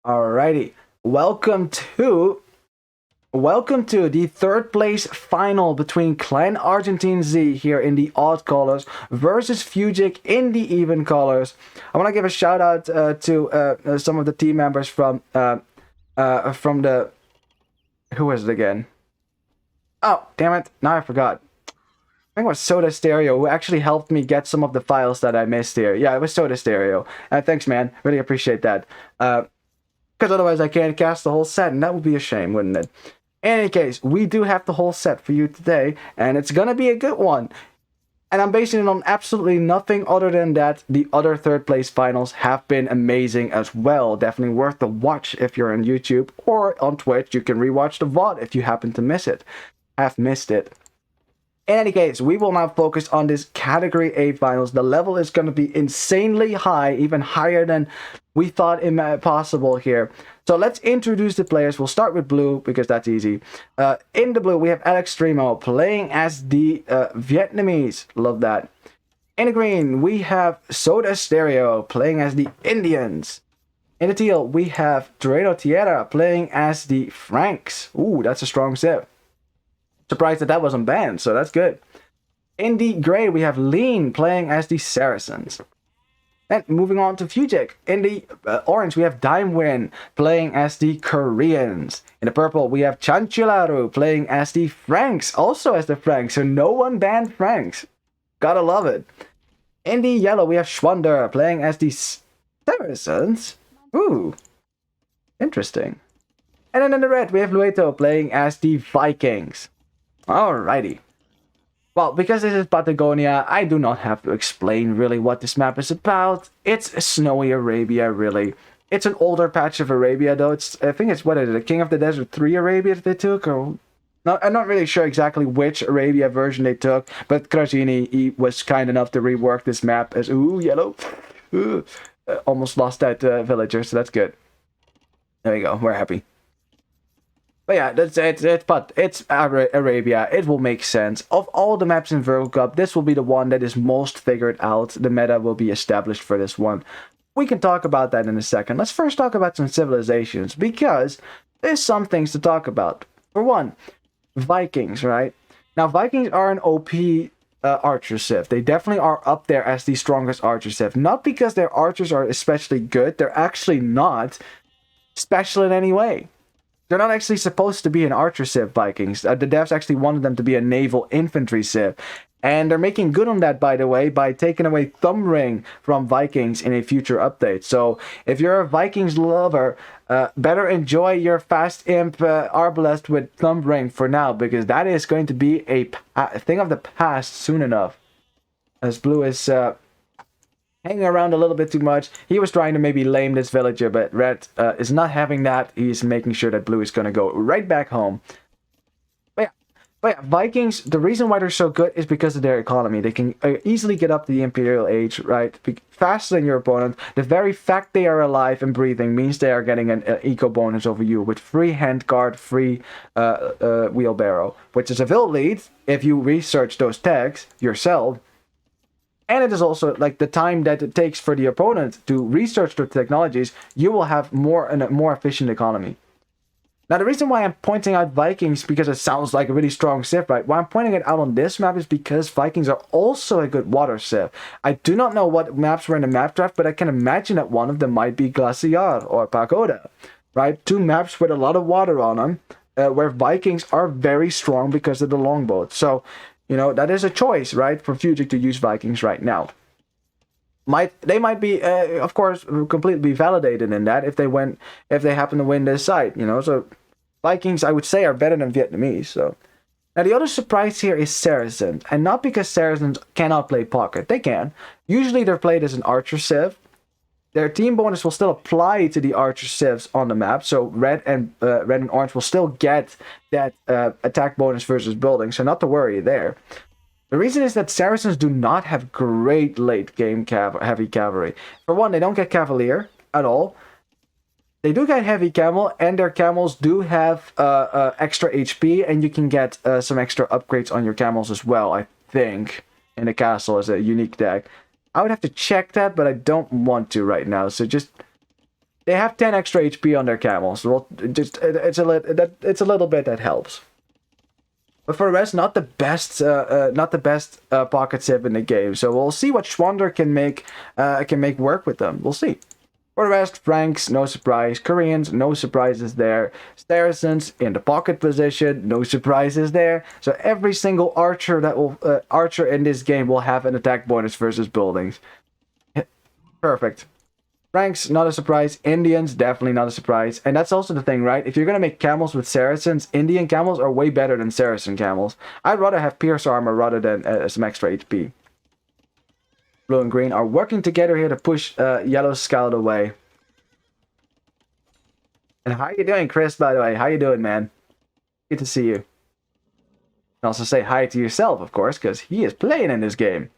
Alrighty, welcome to the third place final between Clan Argentine Z here in the odd colors versus FUGICK in the even colors. I want to give a shout out to some of the team members from the who is it again? Oh, damn it! Now I forgot. I think it was Soda Stereo who actually helped me get some of the files that I missed here. Yeah, it was Soda Stereo. Thanks, man. Really appreciate that. Because otherwise I can't cast the whole set, and that would be a shame, wouldn't it? In any case, we do have the whole set for you today, and it's gonna be a good one. And I'm basing it on absolutely nothing other than that the other third place finals have been amazing as well. Definitely worth the watch if you're on YouTube, or on Twitch, you can rewatch the VOD if you happen to have missed it. In any case, we will now focus on this Category A finals. The level is going to be insanely high, even higher than we thought possible here. So let's introduce the players. We'll start with blue, because that's easy. In the blue, we have Alex Tremo playing as the Vietnamese. Love that. In the green, we have Soda Stereo playing as the Indians. In the teal, we have Torredo Tierra playing as the Franks. Ooh, that's a strong sip. Surprised that wasn't banned, so that's good. In the gray, we have Lean playing as the Saracens. And moving on to FUGICK. In the orange, we have Dimewin playing as the Koreans. In the purple, we have Chanchularu playing as the Franks, also as the Franks, so no one banned Franks. Gotta love it. In the yellow, we have Schwander playing as the Saracens. Ooh, interesting. And then in the red, we have Lueto playing as the Vikings. Alrighty. Well, because this is Patagonia, I do not have to explain really what this map is about. It's snowy Arabia, really. It's an older patch of Arabia, though. I think it's, what is it, the King of the Desert 3 Arabia that they took? Or no, I'm not really sure exactly which Arabia version they took, but Krajini, he was kind enough to rework this map as, ooh, yellow. Ooh. Almost lost that villager, so that's good. There you go, we're happy. But yeah, it's Arabia. It will make sense. Of all the maps in Virgo Cup, this will be the one that is most figured out. The meta will be established for this one. We can talk about that in a second. Let's first talk about some civilizations, because there's some things to talk about. For one, Vikings, right? Now, Vikings are an OP archer civ. They definitely are up there as the strongest archer civ. Not because their archers are especially good. They're actually not special in any way. They're not actually supposed to be an archer civ, Vikings. The devs actually wanted them to be a naval infantry civ. And they're making good on that, by the way, by taking away Thumb Ring from Vikings in a future update. So if you're a Vikings lover, better enjoy your fast imp arbalest with Thumb Ring for now, because that is going to be a thing of the past soon enough. As blue is hanging around a little bit too much. He was trying to maybe lame this villager, but red is not having that. He's making sure that blue is going to go right back home. But yeah, Vikings, the reason why they're so good is because of their economy. They can easily get up to the Imperial Age, right? Faster than your opponent. The very fact they are alive and breathing means they are getting an eco bonus over you with free handguard, free wheelbarrow, which is a vill lead if you research those tags yourself. And it is also like the time that it takes for the opponent to research the technologies, you will have a more efficient economy. Now, the reason why I'm pointing out Vikings, because it sounds like a really strong civ, right? Why I'm pointing it out on this map is because Vikings are also a good water civ. I do not know what maps were in the map draft, but I can imagine that one of them might be Glaciar or Pagoda, right? Two maps with a lot of water on them, where Vikings are very strong because of the longboat. So, you know, that is a choice, right, for FUGICK to use Vikings right now. They might be, of course, completely validated in that if they happen to win this side, you know. So Vikings, I would say, are better than Vietnamese. So now the other surprise here is Saracens, and not because Saracens cannot play pocket. They can. Usually they're played as an archer civ. Their team bonus will still apply to the archer civs on the map, so red and orange will still get that attack bonus versus building, so not to worry there. The reason is that Saracens do not have great late game heavy cavalry. For one, they don't get cavalier at all. They do get heavy camel, and their camels do have extra HP, and you can get some extra upgrades on your camels as well, I think, in the castle as a unique deck. I would have to check that, but I don't want to right now. So just they have 10 extra HP on their camels. Well, just it's a little bit that helps. But for the rest, not the best pocket sip in the game. So we'll see what Schwander can make work with them. We'll see. For the rest, Franks, no surprise. Koreans, no surprises there. Saracens in the pocket position, no surprises there. So every single archer archer in this game will have an attack bonus versus buildings. Perfect. Franks, not a surprise. Indians, definitely not a surprise. And that's also the thing, right? If you're going to make camels with Saracens, Indian camels are way better than Saracen camels. I'd rather have pierce armor rather than some extra HP. Blue and green are working together here to push Yellow Scout away. And how you doing, Chris, by the way? How you doing, man? Good to see you. And also say hi to yourself, of course, because he is playing in this game.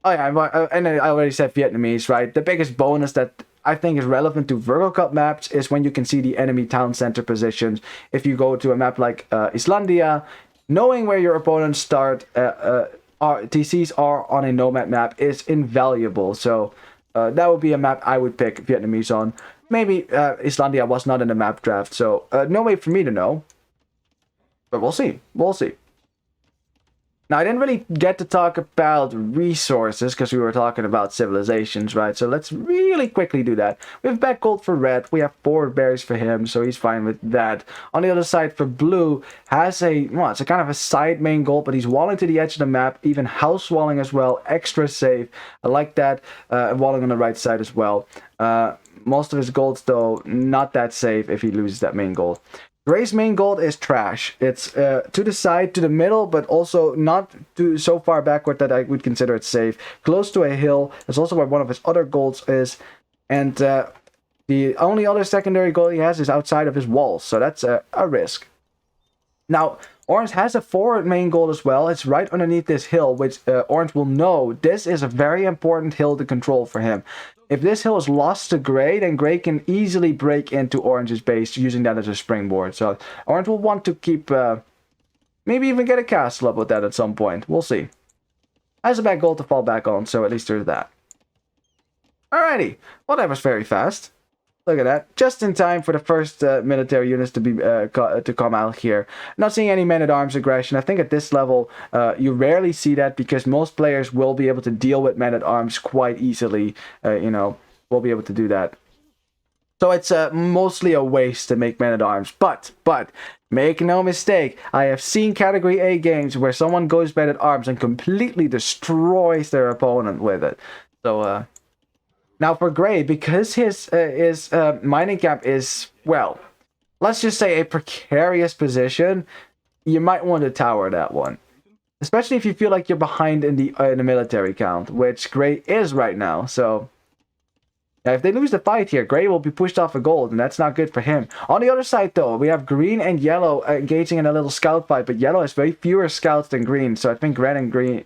Oh yeah, and I already said Vietnamese, right? The biggest bonus that I think is relevant to Virgo Cup maps is when you can see the enemy town center positions. If you go to a map like Islandia, knowing where your opponents start, TCs are on a nomad map is invaluable. So that would be a map I would pick Vietnamese on. Maybe Islandia was not in the map draft, so no way for me to know. But we'll see. We'll see. Now, I didn't really get to talk about resources because we were talking about civilizations, right? So let's really quickly do that. We have back gold for red. We have forward berries for him, so he's fine with that. On the other side, for blue, has it's a kind of a side main gold, but he's walling to the edge of the map, even house walling as well, extra safe. I like that. Walling on the right side as well. Most of his golds, though, not that safe if he loses that main gold. Gray's main gold is trash. It's to the side, to the middle, but also not so far backward that I would consider it safe. Close to a hill. That's also where one of his other golds is. And the only other secondary gold he has is outside of his walls. So that's a risk. Now, Orange has a forward main gold as well. It's right underneath this hill, which Orange will know this is a very important hill to control for him. If this hill is lost to Gray, then Gray can easily break into Orange's base using that as a springboard. So Orange will want to keep, maybe even get a castle up with that at some point. We'll see. Has a bad goal to fall back on, so at least there's that. Alrighty, well that was very fast. Look at that, just in time for the first military units to be to come out here. Not seeing any men-at-arms aggression. I think at this level, you rarely see that because most players will be able to deal with men-at-arms quite easily. Will be able to do that. So it's mostly a waste to make men-at-arms. But make no mistake, I have seen Category A games where someone goes men-at-arms and completely destroys their opponent with it. So now for Gray, because his mining camp is, well, let's just say a precarious position, you might want to tower that one. Especially if you feel like you're behind in the military count, which Gray is right now. So now if they lose the fight here, Gray will be pushed off a gold, and that's not good for him. On the other side, though, we have green and yellow engaging in a little scout fight, but yellow has very fewer scouts than green, so I think red and green...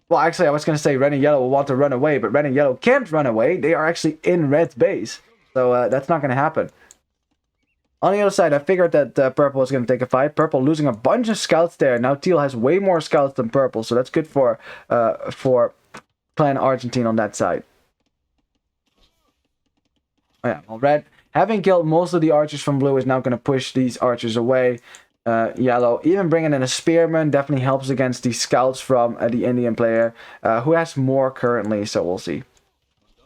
well, actually, I was going to say red and yellow will want to run away, but red and yellow can't run away. They are actually in red's base. So that's not going to happen. On the other side, I figured that purple was going to take a fight. Purple losing a bunch of scouts there. Now teal has way more scouts than purple, so that's good for Clan Argentine on that side. Oh, yeah, well, red, having killed most of the archers from blue, is now going to push these archers away. Yellow, even bringing in a spearman definitely helps against the scouts from the Indian player, who has more currently, so we'll see.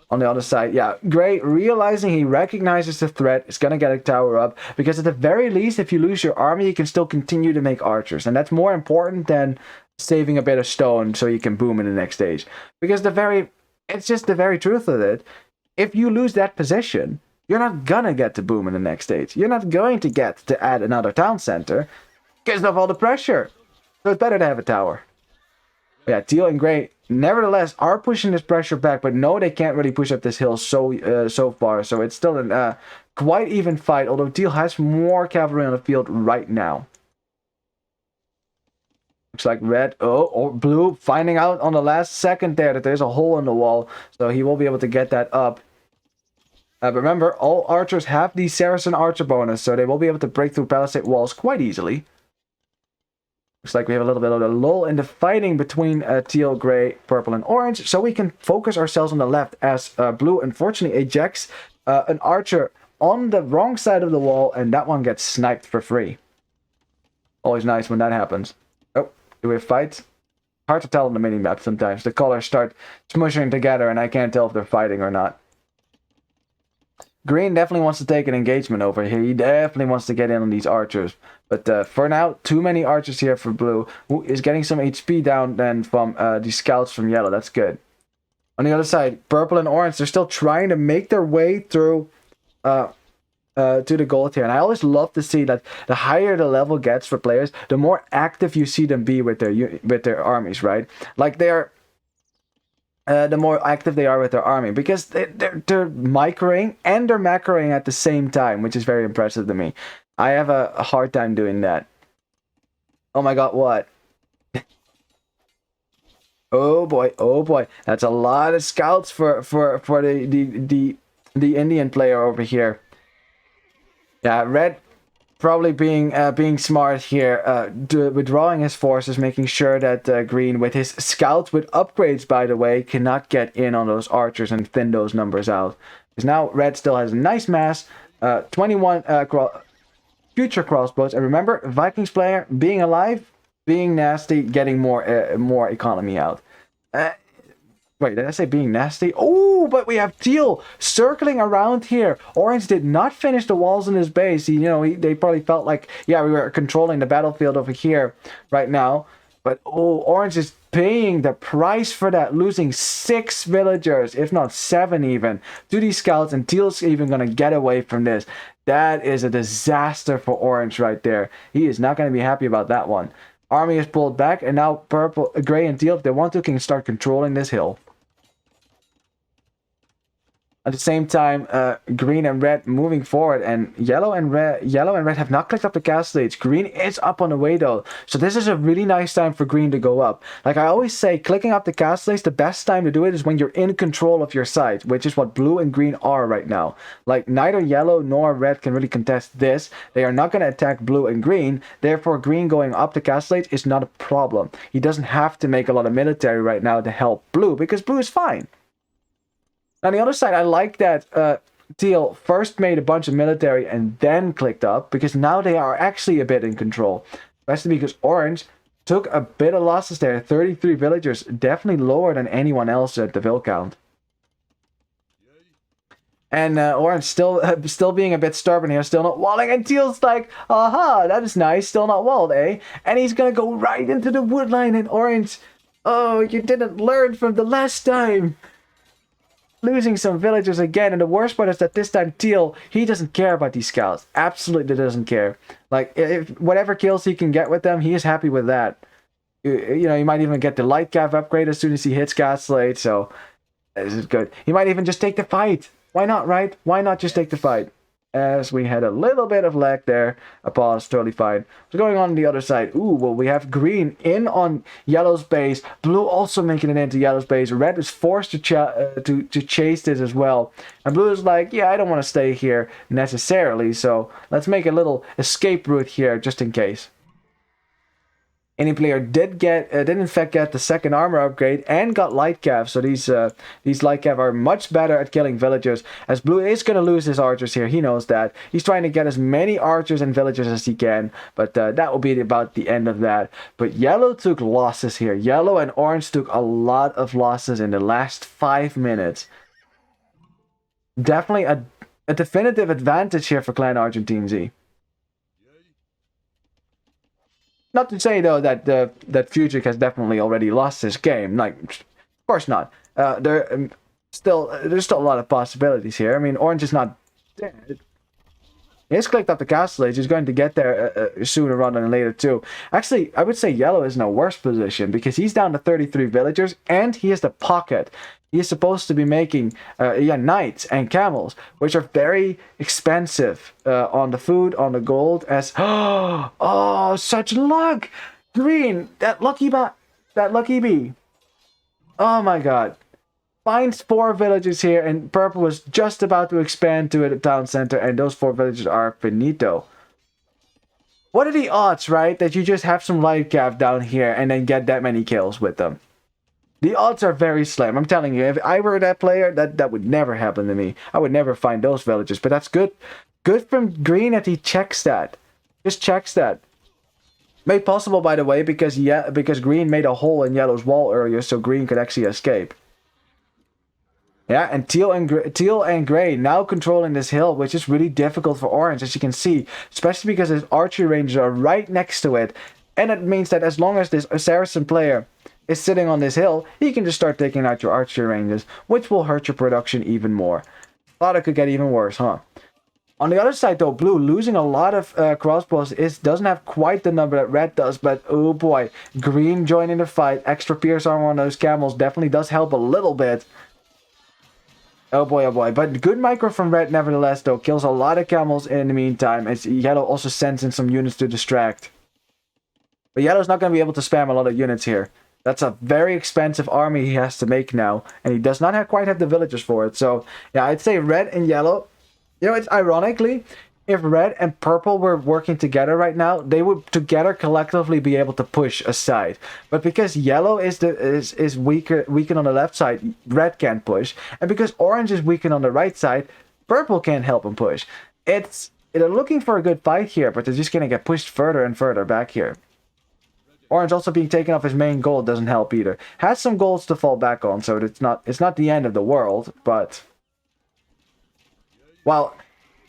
On the other side, yeah, Gray, realizing he recognizes the threat, is going to get a tower up, because at the very least, if you lose your army, you can still continue to make archers, and that's more important than saving a bit of stone so you can boom in the next stage. Because it's just the very truth of it. If you lose that position, you're not gonna get to boom in the next stage. You're not going to get to add another town center because of all the pressure. So it's better to have a tower. Yeah, teal and gray, nevertheless, are pushing this pressure back, but no, they can't really push up this hill so far. So it's still a quite even fight, although teal has more cavalry on the field right now. Looks like red, or blue, finding out on the last second there that there's a hole in the wall, so he will be able to get that up. But remember, all archers have the Saracen archer bonus, so they will be able to break through palisade walls quite easily. Looks like we have a little bit of a lull in the fighting between teal, gray, purple, and orange. So we can focus ourselves on the left as blue unfortunately ejects an archer on the wrong side of the wall, and that one gets sniped for free. Always nice when that happens. Oh, do we have fights? Hard to tell on the mini-map sometimes. The colors start smushing together and I can't tell if they're fighting or not. Green definitely wants to take an engagement over here. He definitely wants to get in on these archers. But for now, too many archers here for blue, who is getting some HP down then from the scouts from yellow. That's good. On the other side, purple and orange, they're still trying to make their way through to the gold here. And I always love to see that the higher the level gets for players, the more active you see them be with their armies, right? Like they're the more active they are with their army, because they're microing and they're macroing at the same time, which is very impressive to me. I have a hard time doing that. Oh my god, what? Oh boy, that's a lot of scouts for the Indian player over here. Yeah, red probably being smart here, withdrawing his forces, making sure that green, with his scouts with upgrades, by the way, cannot get in on those archers and thin those numbers out. Because now red still has a nice mass, 21 future crossbows, and remember, Vikings player being alive, being nasty, getting more economy out. Wait, did I say being nasty? Oh, but we have teal circling around here. Orange did not finish the walls in his base. They probably felt like, yeah, we were controlling the battlefield over here right now. But, oh, orange is paying the price for that, losing 6 villagers, if not 7 even, to these scouts, and teal's even going to get away from this. That is a disaster for orange right there. He is not going to be happy about that one. Army is pulled back, and now purple, gray, and teal, if they want to, can start controlling this hill. At the same time, green and red moving forward, and yellow and red have not clicked up the castle age. Green is up on the way though, so this is a really nice time for green to go up. Like I always say, clicking up the castle age, the best time to do it is when you're in control of your site, which is what blue and green are right now. Like neither yellow nor red can really contest this. They are not going to attack blue and green. Therefore, green going up the castle age is not a problem. He doesn't have to make a lot of military right now to help blue, because blue is fine. On the other side, I like that teal first made a bunch of military and then clicked up, because now they are actually a bit in control. Especially because orange took a bit of losses there. 33 villagers, definitely lower than anyone else at the vill count. And orange still being a bit stubborn here, still not walling, and teal's like, aha, that is nice, still not walled, eh? And he's gonna go right into the wood line, and orange, oh, you didn't learn from the last time. Losing some villagers again, and the worst part is that this time teal, he doesn't care about these scouts. Absolutely doesn't care. Like, if whatever kills he can get with them, he is happy with that. He might even get the light cav upgrade as soon as he hits castle age, so this is good. He might even just take the fight. Why not, right? Why not just take the fight? As we had a little bit of lag there. A pause, totally fine. What's going on the other side? Ooh, well, we have green in on yellow's base. Blue also making it into yellow's base. Red is forced to chase this as well. And blue is like, yeah, I don't want to stay here necessarily, so let's make a little escape route here just in case. Any player did in fact get the second armor upgrade and got light cav, so these light cav are much better at killing villagers, as blue is going to lose his archers here. He knows that. He's trying to get as many archers and villagers as he can, but that will be about the end of that. But yellow took losses here. Yellow and orange took a lot of losses in the last 5 minutes. Definitely a definitive advantage here for Clan Argentine Z. Not to say though that FUGICK has definitely already lost this game. Like, of course not. There's still a lot of possibilities here. I mean, orange is not dead. He's clicked up the castle age. He's going to get there sooner rather than later too. Actually, I would say yellow is in a worse position, because he's down to 33 villagers and he has the pocket. He is supposed to be making knights and camels, which are very expensive on the food, on the gold. As oh, such luck! Green, that lucky bee. Oh my god. Finds 4 villages here, and purple was just about to expand to a town center, and those 4 villages are finito. What are the odds, right, that you just have some light cap down here and then get that many kills with them? The odds are very slim. I'm telling you, if I were that player, that would never happen to me. I would never find those villages. But that's good. Good from Green that he checks that. Just checks that. Made possible, by the way, because Green made a hole in Yellow's wall earlier, so Green could actually escape. Yeah, and Teal and Gray now controlling this hill, which is really difficult for Orange, as you can see, especially because his archery ranges are right next to it. And it means that as long as this Saracen player is sitting on this hill, he can just start taking out your archery ranges, which will hurt your production even more. Thought it could get even worse, huh? On the other side, though, Blue losing a lot of crossbows doesn't have quite the number that Red does, but oh boy, Green joining the fight. Extra pierce armor on those camels definitely does help a little bit. Oh boy, but good micro from Red nevertheless, though. Kills a lot of camels in the meantime, as Yellow also sends in some units to distract. But Yellow's not going to be able to spam a lot of units here. That's a very expensive army he has to make now, and he does not quite have the villagers for it. So, yeah, I'd say Red and Yellow. You know, it's ironically, if Red and Purple were working together right now, they would together collectively be able to push aside. But because Yellow is weakened on the left side, Red can't push, and because Orange is weakened on the right side, Purple can't help him push. They're looking for a good fight here, but they're just gonna get pushed further and further back here. Orange also being taken off his main goal doesn't help either. Has some goals to fall back on, so it's not the end of the world, but well,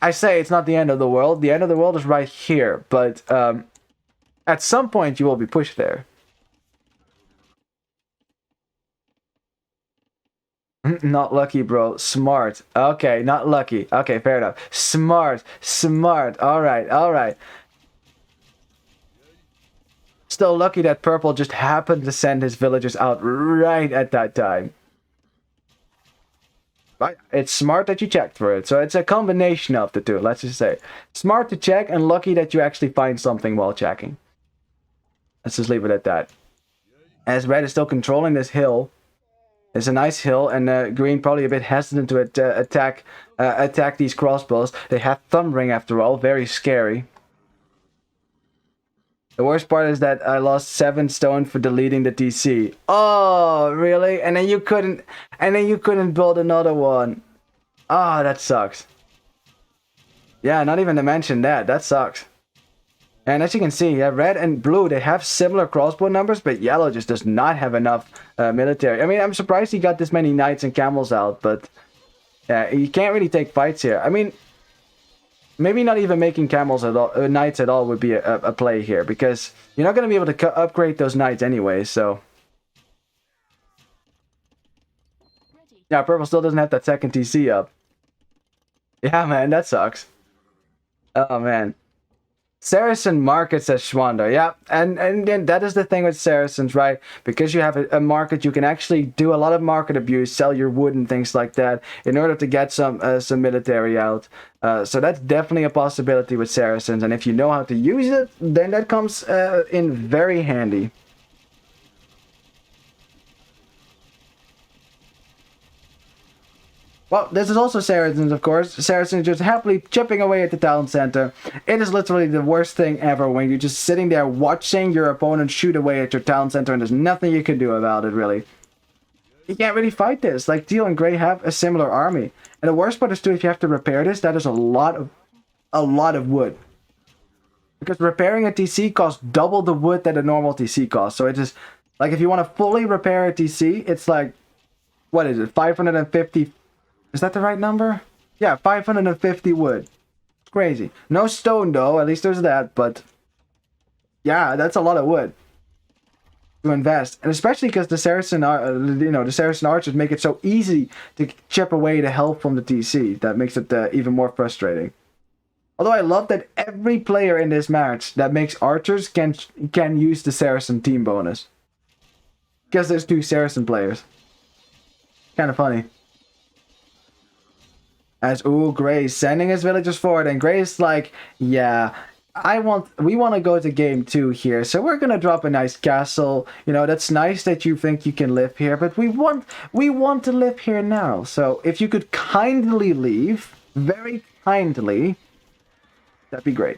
I say it's not the end of the world. The end of the world is right here, but at some point you will be pushed there. Not lucky, bro. Smart. Okay, not lucky. Okay, fair enough. Smart. Alright. Still lucky that Purple just happened to send his villagers out right at that time. But it's smart that you checked for it. So it's a combination of the two, let's just say. Smart to check and lucky that you actually find something while checking. Let's just leave it at that. As Red is still controlling this hill. It's a nice hill, and Green probably a bit hesitant to attack these crossbows. They have Thumb Ring after all, very scary. The worst part is that I lost 7 stone for deleting the TC. Oh, really? And then you couldn't build another one. Ah, that sucks. Yeah, not even to mention that. That sucks. And as you can see, yeah, Red and Blue, they have similar crossbow numbers, but Yellow just does not have enough military. I mean, I'm surprised he got this many knights and camels out, but yeah, you can't really take fights here. I mean, maybe not even making camels at all, knights at all would be a play here, because you're not going to be able to upgrade those knights anyway, so. Yeah, Purple still doesn't have that second TC up. Yeah, man, that sucks. Oh, man. Saracen markets as Schwander, yeah, and that is the thing with Saracens, right? Because you have a market, you can actually do a lot of market abuse, sell your wood and things like that in order to get some military out. So that's definitely a possibility with Saracens, and if you know how to use it, then that comes in very handy. Well, this is also Saracens, of course. Saracens just happily chipping away at the town center. It is literally the worst thing ever when you're just sitting there watching your opponent shoot away at your town center and there's nothing you can do about it, really. You can't really fight this. Like, Teal and Gray have a similar army. And the worst part is, too, if you have to repair this, that is a lot of wood. Because repairing a TC costs double the wood that a normal TC costs. So it is, like, if you want to fully repair a TC, it's like, what is it, 550. Is that the right number? Yeah, 550 wood. It's crazy. No stone, though. At least there's that. But yeah, that's a lot of wood to invest, and especially because the Saracen, the Saracen archers make it so easy to chip away the health from the TC. That makes it even more frustrating. Although I love that every player in this match that makes archers can use the Saracen team bonus, because there's 2 Saracen players. Kind of funny. As Gray sending his villagers forward, and Gray's like, yeah, we want to go to game 2 here, so we're gonna drop a nice castle. You know, that's nice that you think you can live here, but we want to live here now. So if you could kindly leave, very kindly, that'd be great.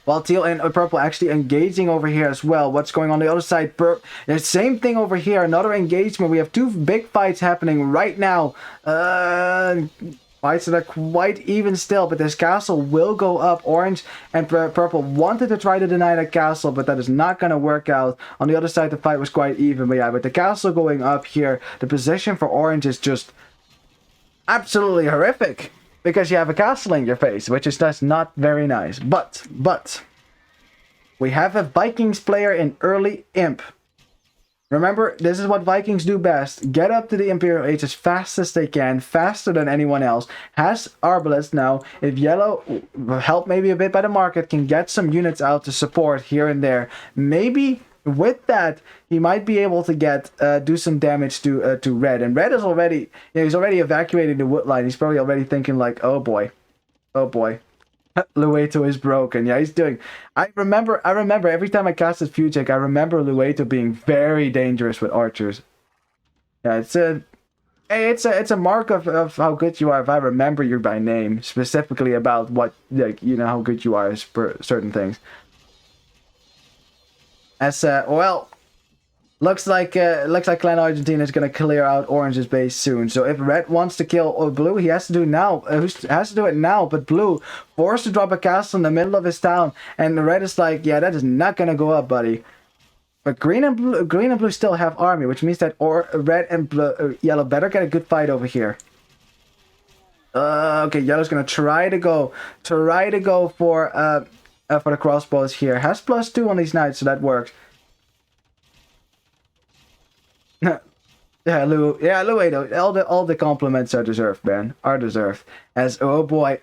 While teal and purple actually engaging over here as well. What's going on the other side? The same thing over here. Another engagement. We have two big fights happening right now. Fights that are quite even still, but this castle will go up. Orange and purple wanted to try to deny that castle, but that is not going to work out. On the other side, the fight was quite even. But yeah, with the castle going up here, the position for orange is just absolutely horrific. Because you have a castle in your face, which is just not very nice. But, we have a Vikings player in early Imp. Remember, this is what Vikings do best. Get up to the Imperial Age as fast as they can, faster than anyone else. Has Arbalest now. If Yellow, helped maybe a bit by the market, can get some units out to support here and there. Maybe with that, he might be able to get do some damage to Red. And Red is already, he's already evacuating the wood line. He's probably already thinking like, oh boy, Lueto is broken. Yeah, he's doing. I remember every time I casted FUGICK, I remember Lueto being very dangerous with archers. Yeah, it's a mark of how good you are if I remember you by name, specifically about what, like, you know, how good you are for certain things. As well, looks like Clan Argentina is gonna clear out Orange's base soon. So if Red wants to kill Blue, he has to do it now. Has to do it now. But Blue forced to drop a castle in the middle of his town, and Red is like, yeah, that is not gonna go up, buddy. But Green and Blue still have army, which means that Red and Yellow better get a good fight over here. Okay, Yellow's gonna try to go for the crossbows here. Has +2 on these knights, so that works. Lueto, all the compliments are deserved, man. Are deserved. As oh boy,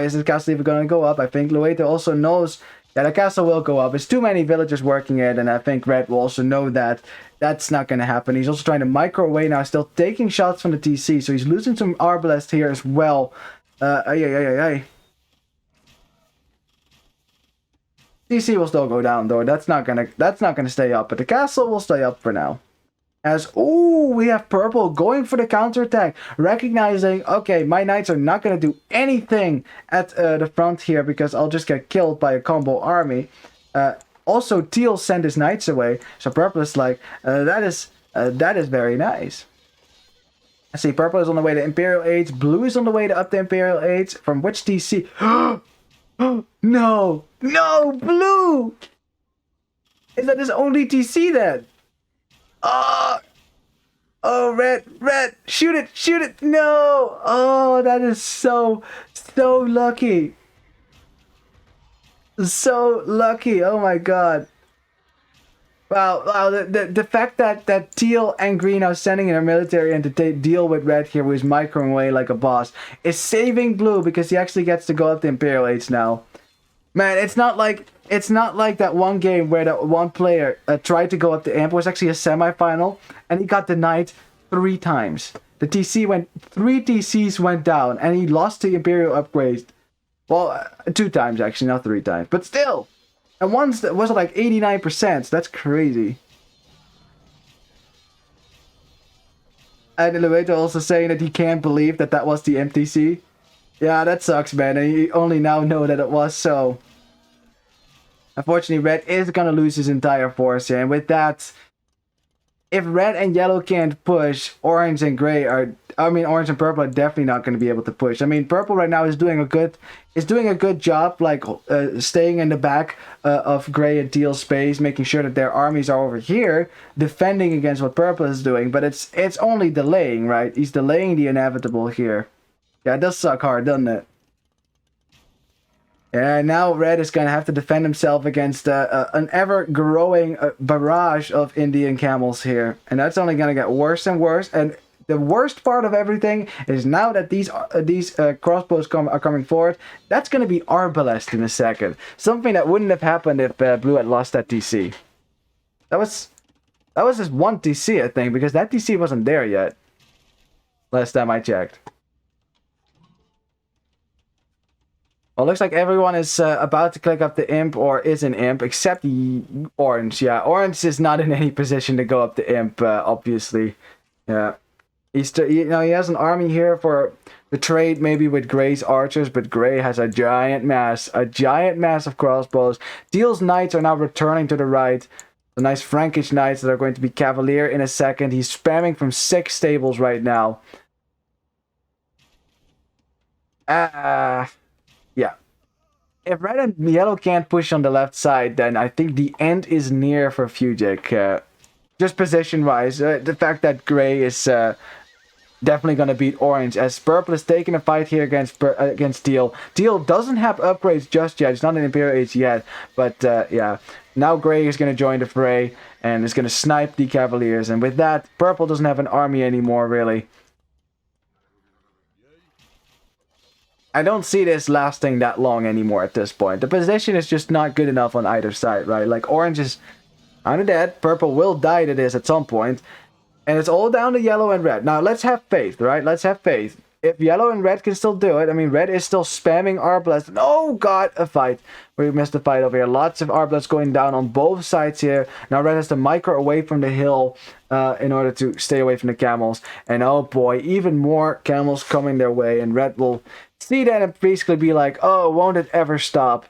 is this castle even gonna go up? I think Lueto also knows that the castle will go up. It's too many villagers working it, and I think Red will also know that that's not gonna happen. He's also trying to micro away now, still taking shots from the TC, so he's losing some Arbalest here as well. TC will still go down though. That's not gonna stay up, but the castle will stay up for now. As we have purple going for the counterattack, recognizing, okay, my knights are not gonna do anything at the front here because I'll just get killed by a combo army. Also, teal sent his knights away, so purple is like, that is very nice. I see purple is on the way to Imperial Age, blue is on the way to up the Imperial Age. From which TC? No, blue! Is that his only TC then? Oh, red, shoot it, no! Oh, that is so lucky. So lucky, oh my god. Wow, the fact that teal and green are sending in their military and to deal with red here, who is microing away like a boss, is saving blue because he actually gets to go up the Imperial Age now. Man, it's not like that one game where that one player tried to go up the Imp. It was actually a semi-final, and he got denied 3 times. The TC went 3 TCs went down, and he lost the Imperial upgrade. Well, 2 times actually, not 3 times, but still. And once that was like 89%. So that's crazy. And Lueto also saying that he can't believe that was the MTC. Yeah, that sucks, man. And you only now know that it was so. Unfortunately, Red is gonna lose his entire force here. And with that, if Red and Yellow can't push, Orange and Gray are... Orange and Purple are definitely not going to be able to push. I mean, Purple right now is doing a good job, like staying in the back of Gray and Teal's space, making sure that their armies are over here, defending against what Purple is doing. But it's only delaying, right? He's delaying the inevitable here. Yeah, it does suck hard, doesn't it? Yeah, now Red is going to have to defend himself against an ever-growing barrage of Indian camels here. And that's only going to get worse and worse. And the worst part of everything is now that these crossbows are coming forward, that's going to be Arbalest in a second. Something that wouldn't have happened if Blue had lost that TC. That was just one TC, I think, because that TC wasn't there yet. Last time I checked. Well, looks like everyone is about to click up the Imp or is an Imp, except Orange. Yeah, Orange is not in any position to go up the Imp, obviously. Yeah. He has an army here for the trade maybe with Gray's archers, but Gray has a giant mass of crossbows. Teal's knights are now returning to the right. The nice Frankish knights that are going to be Cavalier in a second. He's spamming from 6 stables right now. Yeah. If red and yellow can't push on the left side, then I think the end is near for FUGICK. Just position-wise, the fact that Gray is definitely going to beat orange, as purple is taking a fight here against teal. Teal doesn't have upgrades just yet. It's not an Imperial Age yet, but yeah. Now Gray is going to join the fray and is going to snipe the Cavaliers, and with that, purple doesn't have an army anymore, really. I don't see this lasting that long anymore at this point. The position is just not good enough on either side, right? Like, orange is kind of dead. Purple will die to this at some point. And it's all down to yellow and red. Now, let's have faith, right? Let's have faith. If yellow and red can still do it, I mean, red is still spamming Arblast. Oh, God, a fight. We missed a fight over here. Lots of Arblasts going down on both sides here. Now, red has to micro away from the hill in order to stay away from the camels. And oh, boy, even more camels coming their way. And red will see that and basically be like, oh, won't it ever stop?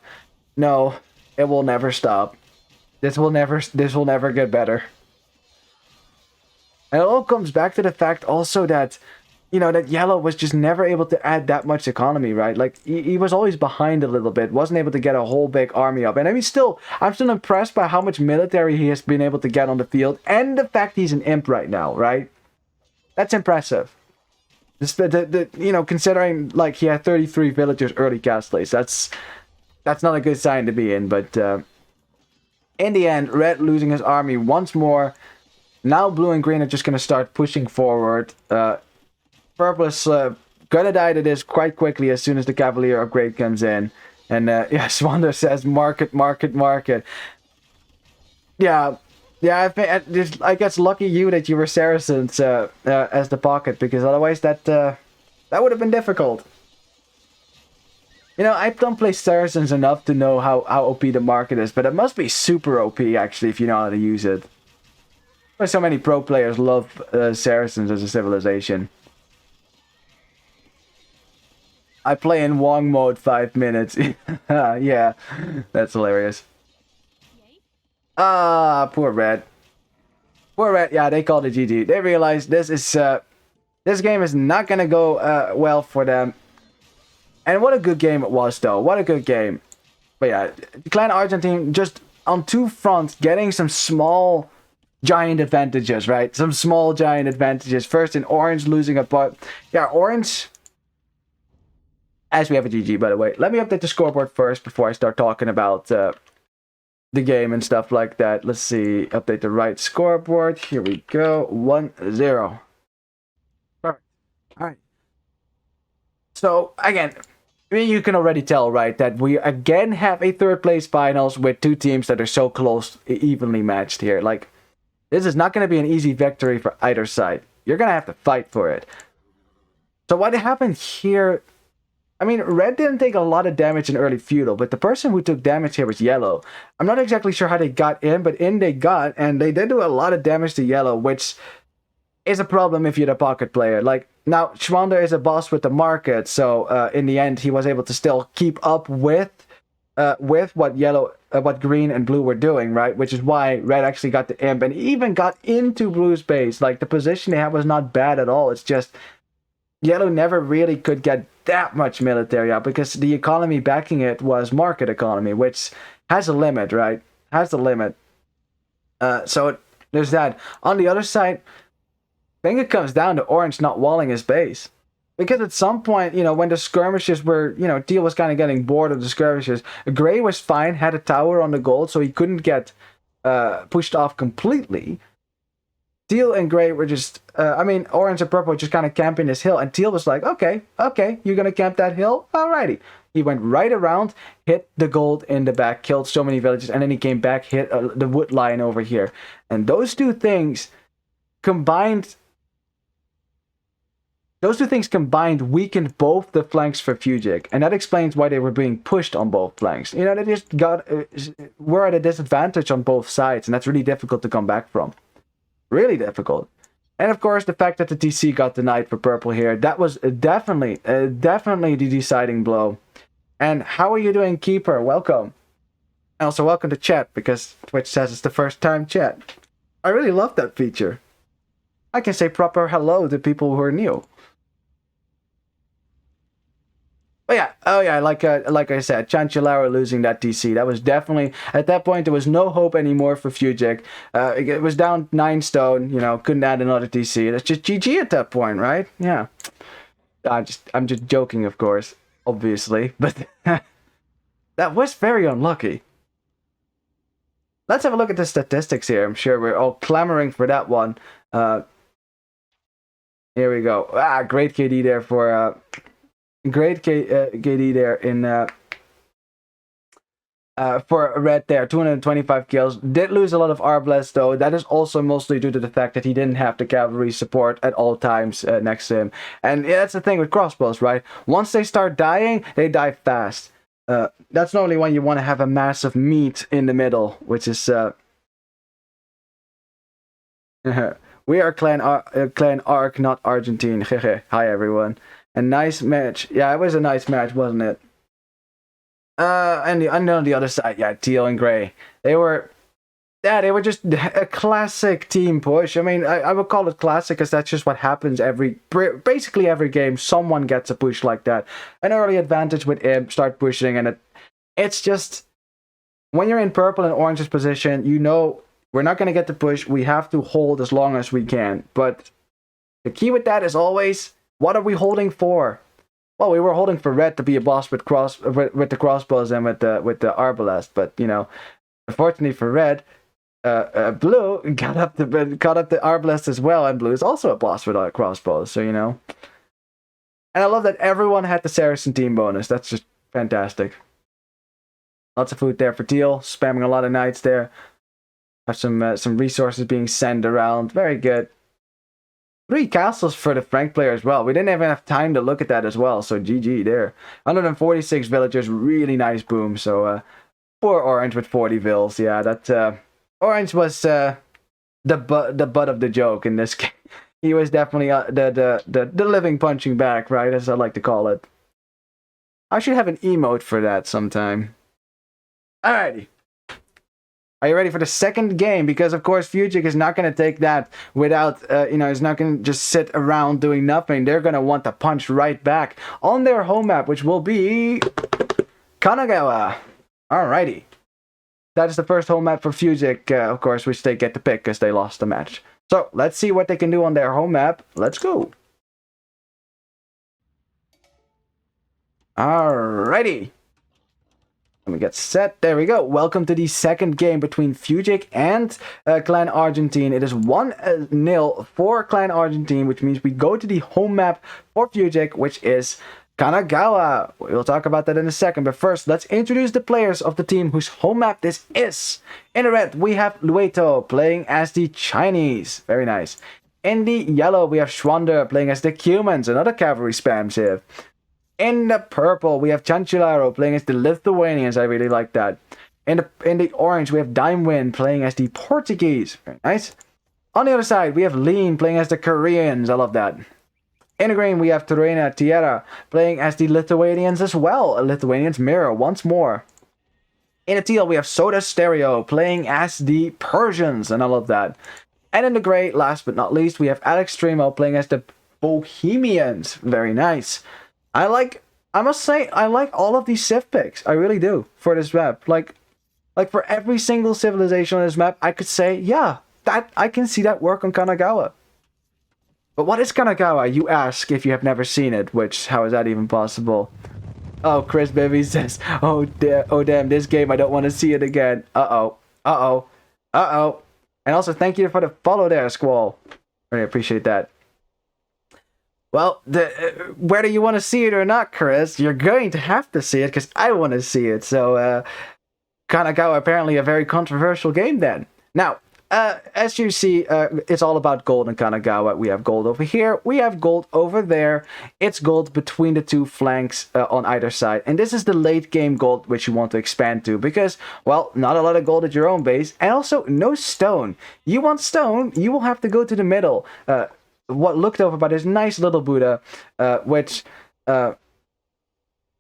No, it will never stop. This will never get better. And it all comes back to the fact also that, you know, that yellow was just never able to add that much economy, right? Like, he was always behind a little bit, wasn't able to get a whole big army up. And I mean, I'm still impressed by how much military he has been able to get on the field, and the fact he's an imp right now, right? That's impressive. Just you know, considering, like, he had 33 villagers early cast lays, that's not a good sign to be in. But in the end, red losing his army once more. Now blue and green are just going to start pushing forward. Purple is gonna die to this quite quickly as soon as the Cavalier upgrade comes in. And yeah, Swander says market. Yeah, I guess lucky you that you were Saracens as the pocket, because otherwise that would have been difficult. You know, I don't play Saracens enough to know how OP the market is, but it must be super OP actually if you know how to use it. Why so many pro players love Saracens as a civilization. I play in Wong mode 5 minutes. Yeah, that's hilarious. Ah, poor red. Poor red. Yeah, they called it GG. They realized this game is not gonna go well for them. And what a good game it was, though. What a good game. But yeah, Clan Argentine just on 2 fronts getting some small giant advantages, right? Some small giant advantages. First in orange losing a part. Yeah, orange. As we have a GG, by the way. Let me update the scoreboard first before I start talking about the game and stuff like that. Let's see. Update the right scoreboard. Here we go. 1-0. Perfect. Alright. So, again, you can already tell, right, that we again have a 3rd place finals with 2 teams that are so close, evenly matched here. Like, this is not going to be an easy victory for either side. You're going to have to fight for it. So what happened here... I mean, red didn't take a lot of damage in early feudal, but the person who took damage here was yellow. I'm not exactly sure how they got in, but in they got, and they did do a lot of damage to yellow, which is a problem if you're the pocket player. Like, now, Schwander is a boss with the market, so in the end, he was able to still keep up with what green and blue were doing, right? Which is why red actually got the imp, and even got into blue's base. Like, the position they had was not bad at all. It's just... yellow never really could get that much military out because the economy backing it was market economy, which has a limit, right? Has a limit. So there's that. On the other side, I think it comes down to orange not walling his base. Because at some point, you know, when the skirmishes were, you know, Teal was kind of getting bored of the skirmishes. Gray was fine, had a tower on the gold, so he couldn't get pushed off completely. Teal and Gray were just, I mean, orange and purple were just kind of camping this hill. And Teal was like, okay, you're going to camp that hill? Alrighty. He went right around, hit the gold in the back, killed so many villagers, and then he came back, hit the wood line over here. And those two things combined weakened both the flanks for FUGICK. And that explains why they were being pushed on both flanks. You know, they just were at a disadvantage on both sides, and that's really difficult to come back from. Really difficult. And of course, the fact that the TC got denied for purple here, that was definitely the deciding blow. And how are you doing, Keeper? Welcome. And also welcome to chat, because Twitch says it's the first time chat. I really love that feature. I can say proper hello to people who are new. But yeah, oh yeah, like I said, Chanchillaro losing that TC, that was definitely, at that point, there was no hope anymore for FUGICK. It was down 9 stone, you know, couldn't add another TC. That's just GG at that point, right? Yeah. I'm just joking, of course, obviously, but that was very unlucky. Let's have a look at the statistics here. I'm sure we're all clamoring for that one. Here we go. Great KD there for... Great KD there in for Red there, 225 kills. Did lose a lot of Arblast though. That is also mostly due to the fact that he didn't have the cavalry support at all times next to him. And yeah, that's the thing with crossbows, right? Once they start dying, they die fast. That's normally when you want to have a massive meat in the middle, which is... We are Clan Arc, not Argentine. Hi everyone. A nice match. Yeah, it was a nice match, wasn't it? And on the other side, yeah, Teal and Gray. They were just a classic team push. I mean, I would call it classic because that's just what happens basically every game. Someone gets a push like that. An early advantage with Imp, start pushing, and it's just... When you're in purple and orange's position, you know we're not going to get the push. We have to hold as long as we can. But the key with that is always... What are we holding for? Well, we were holding for Red to be a boss with the crossbows and with the Arbalest, but you know, unfortunately for Red, Blue got up the Arbalest as well, and Blue is also a boss with crossbows. So you know, and I love that everyone had the Saracen team bonus. That's just fantastic. Lots of food there for Teal, spamming a lot of knights there. Have some resources being sent around. Very good. 3 castles for the Frank player as well. We didn't even have time to look at that as well, so GG there. 146 villagers, really nice boom. So poor Orange with 40 vills. Yeah, that Orange was the butt of the joke in this game. He was definitely the living punching bag, right, as I like to call it. I should have an emote for that sometime. Alrighty. Are you ready for the second game? Because, of course, FUGICK is not going to take that without, he's not going to just sit around doing nothing. They're going to want to punch right back on their home map, which will be Kanagawa. Alrighty. That is the first home map for FUGICK, of course, which they get to pick because they lost the match. So, let's see what they can do on their home map. Let's go. Alrighty. Let me get set. There we go. Welcome to the second game between FUGICK and Clan Argentine. It is 1-0 for Clan Argentine, which means we go to the home map for FUGICK, which is Kanagawa. We'll talk about that in a second, but first, let's introduce the players of the team whose home map this is. In the red, we have Lueto playing as the Chinese. Very nice. In the yellow, we have Schwander playing as the Cumans, another cavalry spam civ. In the purple, we have Chanchillaro playing as the Lithuanians. I really like that. In the orange, we have Daimwin playing as the Portuguese. Very nice. On the other side, we have Lean playing as the Koreans. I love that. In the green, we have Terena Tierra playing as the Lithuanians as well. A Lithuanians mirror once more. In the teal, we have Soda Stereo playing as the Persians. And I love that. And in the gray, last but not least, we have Alex Tremo playing as the Bohemians. Very nice. I must say, I like all of these civ picks. I really do, for this map. Like for every single civilization on this map, I could say, yeah, that I can see that work on Kanagawa. But what is Kanagawa, you ask, if you have never seen it, which, how is that even possible? Oh, Chris Baby says, oh damn, this game, I don't want to see it again. Uh-oh. And also, thank you for the follow there, Squall. Really appreciate that. Well, whether you want to see it or not, Chris, you're going to have to see it because I want to see it. So, Kanagawa apparently a very controversial game then. Now, as you see, it's all about gold in Kanagawa. We have gold over here. We have gold over there. It's gold between the two flanks on either side. And this is the late game gold which you want to expand to. Because, well, not a lot of gold at your own base. And also, no stone. You want stone, you will have to go to the middle. What looked over by this nice little Buddha, which...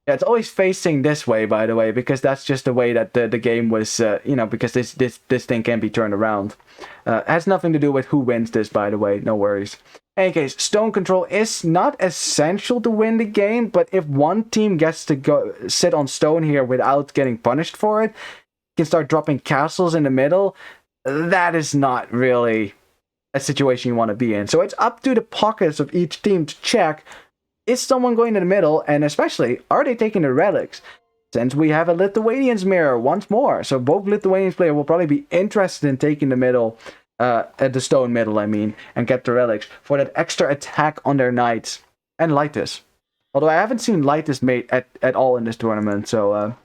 yeah, it's always facing this way, by the way, because that's just the way that the game was, you know, because this thing can be turned around. It has nothing to do with who wins this, by the way, no worries. In any case, stone control is not essential to win the game, but if one team gets to go sit on stone here without getting punished for it, can start dropping castles in the middle, that is not really a situation you want to be in. So it's up to the pockets of each team to check, is someone going to the middle, and especially, are they taking the relics? Since we have a Lithuanians mirror once more, so both Lithuanians players will probably be interested in taking the middle, at the stone middle, I mean, and get the relics for that extra attack on their knights and Lytus. Although I haven't seen Lytus mate at all in this tournament, so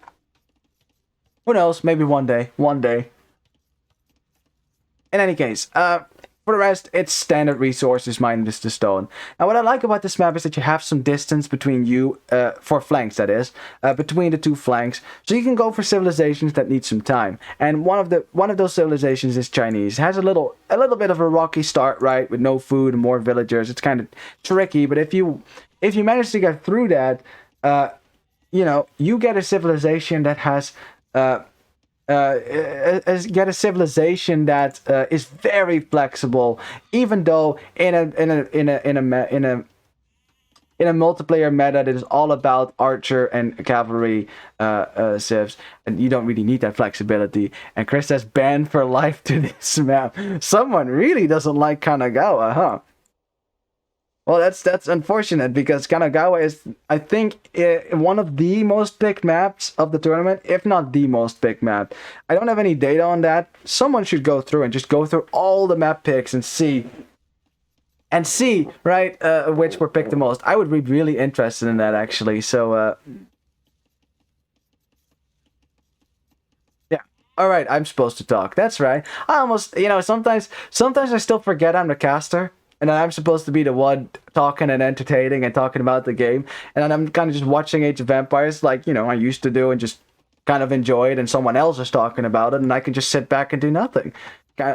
who knows? Maybe one day. In any case, for the rest, it's standard resources minus the stone. Now, what I like about this map is that you have some distance between you, for flanks that is, between the two flanks, so you can go for civilizations that need some time. And one of those civilizations is Chinese. It has a little bit of a rocky start, right, with no food and more villagers. It's kind of tricky, but if you manage to get through that, you know, you get a civilization that has. Get a civilization that is very flexible, even though in a multiplayer meta that is all about archer and cavalry civs, and you don't really need that flexibility. And Chris says banned for life to this map. Someone really doesn't like Kanagawa, huh? Well, that's unfortunate, because Kanagawa is, I think, one of the most picked maps of the tournament, if not the most picked map. I don't have any data on that. Someone should go through and just go through all the map picks and see, right, which were picked the most. I would be really interested in that, actually. So, yeah. All right, I'm supposed to talk. That's right. I almost, you know, sometimes I still forget I'm the caster. And then I'm supposed to be the one talking and entertaining and talking about the game. And then I'm kind of just watching Age of Empires like, you know, I used to do, and just kind of enjoy it, and someone else is talking about it, and I can just sit back and do nothing.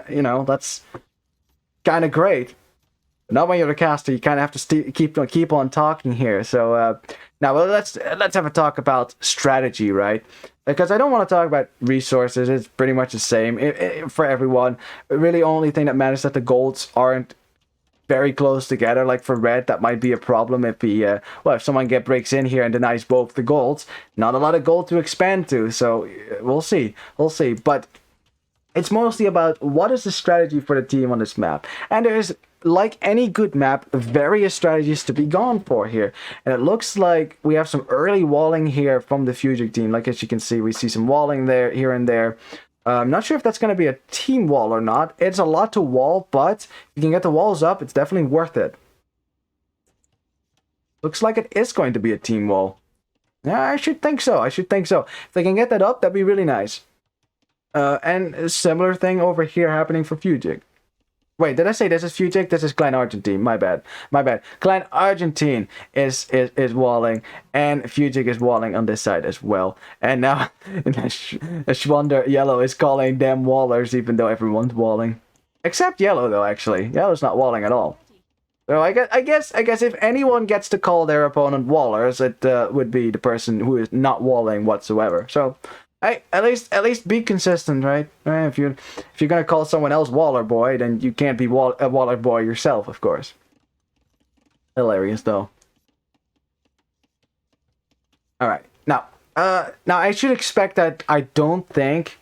You know, that's kind of great. Not when you're a caster, you kind of have to keep on talking here. So now, well, let's have a talk about strategy, right? Because I don't want to talk about resources. It's pretty much the same for everyone. Really, only thing that matters is that the golds aren't very close together. Like for red, that might be a problem if if someone breaks in here and denies both the golds. Not a lot of gold to expand to, so we'll see. But it's mostly about what is the strategy for the team on this map. And there's, like any good map, various strategies to be gone for here. And it looks like we have some early walling here from the FUGICK team. Like, as you can see, we see some walling there, here and there. I'm not sure if that's going to be a team wall or not. It's a lot to wall, but if you can get the walls up, it's definitely worth it. Looks like it is going to be a team wall. Yeah, I should think so. If they can get that up, that'd be really nice. And a similar thing over here happening for FUGICK. Wait, did I say this is FUGICK? This is Clan Argentine. My bad. Clan Argentine is walling, and FUGICK is walling on this side as well. And now Schwander Yellow is calling them wallers, even though everyone's walling. Except Yellow, though, actually. Yellow's not walling at all. So I guess if anyone gets to call their opponent wallers, it would be the person who is not walling whatsoever. So at least be consistent, right? If you're gonna call someone else Waller Boy, then you can't be a Waller Boy yourself, of course. Hilarious, though. All right, now I should expect that. I don't think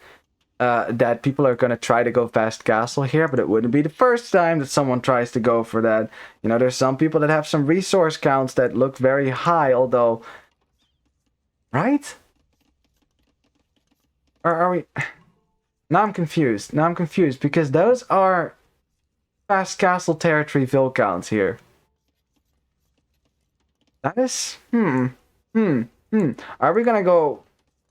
that people are gonna try to go fast castle here, but it wouldn't be the first time that someone tries to go for that. You know, there's some people that have some resource counts that look very high, although, right? Or are we... Now I'm confused, because those are fast castle territory fill counts here. That is... Are we gonna go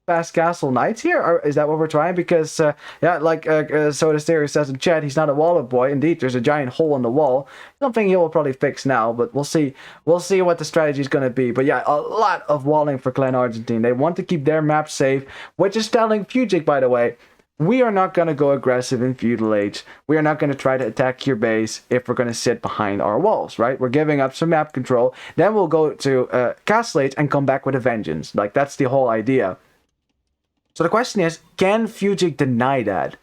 fast castle knights here? Or is that what we're trying? Because, yeah, like Soda Stereo says in chat, he's not a waller boy. Indeed, there's a giant hole in the wall. Something he will probably fix now, but we'll see. We'll see what the strategy is going to be. But yeah, a lot of walling for Clan Argentine. They want to keep their map safe, which is telling FUGICK, by the way, we are not going to go aggressive in Feudal Age. We are not going to try to attack your base if we're going to sit behind our walls, right? We're giving up some map control. Then we'll go to Castle Age and come back with a vengeance. Like, that's the whole idea. So the question is, can FUGICK deny that?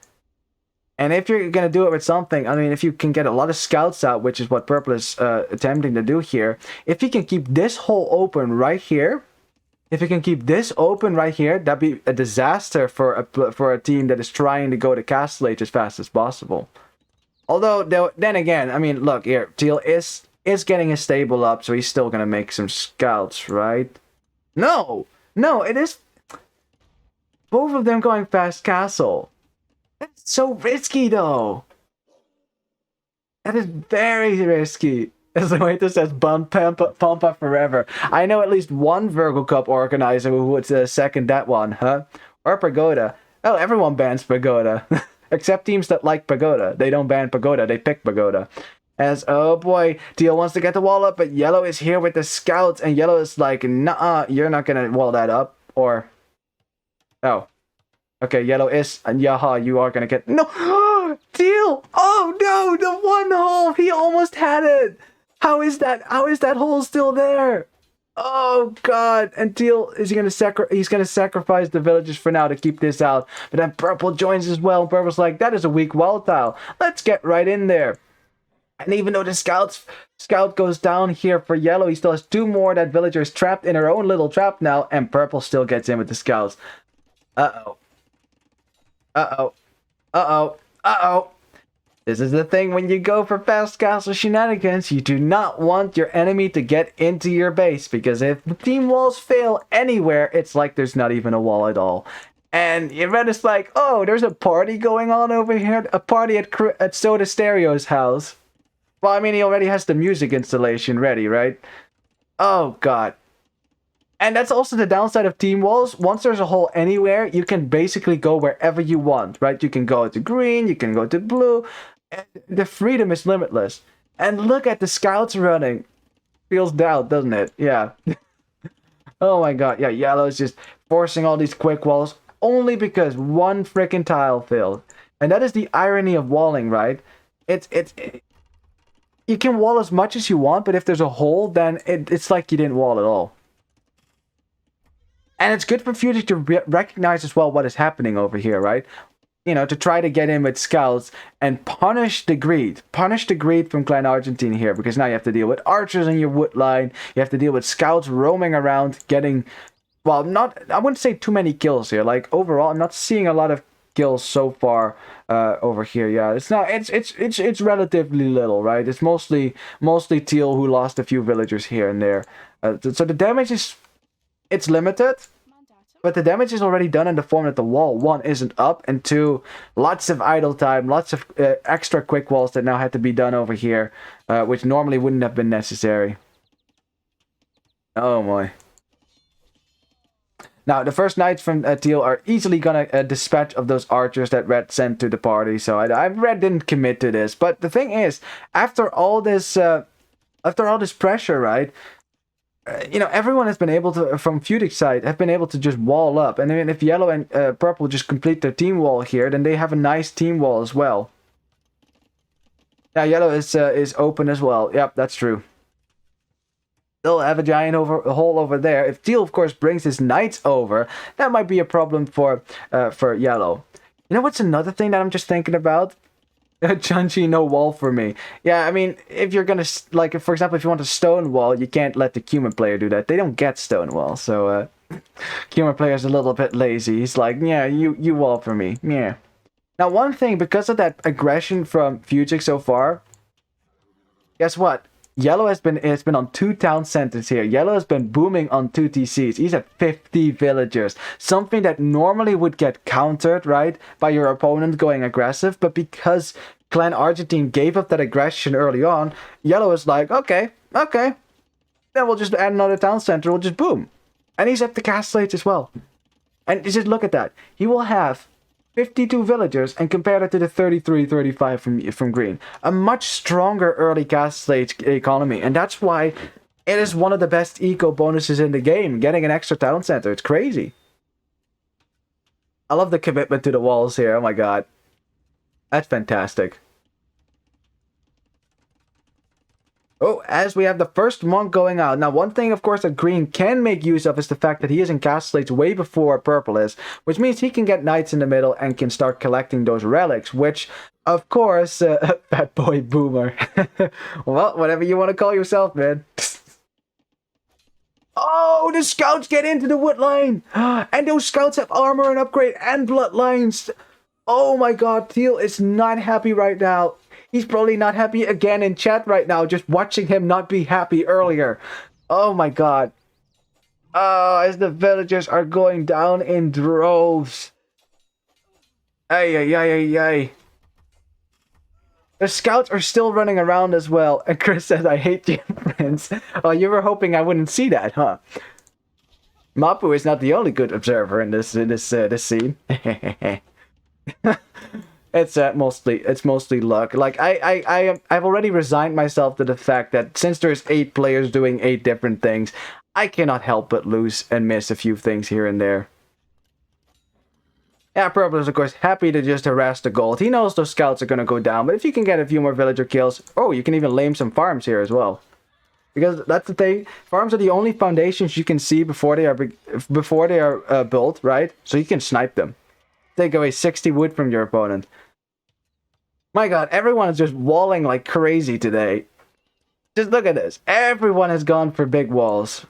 And if you're going to do it with something, I mean, if you can get a lot of scouts out, which is what Purple is attempting to do here, if you can keep this hole open right here, if you can keep this open right here, that'd be a disaster for a team that is trying to go to Castle Age as fast as possible. Although, then again, I mean, look here, Teal is getting his stable up, so he's still going to make some scouts, right? No! No, it is... Both of them going fast castle. That's so risky, though. That is very risky. As the waiter says, Pampa forever. I know at least one Virgo Cup organizer who would second that one, huh? Or Pagoda. Oh, everyone bans Pagoda. Except teams that like Pagoda. They don't ban Pagoda, they pick Pagoda. As, oh boy, Teal wants to get the wall up, but Yellow is here with the scouts, and Yellow is like, nah, you're not gonna wall that up. Or, oh. Okay, Yellow is, and yaha, you are gonna get, no! Teal! Oh no, the one hole! He almost had it! How is that hole still there? Oh god! And Teal is he's gonna sacrifice the villagers for now to keep this out. But then Purple joins as well. Purple's like, that is a weak wall tile. Let's get right in there. And even though the scout goes down here for Yellow, he still has 2 more. That villager is trapped in her own little trap now, and Purple still gets in with the scouts. Uh-oh. Uh-oh. Uh-oh. Uh-oh. This is the thing when you go for fast castle shenanigans, you do not want your enemy to get into your base, because if the team walls fail anywhere, it's like there's not even a wall at all. And it's like, oh, there's a party going on over here, a party at Soda Stereo's house. Well, I mean, he already has the music installation ready, right? Oh, God. And that's also the downside of team walls. Once there's a hole anywhere, you can basically go wherever you want, right? You can go to green, you can go to blue. The freedom is limitless. And look at the scouts running. Feels doubt, doesn't it? Yeah. Oh my god. Yeah, Yellow is just forcing all these quick walls only because one freaking tile failed. And that is the irony of walling, right? You can wall as much as you want, but if there's a hole, then it's like you didn't wall at all. And it's good for FUGICK to recognize as well what is happening over here, right? You know, to try to get in with scouts and punish the greed. Punish the greed from Clan Argentine here, because now you have to deal with archers in your wood line. You have to deal with scouts roaming around, getting, well, I wouldn't say too many kills here. Like, overall, I'm not seeing a lot of kills so far over here. Yeah, it's relatively little, right? It's mostly Teal who lost a few villagers here and there. So the damage is, it's limited. But the damage is already done in the form that the wall, 1, isn't up, and 2, lots of idle time, lots of extra quick walls that now had to be done over here, which normally wouldn't have been necessary. Oh my. Now, the first knights from Teal are easily gonna dispatch of those archers that Red sent to the party, so Red didn't commit to this. But the thing is, after all this pressure, right? You know, everyone has been able to, from FUGICK's side, have been able to just wall up. And I mean, if Yellow and Purple just complete their team wall here, then they have a nice team wall as well. Now, Yellow is open as well. Yep, that's true. They'll have a giant hole over there. If Teal, of course, brings his knights over, that might be a problem for Yellow. You know what's another thing that I'm just thinking about? Chunchi, no wall for me. Yeah, I mean, if you're gonna, like, for example, if you want a stone wall, you can't let the Cumin player do that. They don't get stone wall, so, Cumin player's a little bit lazy. He's like, yeah, you wall for me, yeah. Now, one thing, because of that aggression from FUGICK so far, guess what? Yellow has been on 2 town centers here. Yellow has been booming on 2 TCs. He's at 50 villagers. Something that normally would get countered, right, by your opponent going aggressive. But because Clan Argentine gave up that aggression early on, Yellow is like, okay. Then we'll just add another town center. We'll just boom. And he's at the castle age as well. And just look at that. He will have 52 villagers and compare that to the 33, 35 from green. A much stronger early castle stage economy. And that's why it is one of the best eco bonuses in the game. Getting an extra town center. It's crazy. I love the commitment to the walls here. Oh my god. That's fantastic. Oh, as we have the first monk going out. Now, one thing, of course, that green can make use of is the fact that he is in castle stage way before purple is, which means he can get knights in the middle and can start collecting those relics, which, of course, bad boy boomer. Well, whatever you want to call yourself, man. Oh, the scouts get into the wood line! And those scouts have armor and upgrade and bloodlines! Oh my god, Teal is not happy right now. He's probably not happy again in chat right now, just watching him not be happy earlier. Oh my god. Oh, as the villagers are going down in droves. Ay, ay, ay, ay, ay. The scouts are still running around as well. And Chris says, I hate you, Prince. Oh, you were hoping I wouldn't see that, huh? Mapu is not the only good observer in this scene. It's mostly luck. Like I've already resigned myself to the fact that since there's 8 players doing 8 different things, I cannot help but lose and miss a few things here and there. Yeah, Purple is of course happy to just harass the gold. He knows those scouts are gonna go down, but if you can get a few more villager kills, oh, you can even lame some farms here as well. Because that's the thing, farms are the only foundations you can see before they are built, right? So you can snipe them. Take away 60 wood from your opponent. My god, everyone is just walling like crazy today. Just look at this. Everyone has gone for big walls.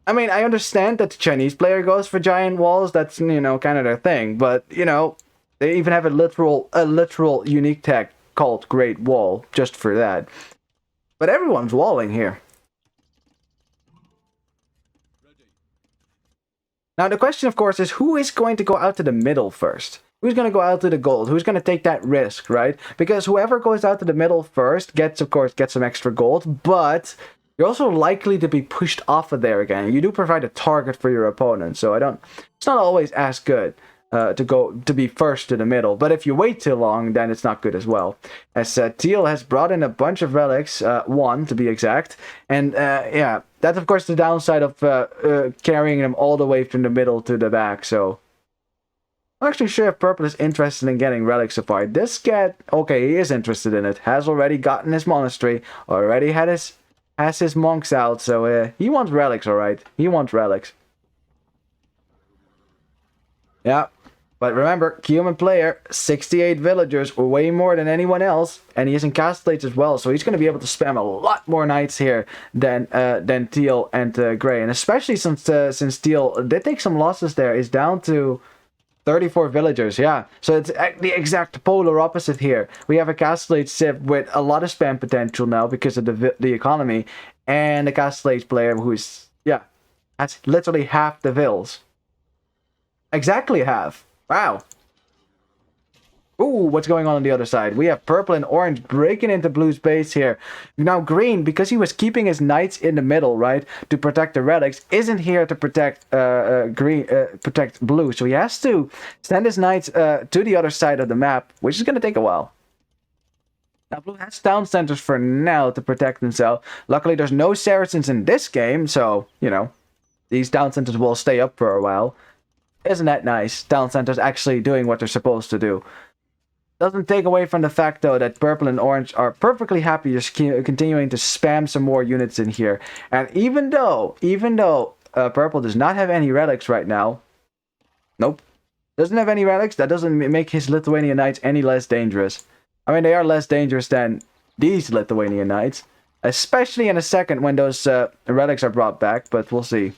I mean, I understand that the Chinese player goes for giant walls. That's, you know, kind of their thing. But, you know, they even have a literal unique tech called Great Wall just for that. But everyone's walling here. Now, the question, of course, is who is going to go out to the middle first? Who's going to go out to the gold? Who's going to take that risk, right? Because whoever goes out to the middle first gets, of course, some extra gold, but you're also likely to be pushed off of there again. You do provide a target for your opponent, so it's not always as good to be first to the middle. But if you wait too long, then it's not good as well. As Teal has brought in a bunch of relics, 1 to be exact, and yeah, that's of course the downside of carrying them all the way from the middle to the back. So I'm actually sure if Purple is interested in getting relics so far. This cat, okay, he is interested in it. Has already gotten his monastery, already has his monks out, so he wants relics, alright. He wants relics. Yeah, but remember, human player, 68 villagers, way more than anyone else, and he is in castle stage as well, so he's going to be able to spam a lot more knights here than Teal and Grey, and especially since Teal did take some losses there, is down to 34 villagers, yeah. So it's the exact polar opposite here. We have a castle stage Civ with a lot of spam potential now because of the economy, and a castle stage player who's, yeah, has literally half the vills. Exactly half. Wow. Ooh, what's going on the other side? We have purple and orange breaking into blue's base here. Now green, because he was keeping his knights in the middle, right, to protect the relics, isn't here to protect protect blue. So he has to send his knights to the other side of the map, which is going to take a while. Now blue has town centers for now to protect himself. Luckily, there's no Saracens in this game, so, you know, these town centers will stay up for a while. Isn't that nice? Town centers actually doing what they're supposed to do. Doesn't take away from the fact, though, that purple and orange are perfectly happy just continuing to spam some more units in here. And even though purple does not have any relics right now, nope, doesn't have any relics, that doesn't make his Lithuanian knights any less dangerous. I mean, they are less dangerous than these Lithuanian knights, especially in a second when those relics are brought back, but we'll see.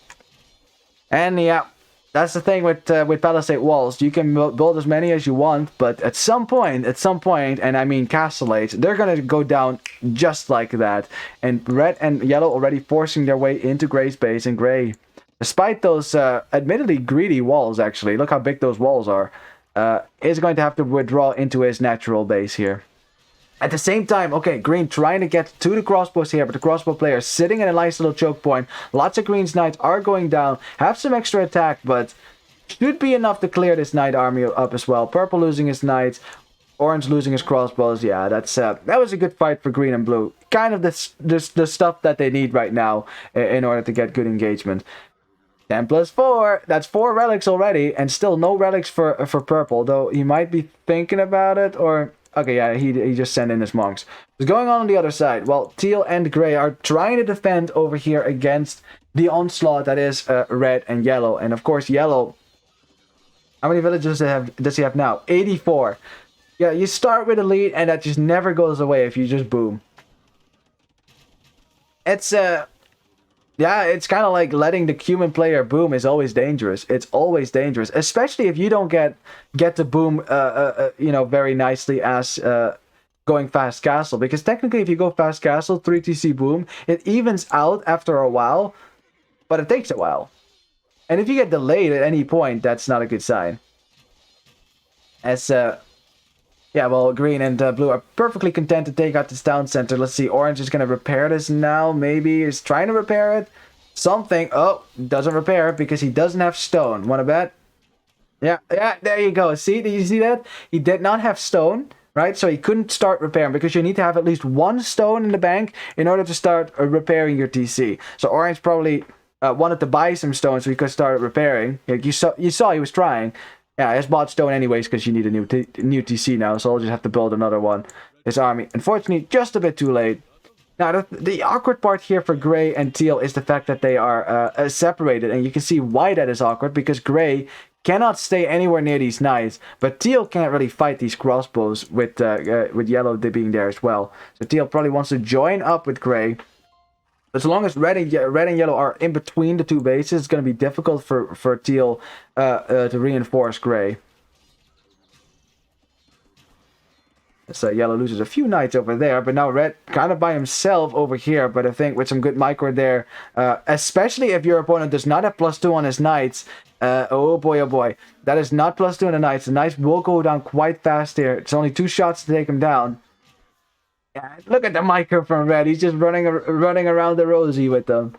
And yeah, that's the thing with palisade walls. You can build as many as you want, but at some point, and I mean castle age, they're gonna go down just like that. And red and yellow already forcing their way into Grey's base, and Grey, despite those admittedly greedy walls, actually, look how big those walls are, is going to have to withdraw into his natural base here. At the same time, okay, green trying to get to the crossbows here, but the crossbow player is sitting in a nice little choke point. Lots of green's knights are going down, have some extra attack, but should be enough to clear this knight army up as well. Purple losing his knights, orange losing his crossbows. Yeah, that was a good fight for green and blue. Kind of the stuff that they need right now in order to get good engagement. 10 plus 4, that's 4 relics already, and still no relics for purple, though he might be thinking about it, or... Okay, yeah, he just sent in his monks. What's going on the other side? Well, teal and gray are trying to defend over here against the onslaught that is red and yellow. And of course, yellow... How many villages does he have now? 84. Yeah, you start with a lead, and that just never goes away if you just boom. It's, yeah, it's kind of like letting the human player boom is always dangerous. It's always dangerous, especially if you don't get to boom, you know, very nicely as going fast castle. Because technically, if you go fast castle, 3TC boom, it evens out after a while, but it takes a while. And if you get delayed at any point, that's not a good sign. As yeah, well, green and blue are perfectly content to take out this town center. Let's see, orange is going to repair this now, maybe. He's trying to repair it. Something. Oh, doesn't repair it because he doesn't have stone. Want to bet? Yeah, there you go. See, did you see that? He did not have stone, right? So he couldn't start repairing because you need to have at least 1 stone in the bank in order to start repairing your TC. So orange probably wanted to buy some stone so he could start repairing. Like you saw he was trying. Yeah, I just bought stone anyways because you need a new TC now, so I'll just have to build another one. His army, unfortunately, just a bit too late. Now, the awkward part here for gray and teal is the fact that they are separated, and you can see why that is awkward, because gray cannot stay anywhere near these knights, but teal can't really fight these crossbows with yellow being there as well. So teal probably wants to join up with gray. As long as red and yellow are in between the two bases, it's going to be difficult for teal to reinforce gray. So yellow loses a few knights over there, but now red kind of by himself over here. But I think with some good micro there, especially if your opponent does not have +2 on his knights, oh boy, that is not +2 on the knights. The knights will go down quite fast here. It's only 2 shots to take him down. Yeah, look at the micro from red. He's just running around the rosy with them.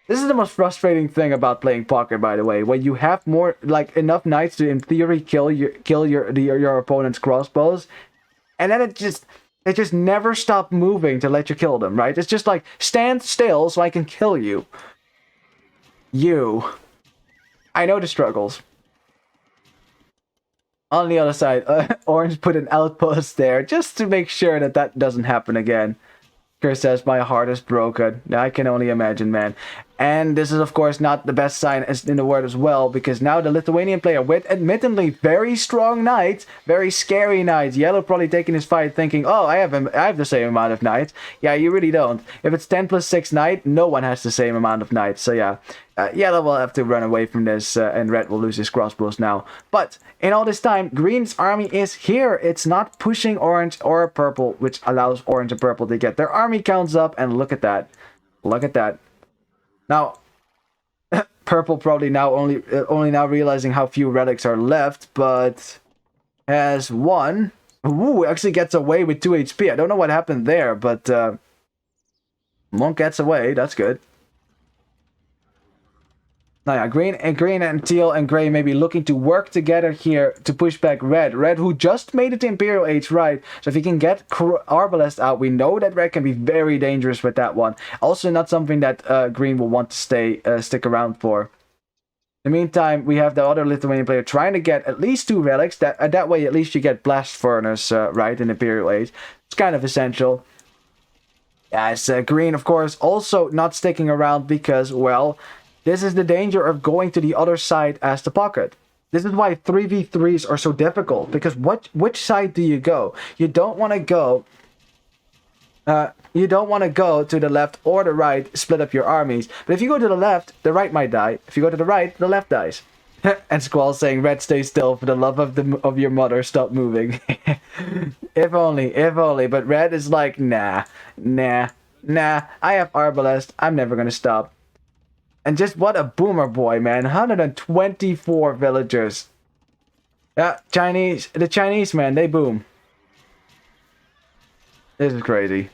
This is the most frustrating thing about playing poker, by the way. When you have more, like, enough knights to, in theory, kill your opponent's crossbows, and then it just never stop moving to let you kill them, right? It's just like, stand still so I can kill you. I know the struggles. On the other side, Orange put an outpost there just to make sure that doesn't happen again. Chris says, my heart is broken. I can only imagine, man. And this is, of course, not the best sign in the world as well, because now the Lithuanian player, with admittedly very strong knights, very scary knights, yellow probably taking his fight thinking, oh, I have the same amount of knights. Yeah, you really don't. If it's 10 plus 6 knight, no one has the same amount of knights. So yeah, yellow will have to run away from this, and red will lose his crossbows now. But in all this time, green's army is here. It's not pushing orange or purple, which allows orange and purple to get their army counts up, and look at that. Look at that. Now, purple probably now only now realizing how few relics are left, but has 1. Ooh, actually gets away with 2 HP. I don't know what happened there, but Monk gets away. That's good. Now, yeah, green and teal and gray may be looking to work together here to push back red. Red, who just made it to Imperial Age, right? So if he can get Arbalest out, we know that red can be very dangerous with that one. Also, not something that green will want to stick around for. In the meantime, we have the other Lithuanian player trying to get at least 2 relics. That way, at least you get Blast Furnace, right, in Imperial Age. It's kind of essential. Yes, green, of course, also not sticking around because, well, this is the danger of going to the other side as the pocket. This is why 3v3s are so difficult, because which side do you go? You don't want to go to the left or the right, split up your armies. But if you go to the left, the right might die. If you go to the right, the left dies. And Squall saying, red, stay still, for the love of your mother, stop moving. If only. But red is like, nah, I have Arbalest, I'm never gonna stop. And just what a boomer boy, man. 124 villagers. Yeah, the Chinese, man, they boom. This is crazy.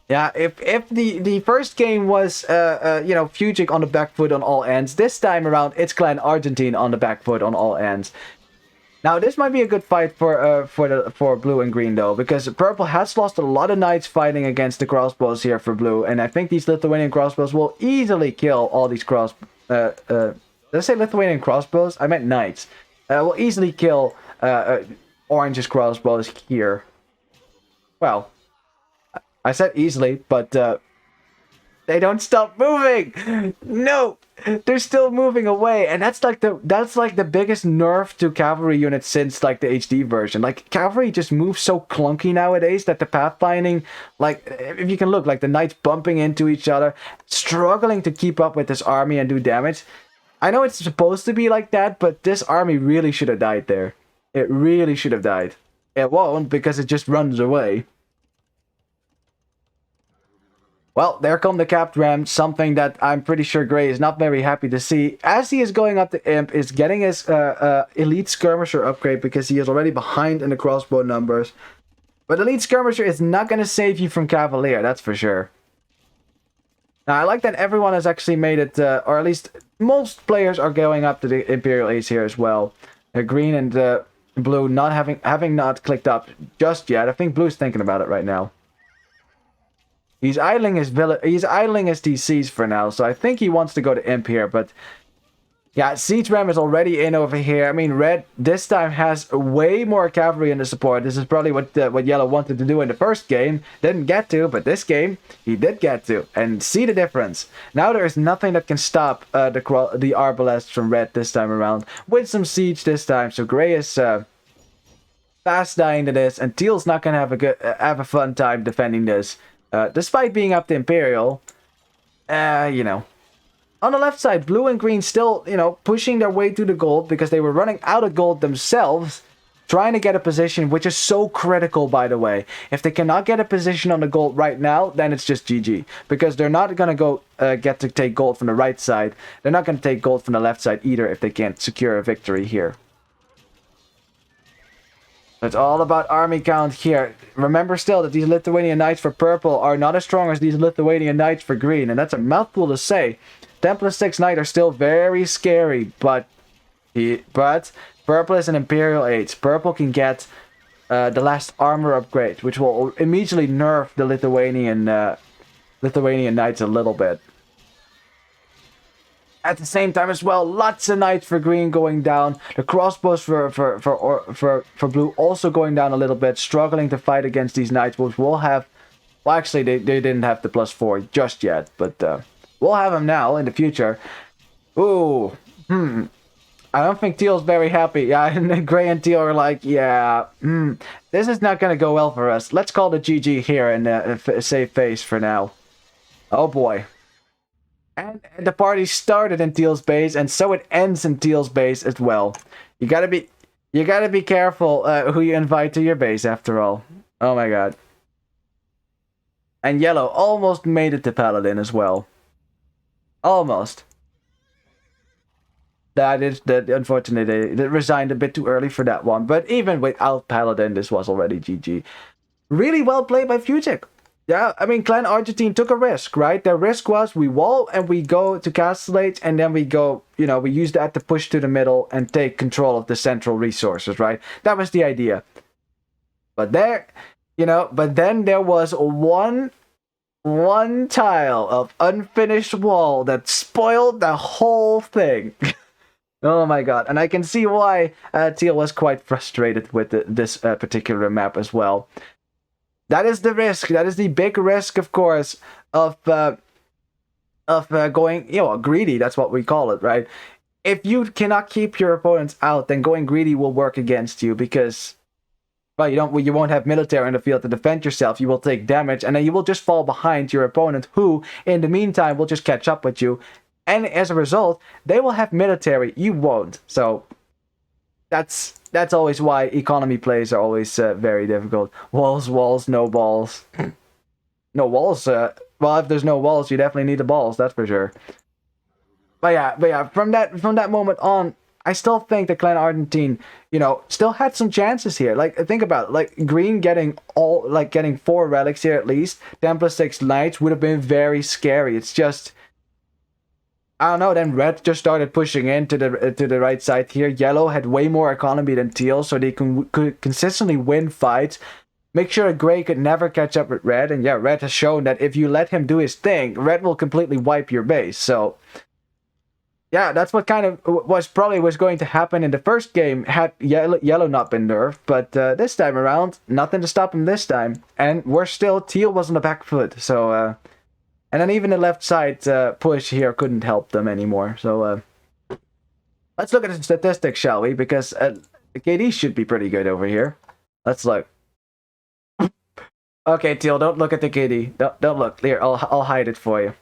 Yeah, if the first game was you know, FUGICK on the back foot on all ends, this time around it's Clan Argentine on the back foot on all ends. Now this might be a good fight for blue and green though, because purple has lost a lot of knights fighting against the crossbows here for blue, and I think these Lithuanian crossbows will easily kill all these did I say Lithuanian crossbows? I meant knights. Will easily kill Orange's crossbows here. Well, I said easily, but they don't stop moving. No, they're still moving away, and that's like the biggest nerf to cavalry units since like the HD version. Like cavalry just moves so clunky nowadays that the pathfinding, like if you can look, like the knights bumping into each other, struggling to keep up with this army and do damage. I know it's supposed to be like that, but this army really should have died there. It really should have died. It won't, because it just runs away. Well, there come the capped ram, something that I'm pretty sure Gray is not very happy to see. As he is going up the imp, is getting his elite skirmisher upgrade because he is already behind in the crossbow numbers. But elite skirmisher is not going to save you from cavalier, that's for sure. Now, I like that everyone has actually made it, or at least most players are going up to the Imperial Ace here as well. Green and blue not having not clicked up just yet. I think blue's thinking about it right now. He's idling his DCs for now, so I think he wants to go to imp here, but yeah, Siege Ram is already in over here. I mean, red this time has way more cavalry in the support. This is probably what yellow wanted to do in the first game. Didn't get to, but this game, he did get to. And see the difference. Now there is nothing that can stop the Arbalests from red this time around. With some siege this time, so Gray is fast dying to this, and Teal's not going to have a fun time defending this. Despite being up to Imperial, you know. On the left side, blue and green still, you know, pushing their way to the gold because they were running out of gold themselves, trying to get a position, which is so critical, by the way. If they cannot get a position on the gold right now, then it's just GG. Because they're not going to go get to take gold from the right side. They're not going to take gold from the left side either if they can't secure a victory here. It's all about army count here. Remember still that these Lithuanian knights for purple are not as strong as these Lithuanian knights for green. And that's a mouthful to say. 10+6 knight are still very scary, but purple is an Imperial 8. Purple can get the last armor upgrade, which will immediately nerf the Lithuanian knights a little bit. At the same time as well, lots of knights for green going down. The crossbows for blue also going down a little bit, struggling to fight against these knights, which will have. Well, actually, they didn't have the +4 just yet, but we'll have them now in the future. Ooh, I don't think Teal's very happy. Yeah, and Gray and Teal are like, yeah, this is not gonna go well for us. Let's call the GG here and save face for now. Oh boy. And the party started in Teal's base, and so it ends in Teal's base as well. You gotta be careful who you invite to your base, after all. Oh my god. And yellow almost made it to Paladin as well. Almost. Unfortunately, they resigned a bit too early for that one. But even without Paladin, this was already GG. Really well played by FUGICK. Yeah, I mean, Clan Argentine took a risk, right? Their risk was we wall and we go to Castellate, and then we go, you know, we use that to push to the middle and take control of the central resources, right? That was the idea. But then there was one tile of unfinished wall that spoiled the whole thing. Oh my god. And I can see why Teal was quite frustrated with this particular map as well. That is the risk. That is the big risk, of course, of going, you know, greedy. That's what we call it, right? If you cannot keep your opponents out, then going greedy will work against you because, well, you won't have military in the field to defend yourself. You will take damage, and then you will just fall behind your opponent, who, in the meantime, will just catch up with you. And as a result, they will have military. You won't. So that's always why economy plays are always very difficult. Walls, no balls. No walls. Well, if there's no walls, you definitely need the balls. That's for sure. But yeah. From that moment on, I still think that Clan Argentine, still had some chances here. Like, think about it. Like, green getting 4 relics here at least, 10+6 knights would have been very scary. It's just, I don't know. Then red just started pushing in to the right side here. Yellow had way more economy than teal, so they could consistently win fights. Make sure that gray could never catch up with red. And yeah, red has shown that if you let him do his thing, red will completely wipe your base. So yeah, that's what kind of was going to happen in the first game had yellow not been nerfed. But this time around, nothing to stop him this time. And teal was on the back foot. So and then even the left side push here couldn't help them anymore. So let's look at the statistics, shall we? Because KD should be pretty good over here. Let's look. Okay, teal, don't look at the KD. Don't look. Here, I'll hide it for you.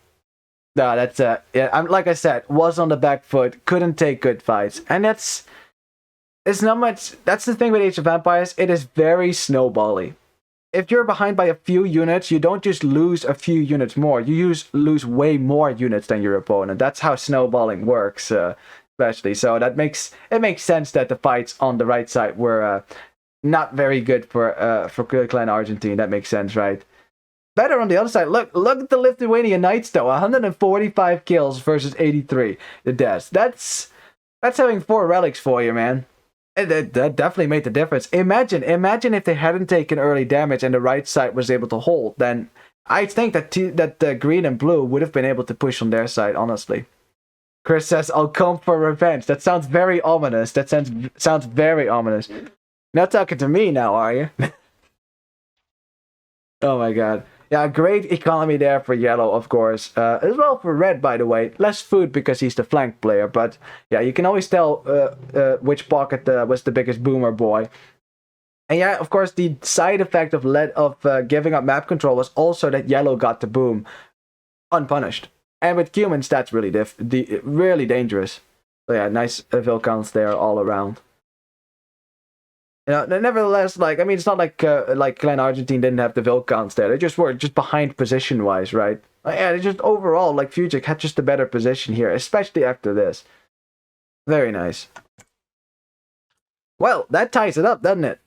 No, that's yeah. I'm like I said, was on the back foot, couldn't take good fights, and it's not much. That's the thing with Age of Empires. It is very snowbally. If you're behind by a few units, you don't just lose a few units more. You lose way more units than your opponent. That's how snowballing works, especially. So that makes sense that the fights on the right side were not very good for Clan Argentine. That makes sense, right? Better on the other side. Look at the Lithuanian Knights though. 145 kills versus 83. The deaths. That's having 4 relics for you, man. That definitely made the difference. Imagine if they hadn't taken early damage and the right side was able to hold. Then I think that green and blue would have been able to push on their side. Honestly, Chris says, "I'll come for revenge." That sounds very ominous. That sounds very ominous. Not talking to me now, are you? Oh my god. Yeah, great economy there for yellow, of course. As well for red, by the way. Less food because he's the flank player. But yeah, you can always tell which pocket was the biggest boomer boy. And yeah, of course, the side effect of giving up map control was also that yellow got the boom unpunished. And with humans, that's really really dangerous. So yeah, nice Vilcons there all around. Nevertheless, it's not like Clan Argentine didn't have the Vilcons there. They just were behind position-wise, right? Yeah, they just overall, FUGICK had just a better position here, especially after this. Very nice. Well, that ties it up, doesn't it?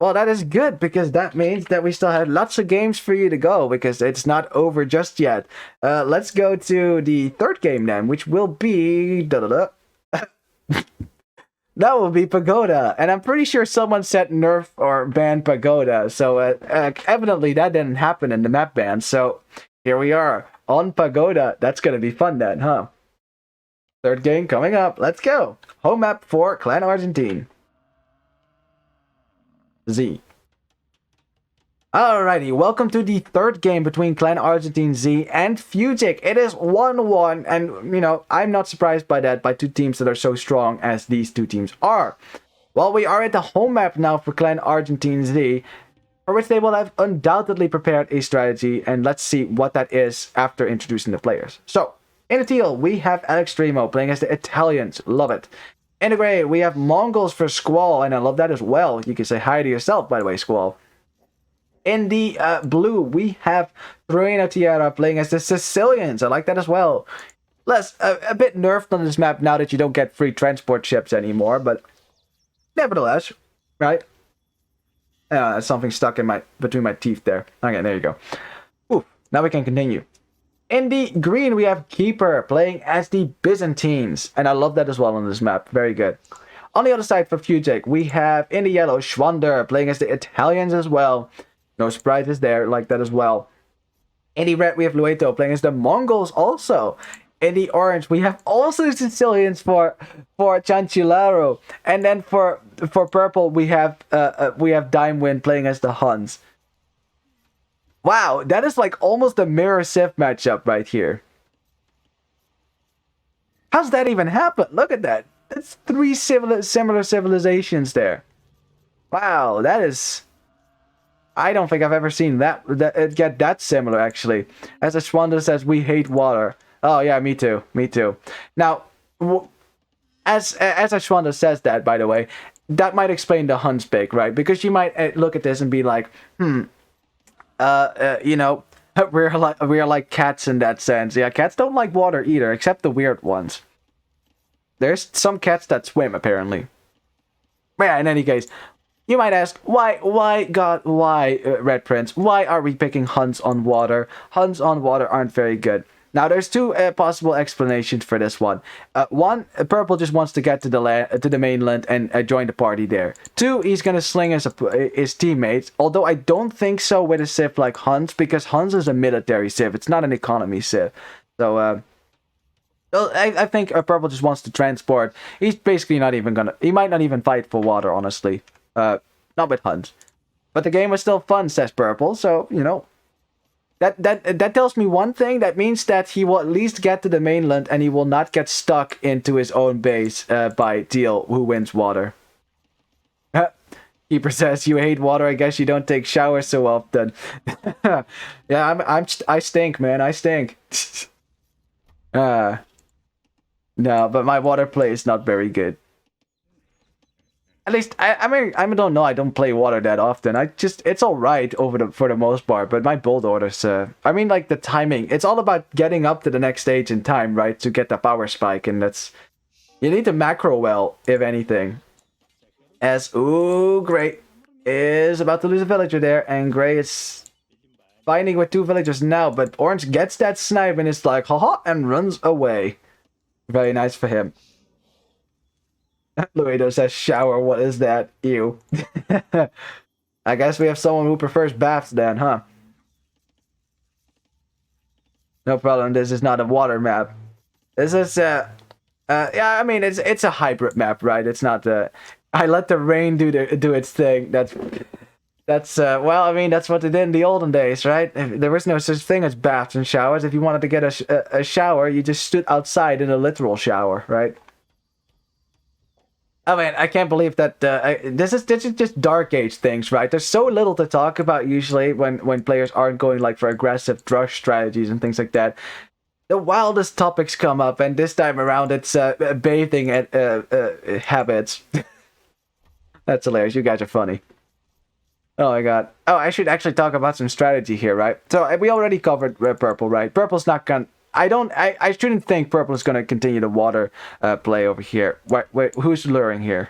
Well, that is good, because that means that we still have lots of games for you to go, because it's not over just yet. Let's go to the third game then, which will be... That will be Pagoda, and I'm pretty sure someone said nerf or ban Pagoda, so evidently that didn't happen in the map ban, so here we are, on Pagoda. That's gonna be fun then, huh? Third game coming up, let's go! Home map for Clan Argentine. Z. Alrighty, welcome to the third game between Clan Argentine Z and FUGICK. It is 1-1, and, I'm not surprised by that, by two teams that are so strong as these two teams are. Well, we are at the home map now for Clan Argentine Z, for which they will have undoubtedly prepared a strategy, and let's see what that is after introducing the players. So, in the teal, we have Alextremo playing as the Italians. Love it. In the gray, we have Mongols for Squall, and I love that as well. You can say hi to yourself, by the way, Squall. In the blue, we have Trueno Tierra playing as the Sicilians. I like that as well. A bit nerfed on this map now that you don't get free transport ships anymore, but nevertheless, right? Something stuck in between my teeth there. Okay, there you go. Ooh, now we can continue. In the green, we have Keeper playing as the Byzantines, and I love that as well on this map. Very good. On the other side for FUGICK, we have in the yellow Schwander playing as the Italians as well. No surprises there, like that as well. In the red, we have Lueto playing as the Mongols also. In the orange, we have also Sicilians for Chanchillaro. And then for purple, we have Dimewind playing as the Huns. Wow, that is like almost a mirror Civ matchup right here. How's that even happen? Look at that. That's 3 similar civilizations there. Wow, that is... I don't think I've ever seen that get that similar, actually. As Ashwanda says, we hate water. Oh, yeah, me too. Me too. Now, as Ashwanda says that, by the way, that might explain the Huns pick, right? Because you might look at this and be like, we're like cats in that sense. Yeah, cats don't like water either, except the weird ones. There's some cats that swim, apparently. But yeah, in any case, you might ask, why, Red Prince? Why are we picking hunts on water? Hunts on water aren't very good. Now, there's two possible explanations for this one. One, Purple just wants to get to the mainland and join the party there. Two, he's gonna sling his teammates. Although I don't think so with a civ like Huns, because Huns is a military civ. It's not an economy civ. So, well, I think Purple just wants to transport. He's basically not even gonna. He might not even fight for water, honestly. Not with Huns. But the game was still fun, says Purple. So you know. That tells me one thing. That means that he will at least get to the mainland and he will not get stuck into his own base by Teal, who wins water. Keeper says, you hate water, I guess you don't take showers so often. Yeah, I stink, man, I stink. No, but my water play is not very good. At least, I mean, I don't know, I don't play water that often. It's alright for the most part, but my build orders, I mean, like, the timing. It's all about getting up to the next stage in time, right, to get the power spike, and that's... You need to macro well, if anything. Ooh, Grey is about to lose a villager there, and Grey is fighting with two villagers now, but Orange gets that snipe, and it's like, haha, and runs away. Very nice for him. Luido says, shower, what is that? Ew. I guess we have someone who prefers baths then, huh? No problem, this is not a water map. This is, yeah, I mean, it's a hybrid map, right? It's not, I let the rain do its thing. That's, well, I mean, that's what they did in the olden days, right? There was no such thing as baths and showers. If you wanted to get a shower, you just stood outside in a literal shower, right? I mean, I can't believe that this is just Dark Age things, right? There's so little to talk about usually when players aren't going like for aggressive drush strategies and things like that. The wildest topics come up, and this time around it's bathing habits. That's hilarious. You guys are funny. Oh my god. Oh, I should actually talk about some strategy here, right? So we already covered Purple, right? Purple's not gonna... I shouldn't think Purple is going to continue the water play over here. Wait, who's luring here?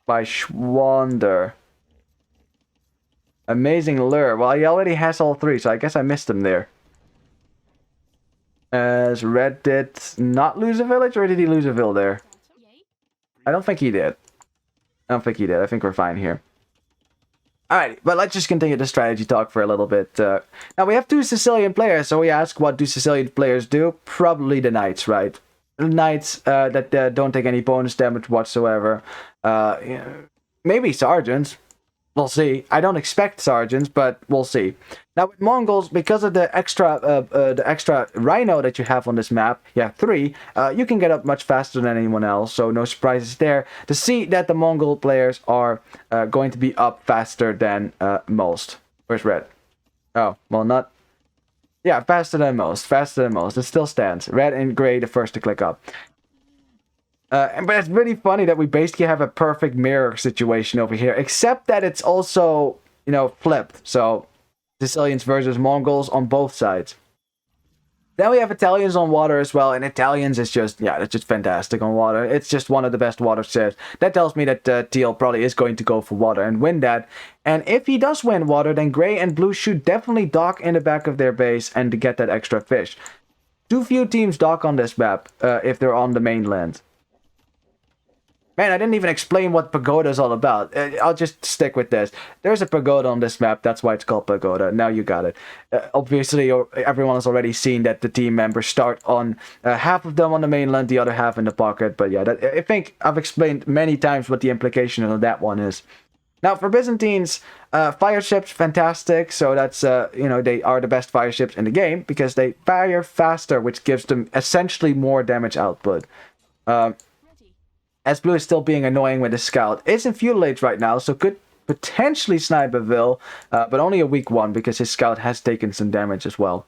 By Schwander. Amazing lure. Well, he already has all three, so I guess I missed him there. As Red did not lose a village, or did he lose a vill there? I don't think he did. I think we're fine here. Alright, but let's just continue the strategy talk for a little bit. Now, we have two Sicilian players, so we ask, what do Sicilian players do? Probably the Knights, right? Knights that don't take any bonus damage whatsoever. Maybe Sergeants. We'll see. I don't expect Sergeants, but we'll see. Now, with Mongols, because of the extra Rhino that you have on this map, you have 3, you can get up much faster than anyone else, so no surprises there. To see that the Mongol players are going to be up faster than most. Where's Red? Oh, well, not... Yeah, faster than most. It still stands. Red and Grey, the first to click up. But it's really funny that we basically have a perfect mirror situation over here, except that it's also, you know, flipped. So, Sicilians versus Mongols on both sides. Then we have Italians on water as well, and Italians is just, yeah, it's just fantastic on water. It's just one of the best water civs. That tells me that Teal probably is going to go for water and win that. And if he does win water, then Grey and Blue should definitely dock in the back of their base and to get that extra fish. Too few teams dock on this map if they're on the mainland. Man, I didn't even explain what pagoda is all about. I'll just stick with this. There's a pagoda on this map. That's why it's called pagoda. Now you got it. Obviously, everyone has already seen that the team members start on half of them on the mainland, the other half in the pocket. But yeah, I think I've explained many times what the implication of that one is. Now, for Byzantines, fire ships, fantastic. So that's, you know, they are the best fire ships in the game because they fire faster, which gives them essentially more damage output. As Blue is still being annoying with his scout. It's in feudal age right now, so could potentially snipe a vill, but only a weak one because his scout has taken some damage as well.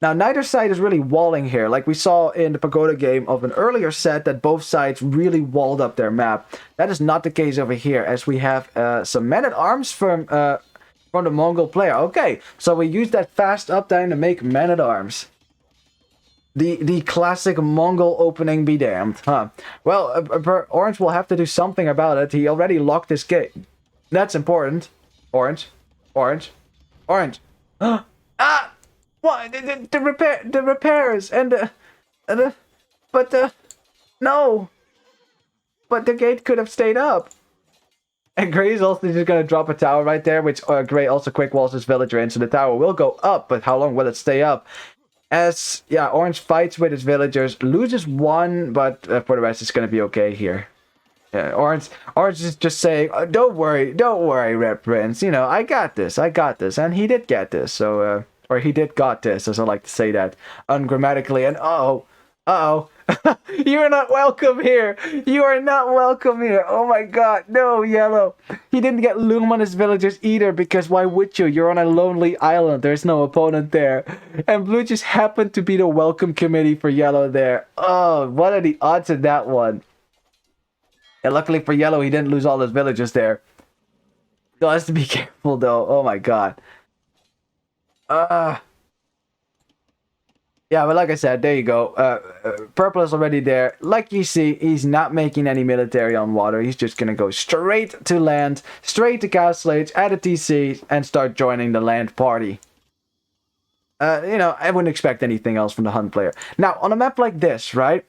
Now, neither side is really walling here, like we saw in the Pagoda game of an earlier set that both sides really walled up their map. That is not the case over here, as we have some men-at-arms from the Mongol player. Okay, so we use that fast uptime to make men-at-arms. The classic Mongol opening be damned, huh? Well, Orange will have to do something about it. He already locked his gate. That's important. Orange. Orange. Orange. Ah! What? The repairs and no. But the gate could have stayed up. And Gray is also just going to drop a tower right there, which Gray also quick walls his villager in, so the tower will go up, but how long will it stay up? As, yeah, Orange fights with his villagers, loses one, but for the rest it's going to be okay here. Yeah, Orange is just saying, oh, don't worry, Red Prince, you know, I got this, and he did get this, so, or he did got this, as I like to say that ungrammatically, and uh-oh, you're not welcome here. You are not welcome here. Oh my god, no, Yellow. He didn't get Loom on his villagers either, because why would you? You're on a lonely island. There's no opponent there. And Blue just happened to be the welcome committee for Yellow there. Oh, what are the odds of that one? And luckily for Yellow, he didn't lose all his villagers there. Still has to be careful though. Oh my god. Yeah, but like I said, there you go. Purple is already there. Like you see, he's not making any military on water. He's just going to go straight to land, straight to Castle Age, add a TC, and start joining the land party. You know, I wouldn't expect anything else from the Hun player. Now, on a map like this, right?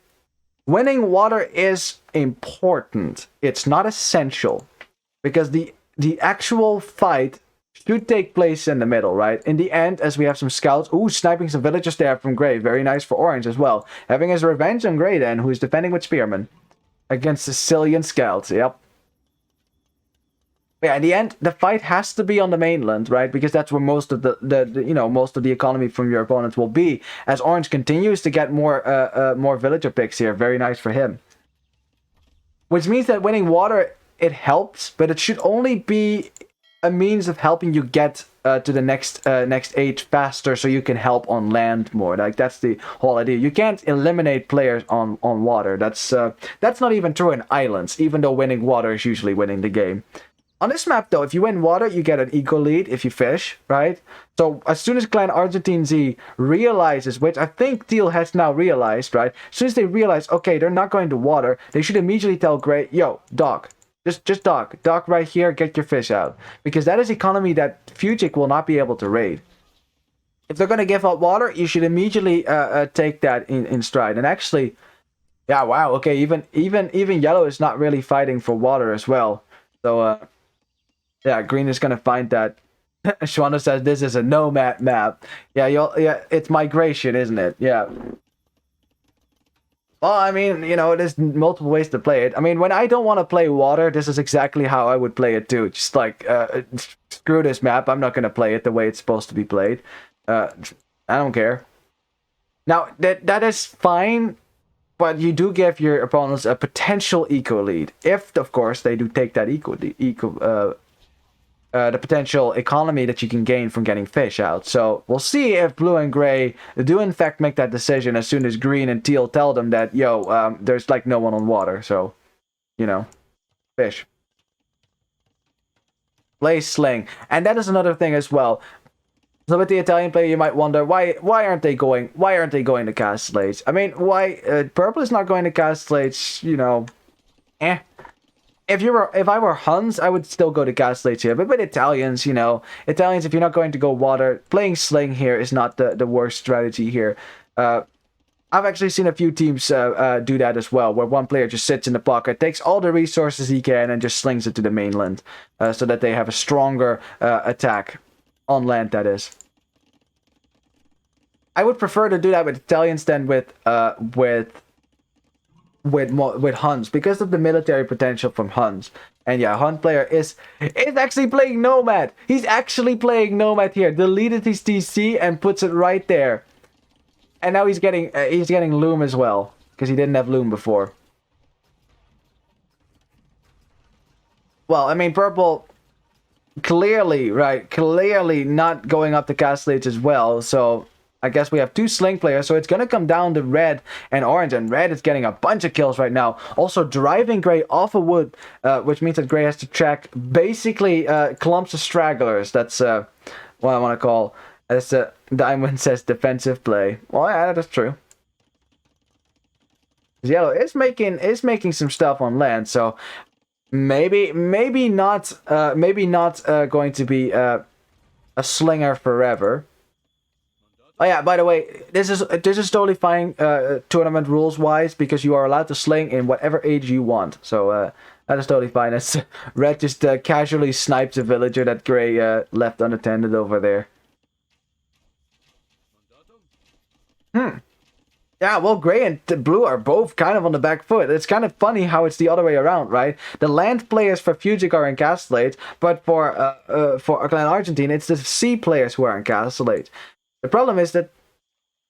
Winning water is important. It's not essential. Because the actual fight should take place in the middle, right? In the end, as we have some scouts. Ooh, sniping some villagers there from Gray. Very nice for Orange as well. Having his revenge on Gray then, who's defending with Spearmen. Against Sicilian scouts, yep. Yeah, in the end, the fight has to be on the mainland, right? Because that's where most of most of the economy from your opponents will be. As Orange continues to get more villager picks here. Very nice for him. Which means that winning water, it helps, but it should only be a means of helping you get to the next age faster, so you can help on land more. Like, that's the whole idea. You can't eliminate players on water. That's not even true in islands, even though winning water is usually winning the game. On this map though, if you win water, you get an eco lead if you fish, right? So as soon as Clan Argentine Z realizes, which I think Teal has now realized, right? As soon as they realize, okay, they're not going to water, they should immediately tell Gray, yo, dock. Just dock. Dock right here, get your fish out. Because that is economy that FUGICK will not be able to raid. If they're going to give up water, you should immediately take that in stride. And actually, yeah, wow, okay, even Yellow is not really fighting for water as well. So, yeah, Green is going to find that. Shwanda says this is a nomad map. Yeah, it's migration, isn't it? Yeah. Well, I mean, you know, there's multiple ways to play it. I mean, when I don't want to play water, this is exactly how I would play it too. Just like, screw this map. I'm not going to play it the way it's supposed to be played. I don't care. Now, that is fine, but you do give your opponents a potential eco lead. If, of course, they do take that the potential economy that you can gain from getting fish out. So we'll see if Blue and Gray do in fact make that decision as soon as Green and Teal tell them that, yo, there's like no one on water. So, you know, fish. Play Sling. And that is another thing as well. So with the Italian player, you might wonder, why aren't they going to Castle Age? I mean, why Purple is not going to Castle Age, you know, If I were Huns, I would still go to Castle Age here. But with Italians, you know, if you're not going to go water, playing Sling here is not the worst strategy here. I've actually seen a few teams do that as well, where one player just sits in the pocket, takes all the resources he can, and just slings it to the mainland, so that they have a stronger attack on land. That is. I would prefer to do that with Italians than with Huns, because of the military potential from Huns. And yeah, Hun player is actually playing Nomad. He's actually playing Nomad here. Deleted his TC and puts it right there. And now he's getting Loom as well, because he didn't have Loom before. Well, I mean, Purple clearly not going up to Castle Age as well. So I guess we have two Sling players, so it's going to come down to Red and Orange, and Red is getting a bunch of kills right now. Also driving Gray off of wood, which means that Gray has to track basically clumps of stragglers. That's what I want to call, as Diamond says, defensive play. Well, yeah, that's true. Yellow is making some stuff on land, so maybe not going to be a slinger forever. Oh yeah, by the way, this is totally fine tournament rules wise, because you are allowed to sling in whatever age you want. So that is totally fine. As Red just casually snipes a villager that Gray left unattended over there. Yeah, well, Gray and Blue are both kind of on the back foot. It's kind of funny how it's the other way around, right? The land players for FUGICK are in Castellate, but for Clan Argentine, it's the sea players who are in Castellate. The problem is that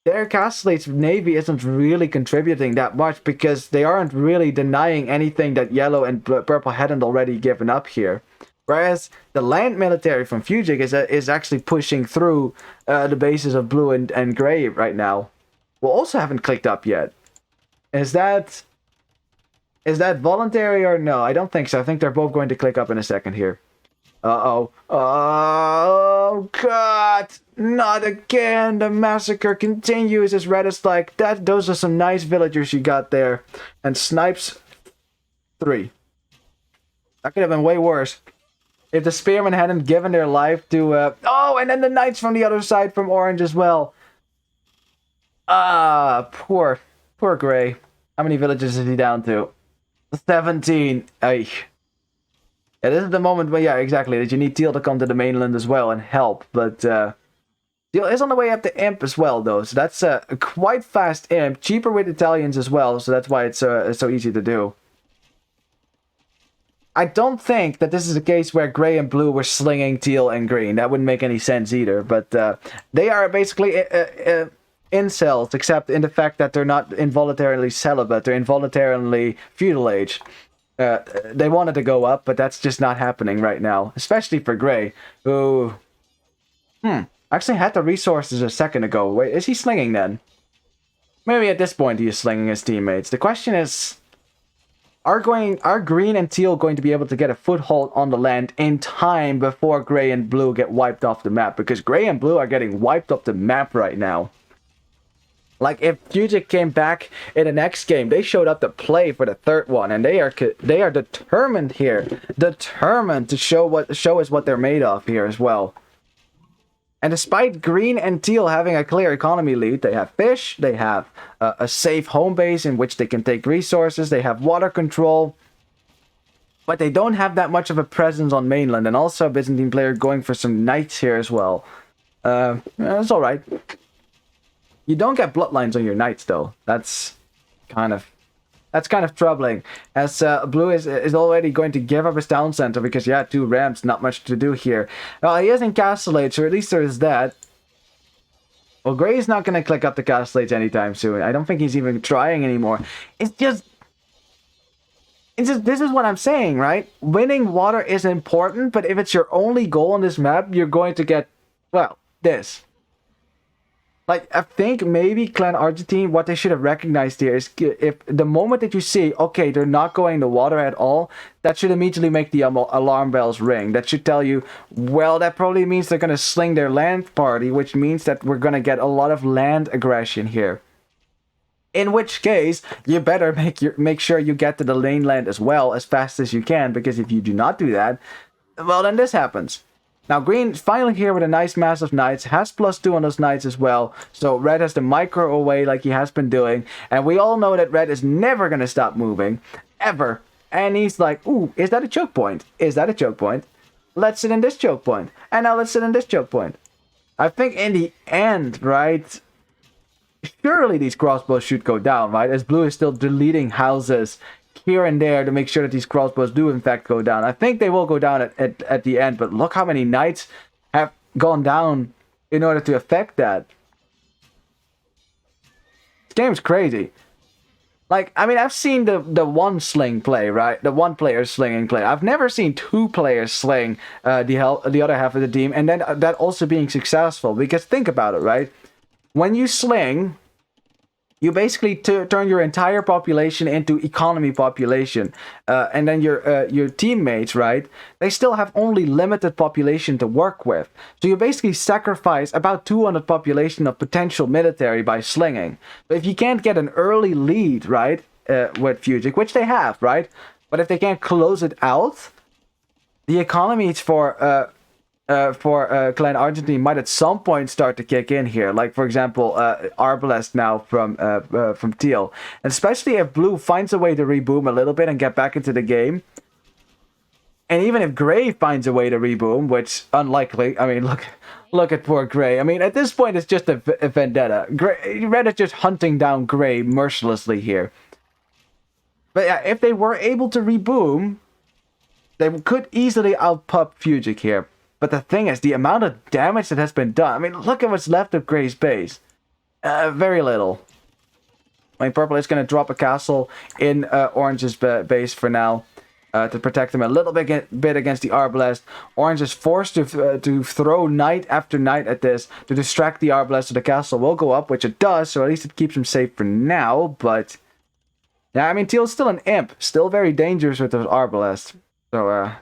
their Castellate's navy isn't really contributing that much, because they aren't really denying anything that Yellow and Purple hadn't already given up here. Whereas the land military from FUGICK is actually pushing through the bases of Blue and Gray right now. Well, also haven't clicked up yet. Is that voluntary or no? I don't think so. I think they're both going to click up in a second here. Uh-oh. Oh, God! Not again! The massacre continues as Red is like, those are some nice villagers you got there. And snipes 3. That could have been way worse. If the spearmen hadn't given their life to... Oh, and then the knights from the other side from Orange as well. Ah, poor Gray. How many villages is he down to? 17. Ay. Yeah, this is the moment where, yeah, exactly, that you need Teal to come to the mainland as well and help. But Teal is on the way up to Imp as well, though. So that's a quite fast Imp. Cheaper with Italians as well, so that's why it's so easy to do. I don't think that this is a case where Gray and Blue were slinging Teal and Green. That wouldn't make any sense either. But they are basically... incels, except in the fact that they're not involuntarily celibate, they're involuntarily feudal age. They wanted to go up, but that's just not happening right now, especially for Gray, who actually had the resources a second ago. Wait, is he slinging then? Maybe at this point he is slinging his teammates. The question is, are Green and Teal going to be able to get a foothold on the land in time before Gray and Blue get wiped off the map? Because Gray and Blue are getting wiped off the map right now. Like, if FUGICK came back in the next game, they showed up to play for the third one, and they are determined here, determined to show us what they're made of here as well. And despite Green and Teal having a clear economy lead, they have fish, they have a safe home base in which they can take resources, they have water control, but they don't have that much of a presence on mainland. And also a Byzantine player going for some knights here as well. That's all right. You don't get bloodlines on your knights, though. That's kind of troubling. As Blue is already going to give up his town center because, yeah, 2 ramps, not much to do here. He is in Castellate, so at least there is that. Well, Gray is not going to click up the Castellate anytime soon. I don't think he's even trying anymore. It's just this is what I'm saying, right? Winning water is important, but if it's your only goal on this map, you're going to get, well, this. Like, I think maybe Clan Argentine, what they should have recognized here is if the moment that you see, okay, they're not going to water at all, that should immediately make the alarm bells ring. That should tell you, well, that probably means they're going to sling their land party, which means that we're going to get a lot of land aggression here. In which case, you better make sure you get to the mainland as well as fast as you can, because if you do not do that, well, then this happens. Now, Green finally here with a nice mass of knights, has +2 on those knights as well, so Red has to micro away like he has been doing, and we all know that Red is never going to stop moving, ever. And he's like, ooh, is that a choke point? Is that a choke point? Let's sit in this choke point, and now let's sit in this choke point. I think in the end, right, surely these crossbows should go down, right, as Blue is still deleting houses here and there to make sure that these crossbows do in fact go down. I think they will go down at the end, but look how many knights have gone down in order to affect that. This game's crazy. Like, I mean, I've seen the one sling play, right? The one player slinging play. I've never seen 2 players sling the other half of the team, and then that also being successful. Because think about it, right? When you sling, you basically turn your entire population into economy population, and then your teammates, right? They still have only limited population to work with. So you basically sacrifice about 200 population of potential military by slinging. But if you can't get an early lead, right? with FUGICK, which they have, right? But if they can't close it out, the economies for Clan Argentine might at some point start to kick in here. Like, for example, Arbalest now from Teal. And especially if Blue finds a way to reboom a little bit and get back into the game. And even if Gray finds a way to reboom, which unlikely. I mean, look at poor Gray. I mean, at this point, it's just a vendetta. Red is just hunting down Gray mercilessly here. But yeah, if they were able to reboom, they could easily outpup FUGICK here. But the thing is, the amount of damage that has been done. I mean, look at what's left of Gray's base. Very little. I mean, Purple is going to drop a castle in Orange's base for now. To protect them a little bit against the Arbalest. Orange is forced to throw knight after knight at this to distract the Arbalest, so the castle will go up, which it does, so at least it keeps him safe for now. But yeah, I mean, Teal's still an imp, still very dangerous with those Arbalest. So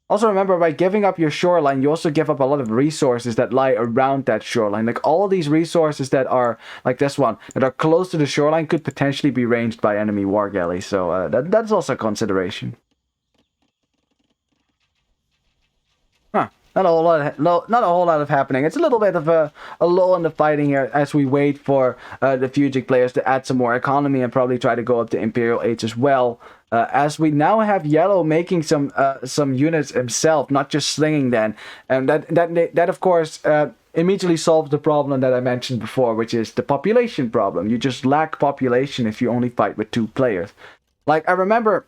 also remember, by giving up your shoreline, you also give up a lot of resources that lie around that shoreline. Like, all these resources that are, like this one, that are close to the shoreline could potentially be ranged by enemy war galleys. So that's also a consideration. Huh. Not a whole lot of happening. It's a little bit of a lull in the fighting here as we wait for the FUGICK players to add some more economy and probably try to go up to Imperial Age as well. As we now have Yellow making some units himself, not just slinging them, and that of course immediately solves the problem that I mentioned before, which is the population problem. You just lack population if you only fight with 2 players. Like, I remember,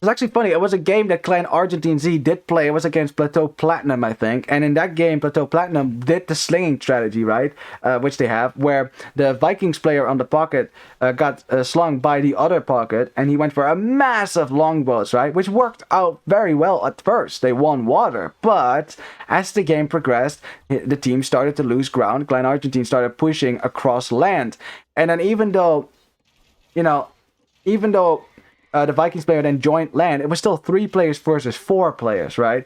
it's actually funny, it was a game that Clan Argentine Z did play. It was against Plateau Platinum, I think. And in that game, Plateau Platinum did the slinging strategy, right? Which they have, where the Vikings player on the pocket got slung by the other pocket, and he went for a massive longbows, right? Which worked out very well at first. They won water. But as the game progressed, the team started to lose ground. Clan Argentine started pushing across land. And then even though the Vikings player then joined land, it was still 3 players versus 4 players, right?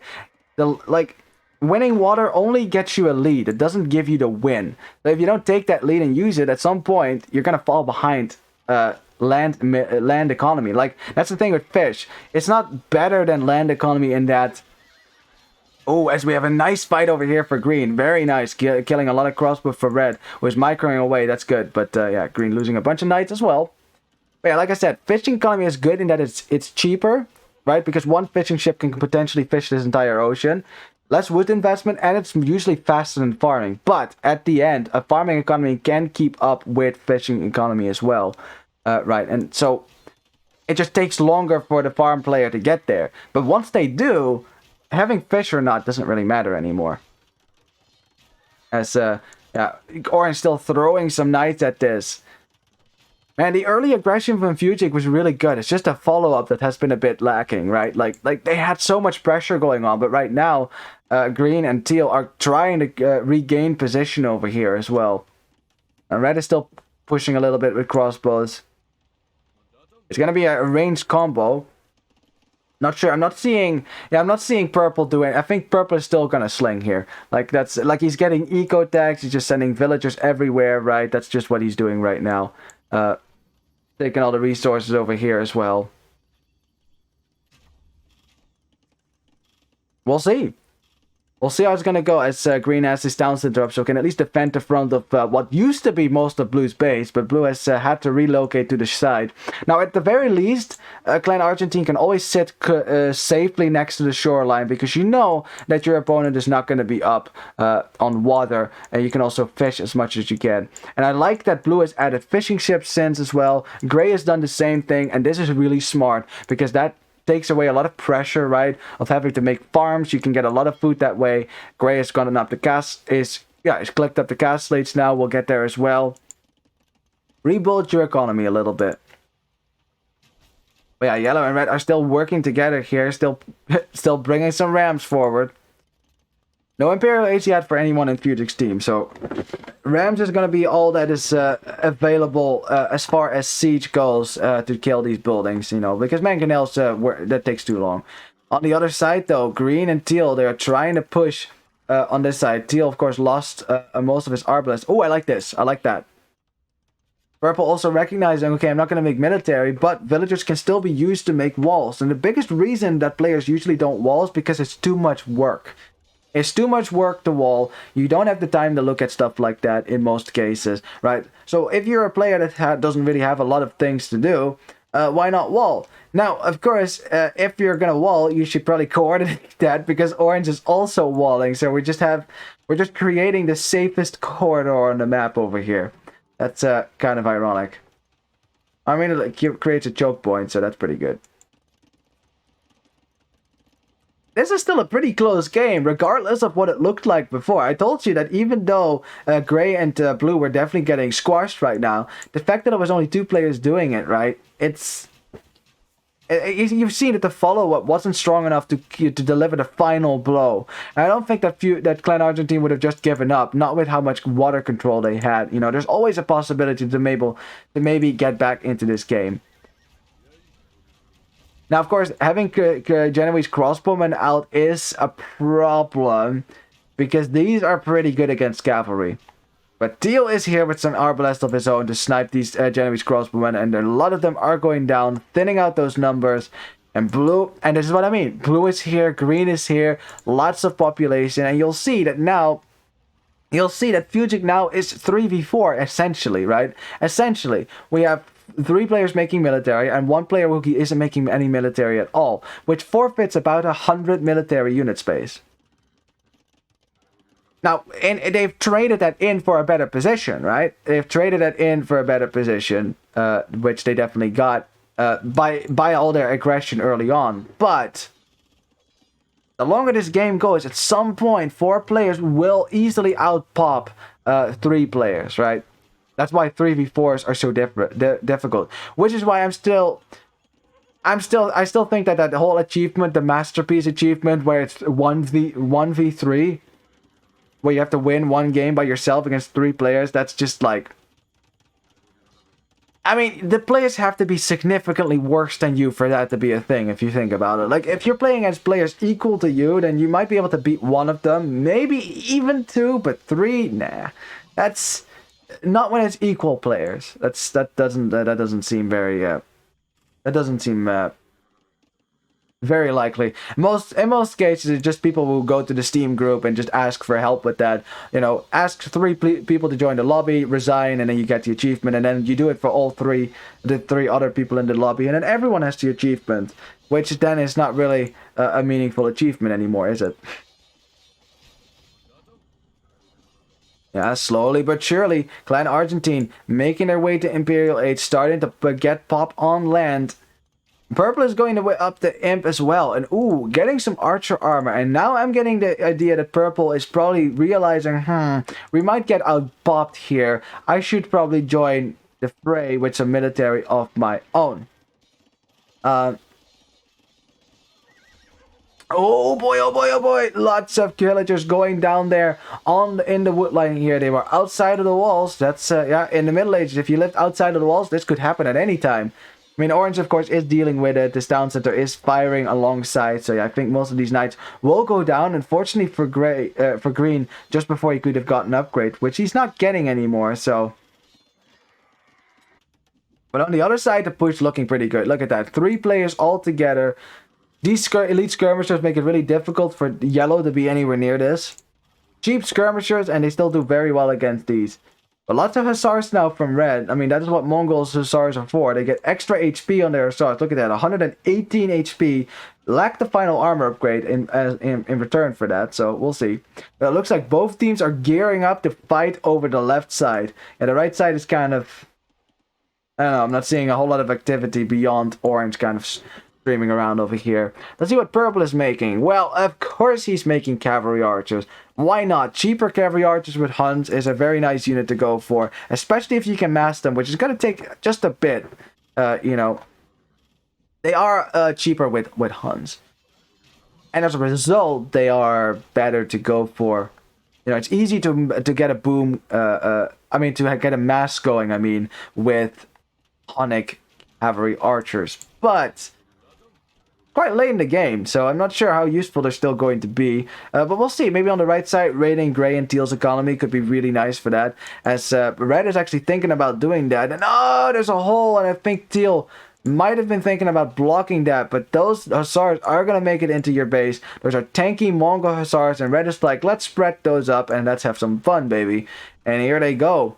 Winning water only gets you a lead. It doesn't give you the win. So if you don't take that lead and use it, at some point, you're going to fall behind land economy. Like, that's the thing with fish. It's not better than land economy in that... Oh, as we have a nice fight over here for green. Very nice. Killing a lot of crossbow for red. Was microing away. That's good. But yeah, green losing a bunch of knights as well. But yeah, like I said, fishing economy is good in that it's cheaper, right? Because one fishing ship can potentially fish this entire ocean. Less wood investment, and it's usually faster than farming. But at the end, a farming economy can keep up with fishing economy as well, right? And so it just takes longer for the farm player to get there. But once they do, having fish or not doesn't really matter anymore. As yeah, Orange still throwing some knights at this. Man, the early aggression from FUGICK was really good. It's just a follow-up that has been a bit lacking, right? Like they had so much pressure going on, but right now, Green and Teal are trying to regain position over here as well. And Red is still pushing a little bit with crossbows. It's gonna be a ranged combo. Not sure. I'm not seeing Purple do it. I think Purple is still gonna sling here. Like, that's like he's getting eco tags. He's just sending villagers everywhere, right? That's just what he's doing right now. Taking all the resources over here as well. We'll see. We'll see how it's going to go as Green has his town center up, so can at least defend the front of what used to be most of Blue's base, but Blue has had to relocate to the side. Now, at the very least, Clan Argentine can always sit safely next to the shoreline, because you know that your opponent is not going to be up on water, and you can also fish as much as you can. And I like that Blue has added fishing ships since as well. Gray has done the same thing, and this is really smart, because that takes away a lot of pressure, right, of having to make farms. You can get a lot of food that way. Gray has gone up the he's clicked up the cast slates now. We'll get there as well. Rebuild your economy a little bit. But yeah, Yellow and Red are still working together here, still bringing some rams forward. No Imperial Age yet for anyone in FUGICK's team, so Rams is going to be all that is available as far as siege goes to kill these buildings, you know, because mangonels, that takes too long. On the other side, though, Green and Teal, they're trying to push on this side. Teal, of course, lost most of his arbalest. Oh, I like this. I like that. Purple also recognizing, okay, I'm not going to make military, but villagers can still be used to make walls. And the biggest reason that players usually don't wall is because it's too much work. It's too much work to wall. You don't have the time to look at stuff like that in most cases, right? So if you're a player that doesn't really have a lot of things to do, why not wall? Now, of course, if you're gonna wall, you should probably coordinate that because orange is also walling. So we're just creating the safest corridor on the map over here. That's kind of ironic. I mean, it creates a choke point, so that's pretty good. This is still a pretty close game, regardless of what it looked like before. I told you that even though gray and blue were definitely getting squashed right now, the fact that it was only 2 players doing it, right? You've seen that the follow-up wasn't strong enough to deliver the final blow. And I don't think that Clan Argentine would have just given up, not with how much water control they had. You know, there's always a possibility to maybe get back into this game. Now, of course, having Genoese crossbowmen out is a problem, because these are pretty good against cavalry. But Teal is here with some arbalest of his own to snipe these Genoese crossbowmen, and a lot of them are going down, thinning out those numbers. And blue, and this is what I mean, blue is here, green is here, lots of population, and you'll see that FUGICK now is 3v4, essentially, right? Essentially, we have 3 players making military and 1 player who isn't making any military at all, which forfeits about 100 military unit space. Now, they've traded that in for a better position, right? They've traded that in for a better position, which they definitely got by all their aggression early on. But the longer this game goes, at some point, 4 players will easily outpop 3 players, right? That's why 3v4s are so difficult. Which is why I still think that whole achievement, the masterpiece achievement, where it's 1v3, where you have to win 1 game by yourself against 3 players, that's just like... I mean, the players have to be significantly worse than you for that to be a thing, if you think about it. Like, if you're playing against players equal to you, then you might be able to beat 1 of them, maybe even 2, but 3, nah. That's... not when it's equal players. That doesn't seem very very likely. In most cases, it's just people who go to the Steam group and just ask for help with that. You know, ask 3 people to join the lobby, resign, and then you get the achievement, and then you do it for all the 3 other people in the lobby, and then everyone has the achievement, which then is not really a meaningful achievement anymore, is it? Yeah, slowly but surely, Clan Argentine making their way to Imperial Age, starting to get pop on land. Purple is going up the Imp as well, and ooh, getting some archer armor. And now I'm getting the idea that Purple is probably realizing, we might get out-popped here. I should probably join the fray with some military of my own. Oh boy, oh boy, oh boy! Lots of villagers going down there in the woodline here. They were outside of the walls. That's yeah, in the Middle Ages, if you lived outside of the walls, this could happen at any time. I mean, Orange, of course, is dealing with it. This town center is firing alongside, so yeah, I think most of these knights will go down. Unfortunately for Green, just before he could have gotten an upgrade, which he's not getting anymore. So, but on the other side, the push looking pretty good. Look at that, 3 players all together. These elite skirmishers make it really difficult for yellow to be anywhere near this. Cheap skirmishers, and they still do very well against these. But lots of hussars now from red. I mean, that is what Mongols hussars are for. They get extra HP on their hussars. Look at that, 118 HP. Lack the final armor upgrade in return for that, so we'll see. But it looks like both teams are gearing up to fight over the left side. And the right side is kind of... I don't know, I'm not seeing a whole lot of activity beyond Orange kind of streaming around over here. Let's see what Purple is making. Well, of course he's making cavalry archers. Why not? Cheaper cavalry archers with Huns is a very nice unit to go for, especially if you can mass them, which is going to take just a bit. You know, they are cheaper with Huns, and as a result, they are better to go for. You know, it's easy to get a boom. I mean, to get a mass going. I mean, with Hunnic cavalry archers, but quite late in the game, so I'm not sure how useful they're still going to be. But we'll see. Maybe on the right side, raiding Gray and Teal's economy could be really nice for that, as Red is actually thinking about doing that. And oh, there's a hole, and I think Teal might have been thinking about blocking that, but those Hussars are going to make it into your base. Those are tanky Mongol Hussars, and Red is like, let's spread those up and let's have some fun, baby. And here they go.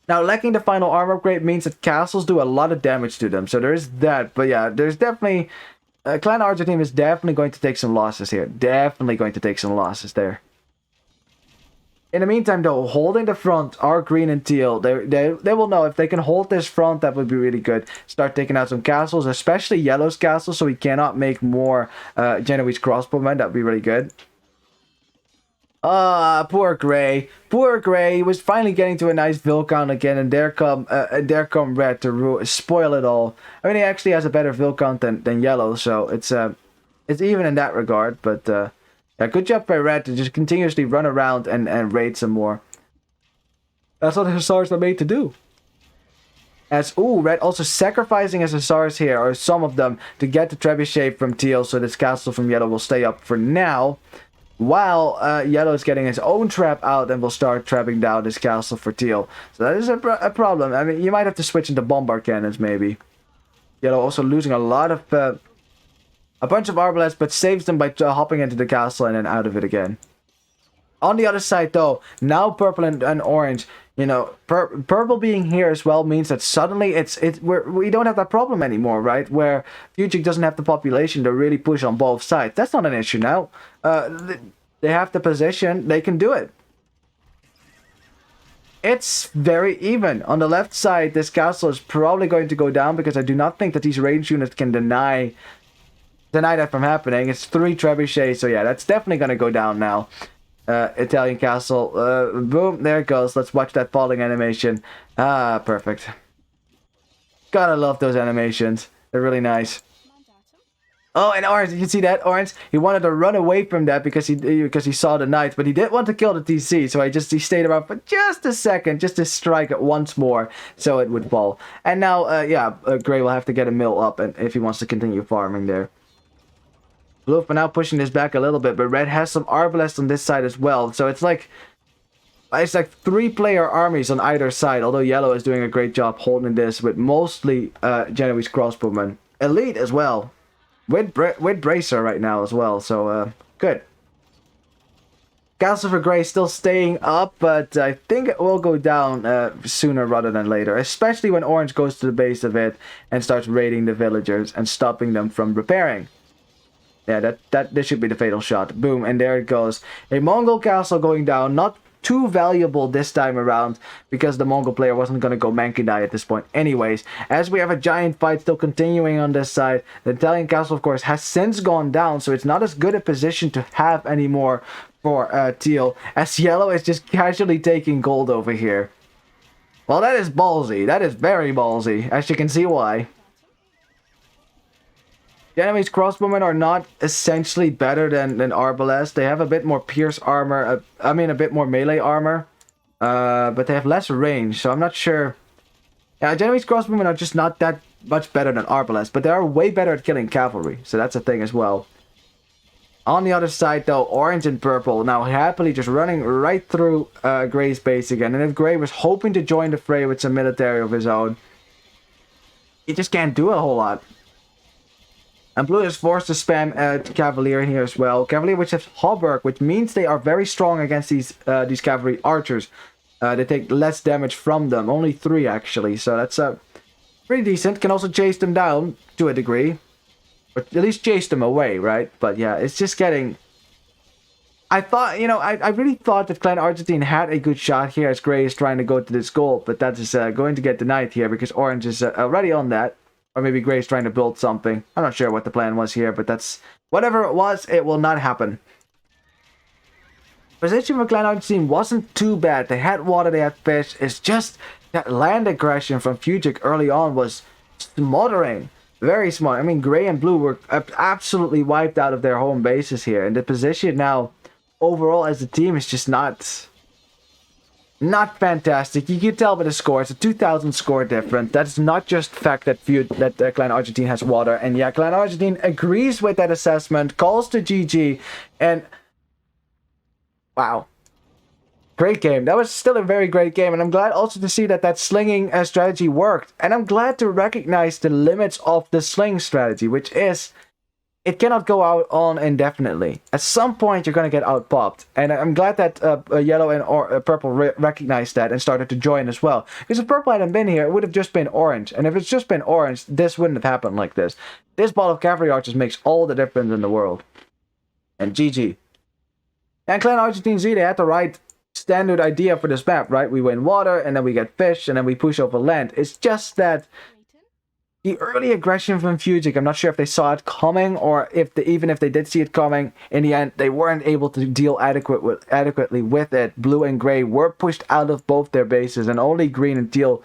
Now, lacking the final armor upgrade means that castles do a lot of damage to them, so there's that. But yeah, there's definitely... Clan Argentine is definitely going to take some losses here. Definitely going to take some losses there. In the meantime, though, holding the front are Green and Teal. They will know if they can hold this front, that would be really good. Start taking out some castles, especially Yellow's castle, so we cannot make more Genoese crossbowmen. That would be really good. Ah, poor Gray. Poor Gray. He was finally getting to a nice Vilcon again, and there come Red to spoil it all. I mean, he actually has a better Vilcon than Yellow, so it's even in that regard, but... yeah, good job by Red to just continuously run around and raid some more. That's what the Hussars are made to do. As, Red also sacrificing his Hussars here, or some of them, to get the Trebuchet from Teal, so this castle from Yellow will stay up for now. While Yellow is getting his own trap out and will start trapping down this castle for Teal. So that is a problem. I mean, you might have to switch into bombard cannons, maybe. Yellow also losing a lot of... a bunch of arbalests, but saves them by hopping into the castle and then out of it again. On the other side, though, now purple and orange, you know, purple being here as well means that suddenly we don't have that problem anymore, right? Where FUGICK doesn't have the population to really push on both sides. That's not an issue now. They have the position, they can do it. It's very even. On the left side, this castle is probably going to go down because I do not think that these range units can deny that from happening. It's 3 trebuchets, so yeah, that's definitely going to go down now. Italian castle, boom, there it goes. Let's watch that falling animation. Ah, perfect. Gotta love those animations. They're really nice. Oh, and Orange, you see that? Orange, he wanted to run away from that because he saw the knights, but he did want to kill the TC, so he stayed around for just a second, just to strike it once more, so it would fall. And now, Gray will have to get a mill up, and if he wants to continue farming there. Blue for now pushing this back a little bit, but Red has some arbalests on this side as well. So it's like 3-player armies on either side, although Yellow is doing a great job holding this with mostly Genoese crossbowmen. Elite as well. With Bracer right now as well, so good. Castle for Grey still staying up, but I think it will go down sooner rather than later. Especially when Orange goes to the base of it and starts raiding the villagers and stopping them from repairing. Yeah, this should be the fatal shot. Boom, and there it goes. A Mongol castle going down. Not too valuable this time around, because the Mongol player wasn't going to go Mankindai at this point anyways. As we have a giant fight still continuing on this side, the Italian castle, of course, has since gone down, so it's not as good a position to have anymore for Teal, as Yellow is just casually taking gold over here. Well, that is ballsy. That is very ballsy, as you can see why. The enemy's crossbowmen are not essentially better than Arbalest. They have a bit more pierce armor, a bit more melee armor, but they have less range, so I'm not sure. Yeah, Genoese crossbowmen are just not that much better than Arbalest, but they are way better at killing cavalry, so that's a thing as well. On the other side, though, Orange and Purple now happily just running right through Gray's base again, and if Gray was hoping to join the fray with some military of his own, he just can't do a whole lot. And Blue is forced to spam Cavalier here as well. Cavalier which has Hauberk, which means they are very strong against these cavalry archers. They take less damage from them. Only 3 actually. So that's pretty decent. Can also chase them down to a degree. Or at least chase them away, right? But yeah, it's just getting... I thought, I really thought that Clan Argentine had a good shot here as Gray is trying to go to this goal. But that is going to get denied here because Orange is already on that. Or maybe Gray's trying to build something. I'm not sure what the plan was here, but that's... Whatever it was, it will not happen. Position for Clan Argentine wasn't too bad. They had water, they had fish. It's just that land aggression from FUGICK early on was smothering. Very smart. I mean, Gray and Blue were absolutely wiped out of their home bases here. And the position now, overall as a team, is just not... Not fantastic. You can tell by the score. It's a 2,000 score difference. That's not just the fact that Clan Argentine has water. And yeah, Clan Argentine agrees with that assessment, calls to GG, and wow. Great game. That was still a very great game, and I'm glad also to see that slinging strategy worked. And I'm glad to recognize the limits of the sling strategy, which is it cannot go out on indefinitely. At some point, you're going to get out-popped. And I'm glad that yellow and purple recognized that and started to join as well. Because if purple hadn't been here, it would have just been orange. And if it's just been orange, this wouldn't have happened like this. This ball of cavalry archers makes all the difference in the world. And GG. And Clan Argentine Z, they had the right standard idea for this map, right? We win water, and then we get fish, and then we push over land. It's just that the early aggression from FUGICK, I'm not sure if they saw it coming, or if even if they did see it coming, in the end, they weren't able to deal adequately with it. Blue and gray were pushed out of both their bases, and only green and teal,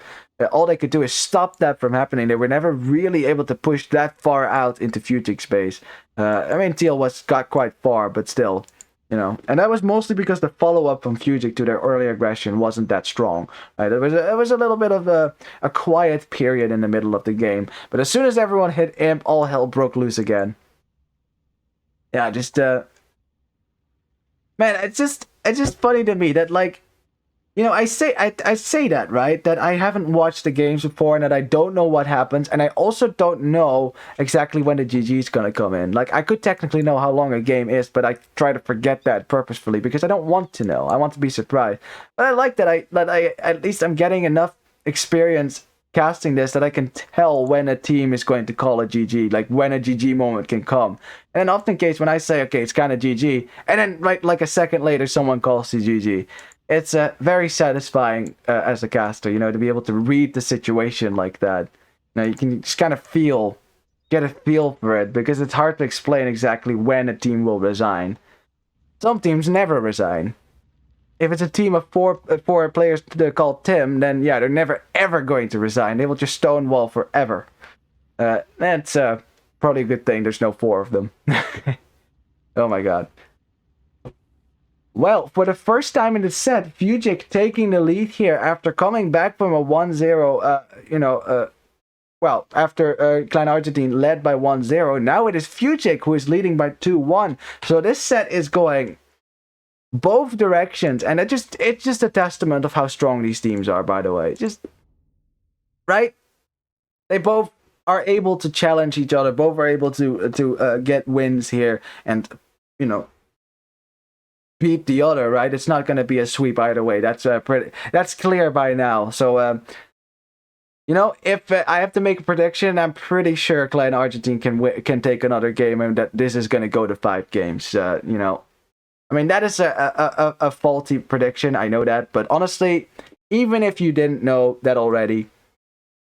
all they could do is stop that from happening. They were never really able to push that far out into FUGICK's base. I mean, teal got quite far, but still. You know, and that was mostly because the follow-up from FUGICK to their early aggression wasn't that strong. Right? It was a little bit of a quiet period in the middle of the game. But as soon as everyone hit Imp, all hell broke loose again. Yeah, just man, it's just funny to me that, like, you know, I say that, right? That I haven't watched the games before and that I don't know what happens, and I also don't know exactly when the GG is gonna come in. Like, I could technically know how long a game is, but I try to forget that purposefully because I don't want to know. I want to be surprised. But I like that I at least I'm getting enough experience casting this that I can tell when a team is going to call a GG, like when a GG moment can come. And often in case when I say, okay, it's kind of GG, and then right like a second later someone calls the GG. It's very satisfying as a caster, you know, to be able to read the situation like that. Now you can just kind of get a feel for it, because it's hard to explain exactly when a team will resign. Some teams never resign. If it's a team of four players called Tim, then yeah, they're never ever going to resign. They will just stonewall forever. That's probably a good thing there's no 4 of them. Oh my god. Well, for the first time in the set, FUGICK taking the lead here after coming back from a 1-0, well, after Clan Argentine led by 1-0. Now it is FUGICK who is leading by 2-1. So this set is going both directions, and it's just a testament of how strong these teams are, by the way. Just, right? They both are able to challenge each other, both are able to get wins here, and, you know, beat the other, right? It's not going to be a sweep either way. That's clear by now. So, you know, if I have to make a prediction, I'm pretty sure Clan Argentine can take another game, and that this is going to go to 5 games. You know, I mean, that is a faulty prediction. I know that, but honestly, even if you didn't know that already,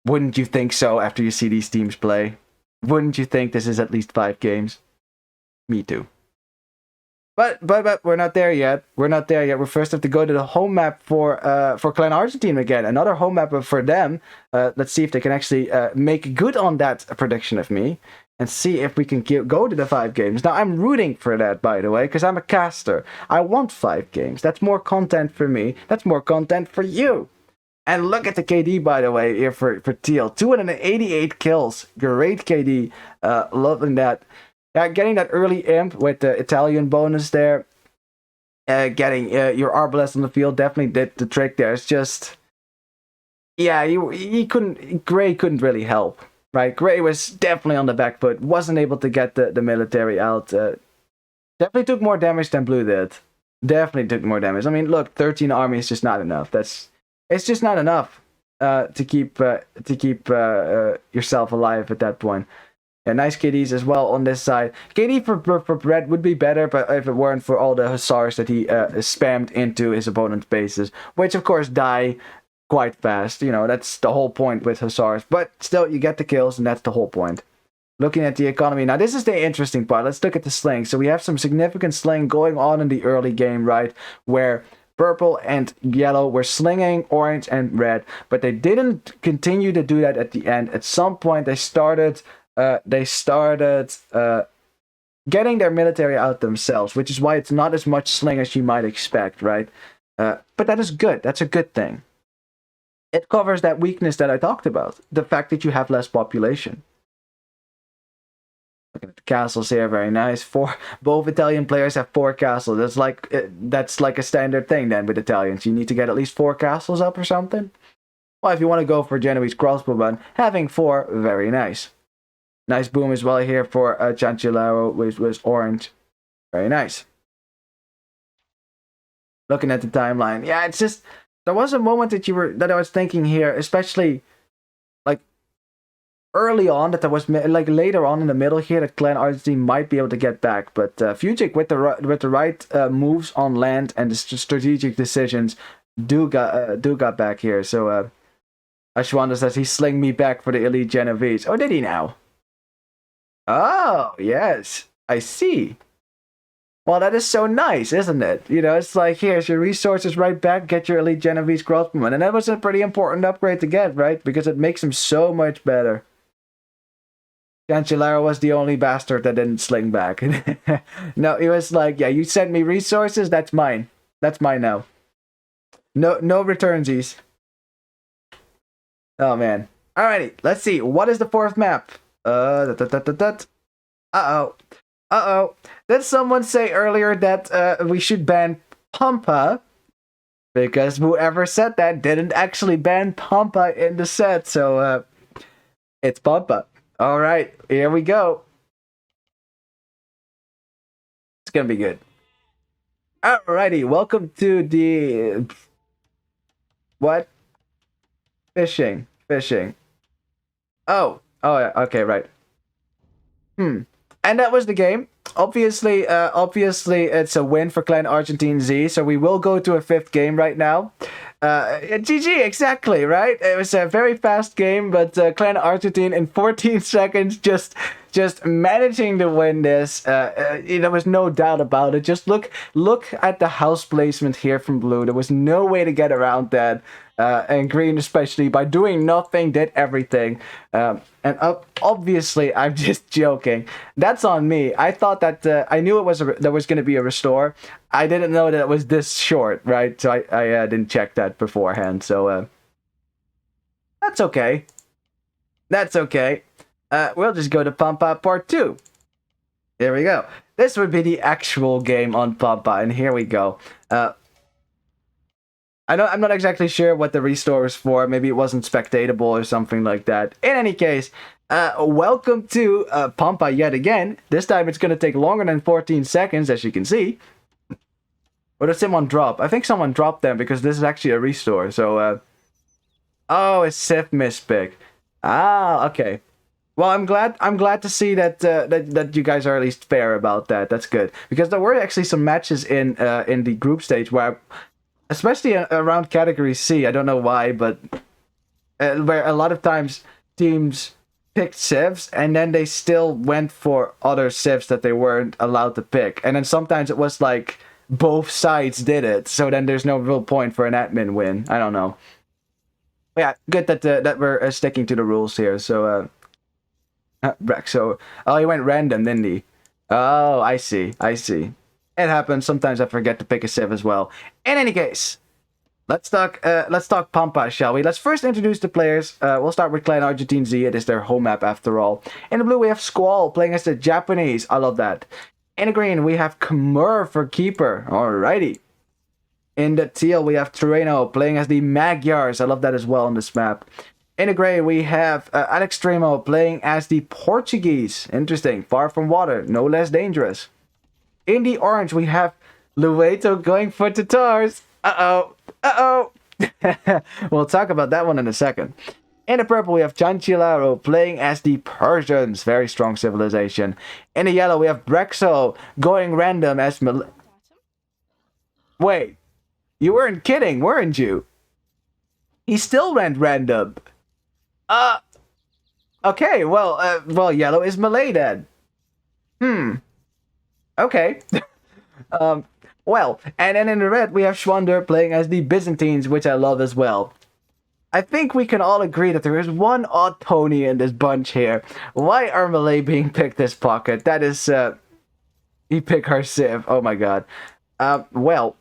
wouldn't you think so after you see these teams play? Wouldn't you think this is at least 5 games? Me too. But we're not there yet. We're not there yet. We first have to go to the home map for Clan Argentine again. Another home map for them. Let's see if they can actually make good on that prediction of me, and see if we can go to the 5 games. Now, I'm rooting for that, by the way, because I'm a caster. I want 5 games. That's more content for me. That's more content for you. And look at the KD, by the way, here for Teal. 288 kills. Great KD. Loving that. Getting that early imp with the Italian bonus there, getting your Arbalest on the field definitely did the trick there. It's just, yeah, Gray couldn't really help, right? Gray was definitely on the back foot, wasn't able to get the military out. Definitely took more damage than Blue did. Definitely took more damage. I mean, look, 13 army is just not enough. It's just not enough to keep yourself alive at that point. Yeah, nice KDs as well on this side. KD for Red would be better, but if it weren't for all the Hussars that he spammed into his opponent's bases, which of course die quite fast. You know, that's the whole point with Hussars. But still, you get the kills, and that's the whole point. Looking at the economy. Now, this is the interesting part. Let's look at the sling. So we have some significant sling going on in the early game, right? Where purple and yellow were slinging orange and red, but they didn't continue to do that at the end. At some point, they started getting their military out themselves, which is why it's not as much sling as you might expect, right? But that is good. That's a good thing. It covers that weakness that I talked about. The fact that you have less population. Look at the castles here, very nice. Both Italian players have 4 castles. That's like a standard thing then with Italians. You need to get at least 4 castles up or something. Well, if you want to go for Genoese crossbowman, having 4, very nice. Nice boom as well here for Chancellaro, which was orange. Very nice. Looking at the timeline, yeah, it's just there was a moment that I was thinking here, especially like early on, that there was like later on in the middle here that Clan Argentine might be able to get back, but FUGICK with the right moves on land and the strategic decisions do got back here. So Ashwanda says he slinged me back for the elite Genovese. Oh, did he now? Oh yes, I see. Well, that is so nice, isn't it? You know, it's like, here's your resources right back, get your elite Genovese crossbowman. And that was a pretty important upgrade to get, right? Because it makes him so much better. Cancellara was the only bastard that didn't sling back. No, he was like, yeah, you sent me resources, that's mine. That's mine now. No returnsies. Oh, man. Alrighty, let's see. What is the 4th map? Uh-oh. Did someone say earlier that we should ban Pampa? Because whoever said that didn't actually ban Pampa in the set, so it's Pampa. Alright, here we go. It's gonna be good. Alrighty, welcome to the... What? Fishing. Oh, yeah, okay, right. And that was the game. Obviously, it's a win for Clan Argentine Z, so we will go to a 5th game right now. GG, exactly, right? It was a very fast game, but Clan Argentine in 14 seconds just managing to win this. There was no doubt about it. Just look at the house placement here from blue. There was no way to get around that. And green, especially, by doing nothing, did everything. And obviously, I'm just joking. That's on me. I thought that I knew there was going to be a restore. I didn't know that it was this short, right? So I didn't check that beforehand. So that's okay. That's okay. We'll just go to Pampa Part 2. Here we go. This would be the actual game on Pampa, and here we go. I'm not exactly sure what the restore is for. Maybe it wasn't spectatable or something like that. In any case, welcome to Pampa yet again. This time it's going to take longer than 14 seconds, as you can see. Or did someone drop? I think someone dropped them because this is actually a restore. So, oh, it's Sith mispick. Ah, okay. Well, I'm glad to see that that you guys are at least fair about that. That's good, because there were actually some matches in the group stage where, especially around Category C, I don't know why, but where a lot of times teams picked civs and then they still went for other civs that they weren't allowed to pick, and then sometimes it was like both sides did it, so then there's no real point for an admin win. I don't know. But yeah, good that we're sticking to the rules here. So Brexo, oh, he went random, didn't he? Oh, I see. It happens. Sometimes I forget to pick a civ as well. In any case, let's talk Pampa, shall we? Let's first introduce the players. We'll start with Clan Argentine Z. It is their home map after all. In the blue, we have Squall playing as the Japanese. I love that. In the green, we have Khmer for keeper. Alrighty. In the teal, we have Terreno playing as the Magyars. I love that as well on this map. In the gray, we have Alex Tremo playing as the Portuguese. Interesting. Far from water. No less dangerous. In the orange, we have Lueto going for Tatars. Uh-oh. We'll talk about that one in a second. In the purple, we have Chanchilaro playing as the Persians. Very strong civilization. In the yellow, we have Brexo going random as Wait. You weren't kidding, weren't you? He still went random. Okay, well, yellow is Malay then. Okay. Well, and then in the red, we have Schwander playing as the Byzantines, which I love as well. I think we can all agree that there is one odd pony in this bunch here. Why are Malay being picked this pocket? That is, he picked her Civ. Oh my god. Well,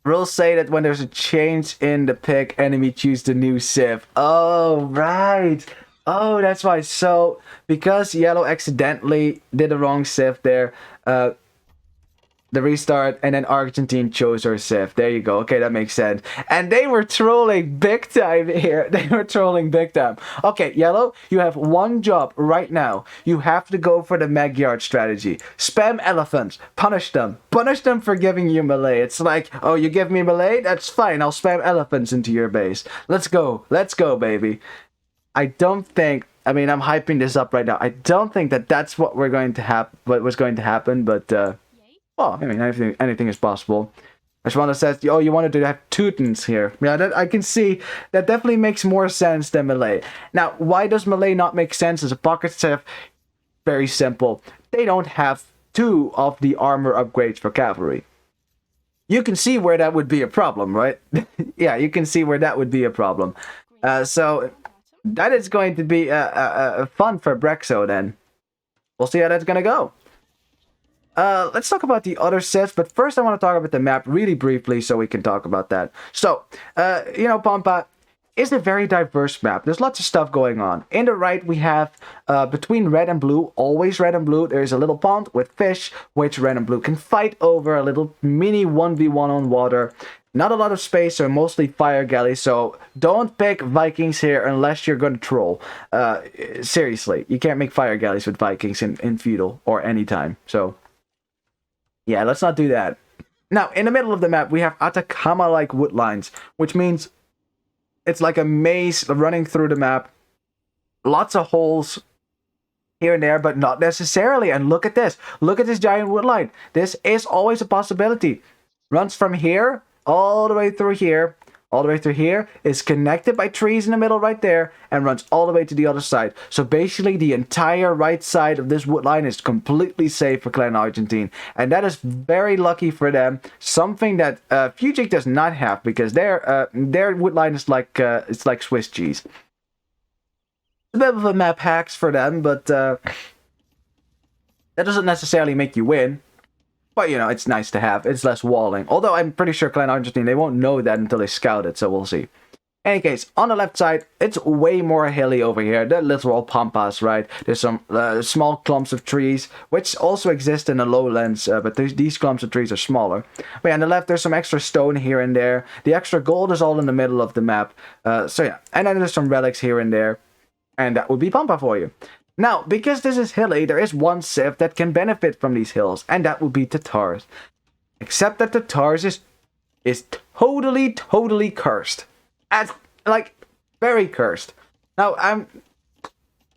Rules say that when there's a change in the pick, enemy choose the new civ. Oh, right. Oh, that's why. So, because yellow accidentally did the wrong civ there, the restart, and then Argentine chose her civ. There you go. Okay, that makes sense. And they were trolling big time here. They were trolling big time. Okay, yellow, you have one job right now. You have to go for the Magyar strategy. Spam elephants. Punish them. Punish them for giving you melee. It's like, oh, you give me melee? That's fine. I'll spam elephants into your base. Let's go. Let's go, baby. I don't think... I mean, I'm hyping this up right now. I don't think that that's what we're going to what was going to happen, but... well, I mean, anything is possible. Ashwanda says, oh, you wanted to have Teutons here. Yeah, that I can see. That definitely makes more sense than melee. Now, why does melee not make sense as a pocket civ? Very simple. They don't have 2 of the armor upgrades for cavalry. You can see where that would be a problem, right? Yeah, you can see where that would be a problem. So, that is going to be fun for Brexo then. We'll see how that's going to go. Let's talk about the other sets, but first I want to talk about the map really briefly so we can talk about that. So, you know, Pampa is a very diverse map. There's lots of stuff going on. In the right, we have, between red and blue, always red and blue, there's a little pond with fish, which red and blue can fight over, a little mini 1v1 on water. Not a lot of space, so mostly fire galleys, so don't pick Vikings here unless you're going to troll. Seriously, you can't make fire galleys with Vikings in Feudal or anytime, so... yeah, let's not do that. Now, in the middle of the map, we have Atacama-like wood lines, which means it's like a maze running through the map. Lots of holes here and there, but not necessarily. And look at this. Look at this giant wood line. This is always a possibility. Runs from here all the way through here. All the way through here, is connected by trees in the middle right there, and runs all the way to the other side. So basically, the entire right side of this wood line is completely safe for Clan Argentine. And that is very lucky for them. Something that FUGICK does not have, because their wood line is like, it's like Swiss cheese. A bit of a map hacks for them, but that doesn't necessarily make you win. But, you know, it's nice to have. It's less walling. Although I'm pretty sure Clan Argentine, they won't know that until they scout it, so we'll see. In any case, on the left side, it's way more hilly over here. The literal pampas, right? There's some small clumps of trees, which also exist in the lowlands, but these clumps of trees are smaller. But yeah, on the left, there's some extra stone here and there. The extra gold is all in the middle of the map. So yeah, and then there's some relics here and there. And that would be pampa for you. Now, because this is hilly, there is one civ that can benefit from these hills, and that would be Tatars. Except that Tatars is totally cursed. As, like, very cursed. Now, I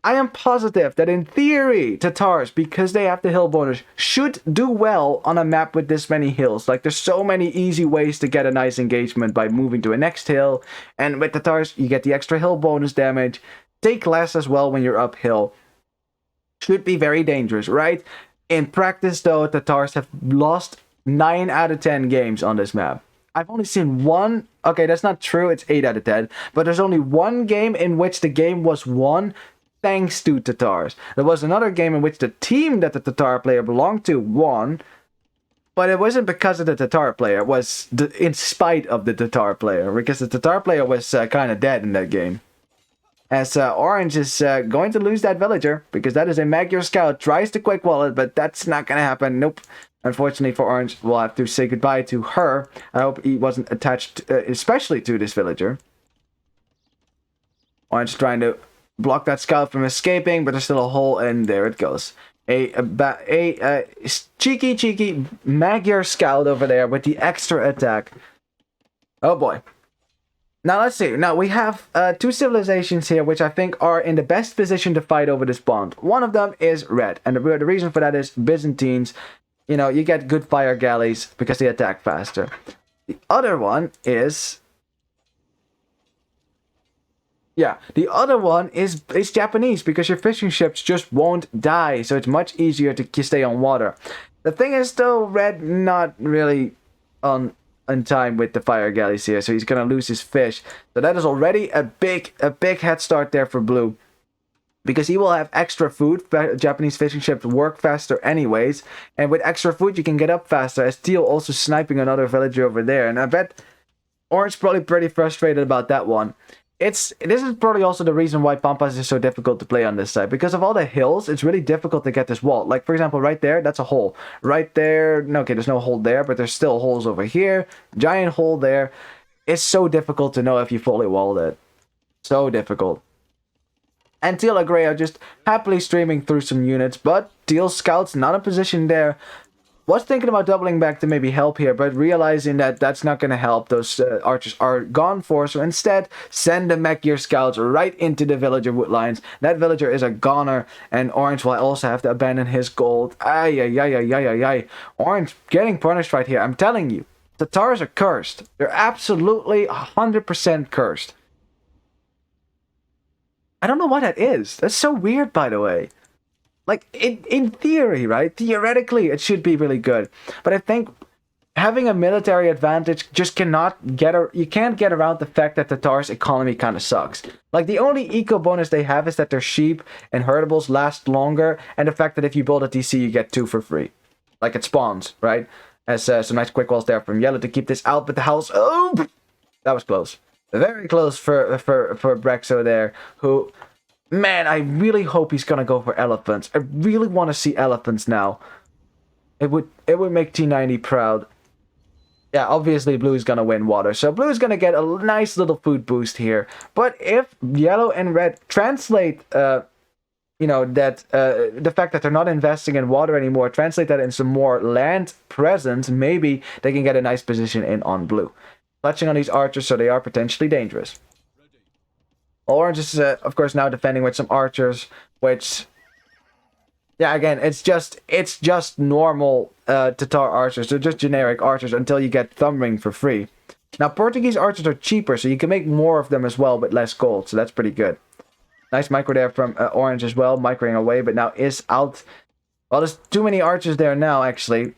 am positive that in theory, Tatars, because they have the hill bonus, should do well on a map with this many hills. Like, there's so many easy ways to get a nice engagement by moving to a next hill, and with Tatars, you get the extra hill bonus damage. Take less as well when you're uphill. Should be very dangerous, right? In practice, though, Tatars have lost 9 out of 10 games on this map. I've only seen one. Okay, that's not true. It's 8 out of 10. But there's only one game in which the game was won thanks to Tatars. There was another game in which the team that the Tatar player belonged to won. But it wasn't because of the Tatar player. It was in spite of the Tatar player. Because the Tatar player was kind of dead in that game. As Orange is going to lose that villager, because that is a Magyar scout, tries to quick wall it, but that's not going to happen. Nope. Unfortunately for Orange, we'll have to say goodbye to her. I hope he wasn't attached, especially to this villager. Orange trying to block that scout from escaping, but there's still a hole, and there it goes. A cheeky Magyar scout over there with the extra attack. Oh boy. Now let's see. Now we have 2 civilizations here which I think are in the best position to fight over this bond. One of them is red, and the reason for that is Byzantines. You know, you get good fire galleys because they attack faster. The other one is... yeah, the other one is Japanese, because your fishing ships just won't die, so it's much easier to stay on water. The thing is, though, red not really on time with the fire galleys here, so he's gonna lose his fish. So that is already a big head start there for blue. because he will have extra food. Japanese fishing ships work faster anyways, and with extra food you can get up faster, as Teal also sniping another villager over there. And I bet Orange probably pretty frustrated about that one. This is probably also the reason why Pampas is so difficult to play on this side. Because of all the hills, it's really difficult to get this wall. Like, for example, right there, that's a hole. Right there, no, okay, there's no hole there, but there's still holes over here. Giant hole there. It's so difficult to know if you fully walled it. So difficult. And Teal and Grey are just happily streaming through some units, but Teal Scout's not in position there. Was thinking about doubling back to maybe help here, but realizing that that's not going to help. Those archers are gone for, so instead, send the mech gear scouts right into the villager wood lines. That villager is a goner, and Orange will also have to abandon his gold. Ay, ay, ay, ay, ay, ay, ay. Orange getting punished right here. I'm telling you, the Tatars are cursed. They're absolutely 100% cursed. I don't know what that is. That's so weird, by the way. Like, in theory, right? Theoretically, it should be really good. But I think having a military advantage just you can't get around the fact that the Tatars' economy kind of sucks. Like, the only eco bonus they have is that their sheep and herdables last longer, and the fact that if you build a DC, you get 2 for free. Like, it spawns, right? As some nice quick walls there from Yellow to keep this out, but the house... Oh! That was close. Very close for Brexo there, who... Man, I really hope he's gonna go for elephants. I really want to see elephants now. It would make T90 proud. Yeah, obviously Blue is gonna win water, so Blue is gonna get a nice little food boost here. But if Yellow and Red translate, you know, that the fact that they're not investing in water anymore, translate that in some more land presence, maybe they can get a nice position in on Blue. Clutching on these archers, so they are potentially dangerous. Orange is, of course, now defending with some archers, which, yeah, again, it's just normal Tatar archers. They're just generic archers until you get Thumb Ring for free. Now, Portuguese archers are cheaper, so you can make more of them as well with less gold, so that's pretty good. Nice micro there from Orange as well, microing away, but now is out. Well, there's too many archers there now, actually.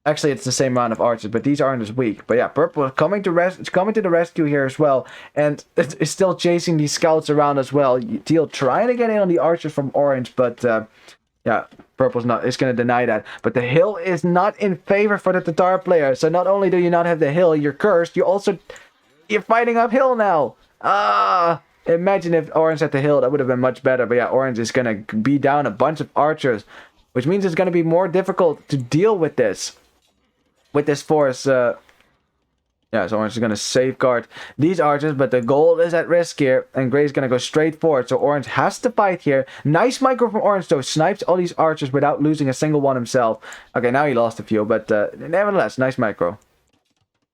Actually, it's the same amount of archers, but these aren't as weak. But yeah, Purple is coming to the rescue here as well, and is still chasing these scouts around as well. Teal trying to get in on the archers from Orange, but yeah, Purple's is going to deny that. But the hill is not in favor for the Tatar player. So not only do you not have the hill, you're cursed. You're fighting uphill now. Imagine if Orange had the hill, that would have been much better. But yeah, Orange is going to be down a bunch of archers, which means it's going to be more difficult to deal with this. With this force, yeah, so Orange is going to safeguard these archers, but the gold is at risk here, and Grey is going to go straight forward, so Orange has to fight here. Nice micro from Orange, though, snipes all these archers without losing a single one himself. Okay, now he lost a few, but nevertheless, nice micro.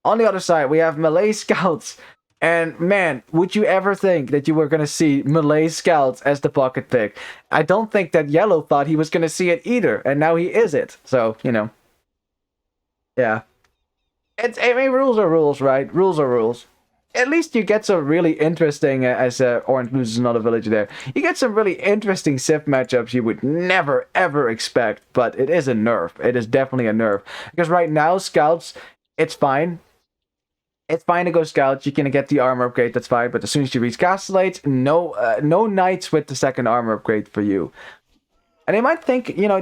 On the other side, we have Malay scouts, and man, would you ever think that you were going to see Malay scouts as the pocket pick? I don't think that Yellow thought he was going to see it either, and now he is it, so, you know. Yeah. I mean, rules are rules, right? Rules are rules. At least you get some really interesting, as Orange loses another villager there, you get some really interesting Civ matchups you would never, ever expect, but it is a nerf. It is definitely a nerf. Because right now, Scouts, it's fine. It's fine to go Scouts. You can get the armor upgrade, that's fine, but as soon as you reach Castellate, no Knights with the second armor upgrade for you. And they might think, you know,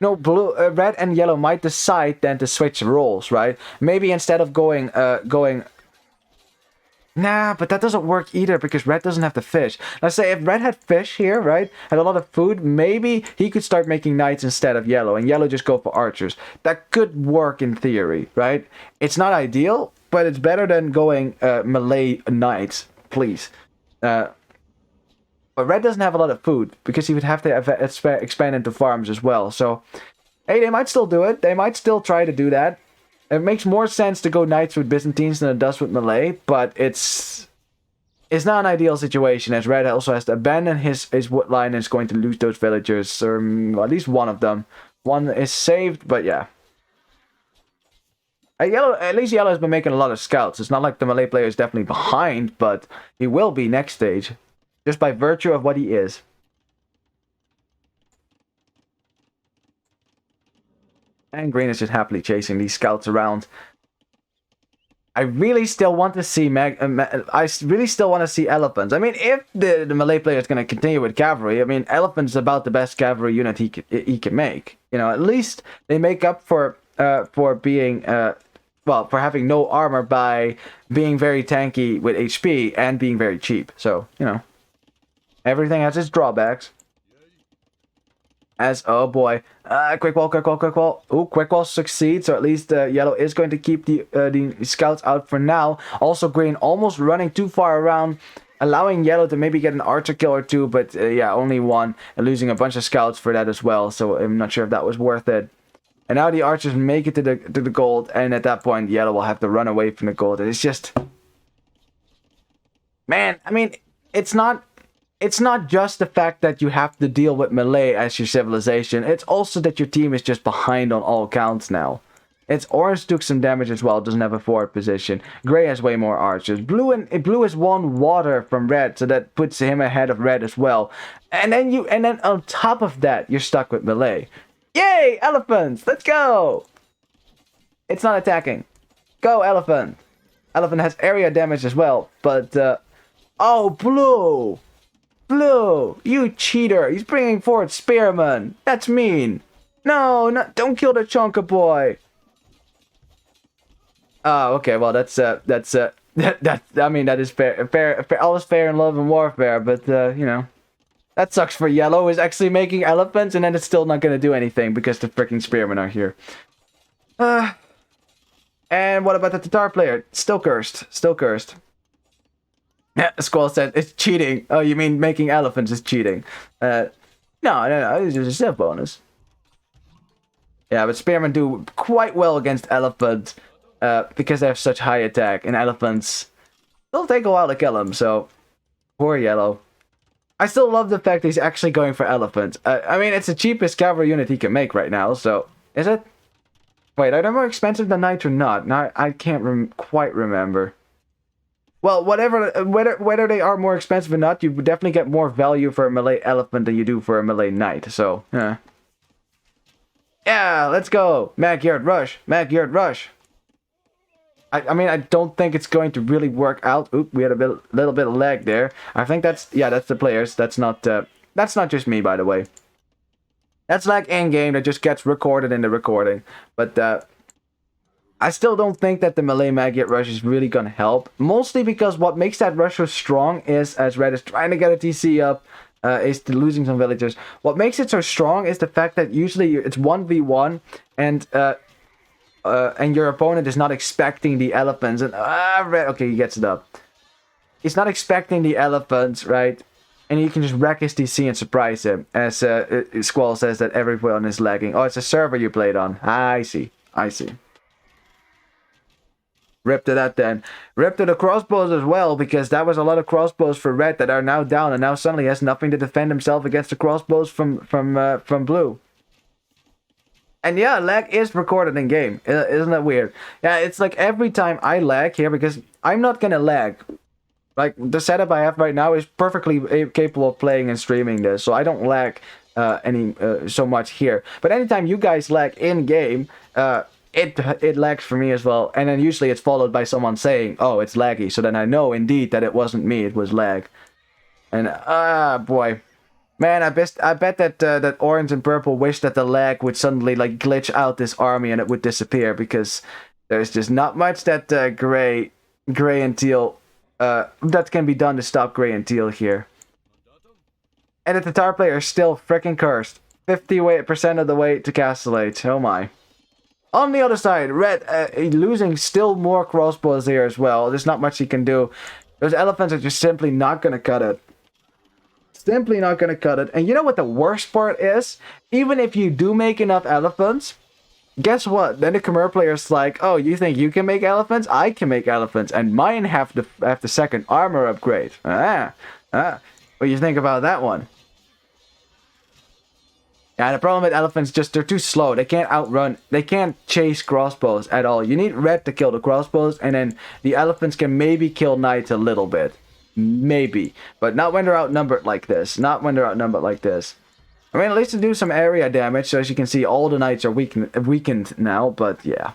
No, red and yellow might decide then to switch roles, right? Maybe instead of going... Nah, but that doesn't work either because red doesn't have the fish. Let's say if red had fish here, right? Had a lot of food, maybe he could start making knights instead of yellow. And yellow just go for archers. That could work in theory, right? It's not ideal, but it's better than going melee knights, please. But red doesn't have a lot of food, because he would have to expand into farms as well. So, hey, they might still do it. They might still try to do that. It makes more sense to go knights with Byzantines than it does with melee, but it's not an ideal situation, as red also has to abandon his wood line and is going to lose those villagers, or well, at least one of them. One is saved, but yeah. At least yellow has been making a lot of scouts. It's not like the melee player is definitely behind, but he will be next stage. Just by virtue of what he is. And green is just happily chasing these scouts around. I really still want to see really still want to see elephants. I mean, if the Malay player is going to continue with cavalry, I mean, elephants is about the best cavalry unit he can make. You know, at least they make up for being well, for having no armor by being very tanky with HP and being very cheap. So, you know, everything has its drawbacks. Oh boy, quick wall. Ooh, quick wall succeeds, or at least yellow is going to keep the scouts out for now. Also, green almost running too far around, allowing yellow to maybe get an archer kill or two, but yeah, only one, and losing a bunch of scouts for that as well. So I'm not sure if that was worth it. And now the archers make it to the gold, and at that point, yellow will have to run away from the gold. It's just, man, I mean, it's not just the fact that you have to deal with Malay as your civilization. It's also that your team is just behind on all counts now. It's orange took some damage as well, doesn't have a forward position. Gray has way more archers. Blue has won water from red, so that puts him ahead of red as well. And then on top of that, you're stuck with Malay. Yay, elephants! Let's go! It's not attacking. Go, elephant! Elephant has area damage as well, but oh, blue! Blue, you cheater! He's bringing forward spearmen. That's mean. No, don't kill the chonka boy. Oh, okay. Well, that's I mean, that is fair. All is fair in love and warfare, but you know, that sucks for yellow. Is actually making elephants, and then it's still not gonna do anything because the freaking spearmen are here. And what about the Tatar player? Still cursed. Still cursed. Yeah, Squall said it's cheating. Oh, you mean making elephants is cheating? No, it's just a step bonus. Yeah, but spearmen do quite well against elephants because they have such high attack, and elephants, they'll take a while to kill them. So poor yellow. I still love the fact he's actually going for elephants. I mean, it's the cheapest cavalry unit he can make right now. So is it? Wait, are they more expensive than knights or not? Now I can't quite remember. Well, whether they are more expensive or not, you would definitely get more value for a Malay elephant than you do for a Malay knight. So, yeah, let's go. Magyard rush. Magyard rush. I mean, I don't think it's going to really work out. Oop, we had a little bit of lag there. I think that's the players. That's not just me, by the way. That's like in-game that just gets recorded in the recording. But, I still don't think that the Malay Magyar rush is really going to help. Mostly because what makes that rush so strong is, as Red is trying to get a TC up, is losing some villagers. What makes it so strong is the fact that usually it's 1v1, and your opponent is not expecting the elephants. And Red, okay, he gets it up. He's not expecting the elephants, right? And you can just wreck his TC and surprise him. As Squall says that everyone is lagging. Oh, it's a server you played on. I see. Rip to that then. Rip to the crossbows as well, because that was a lot of crossbows for red that are now down, and now suddenly has nothing to defend himself against the crossbows from blue. And yeah, lag is recorded in game. Isn't that weird? Yeah, it's like every time I lag here, because I'm not gonna lag. Like, the setup I have right now is perfectly capable of playing and streaming this, so I don't lag so much here. But anytime you guys lag in game, it lags for me as well, and then usually it's followed by someone saying, "Oh, it's laggy," so then I know indeed that it wasn't me, it was lag. And boy, man, I bet that that orange and purple wish that the lag would suddenly like glitch out this army and it would disappear, because there's just not much that gray and teal that can be done to stop gray and teal here. And the Tatar player is still freaking cursed. 50% of the way to Castellate. Oh my. On the other side, red losing still more crossbows here as well. There's not much he can do. Those elephants are just simply not going to cut it. Simply not going to cut it. And you know what the worst part is? Even if you do make enough elephants, guess what? Then the Khmer player's like, "Oh, you think you can make elephants? I can make elephants. And mine have the second armor upgrade." What do you think about that one? Yeah, the problem with elephants, they're too slow. They can't outrun. They can't chase crossbows at all. You need red to kill the crossbows, and then the elephants can maybe kill knights a little bit. Maybe. But not when they're outnumbered like this. Not when they're outnumbered like this. I mean, at least to do some area damage, so as you can see, all the knights are weakened now, but yeah.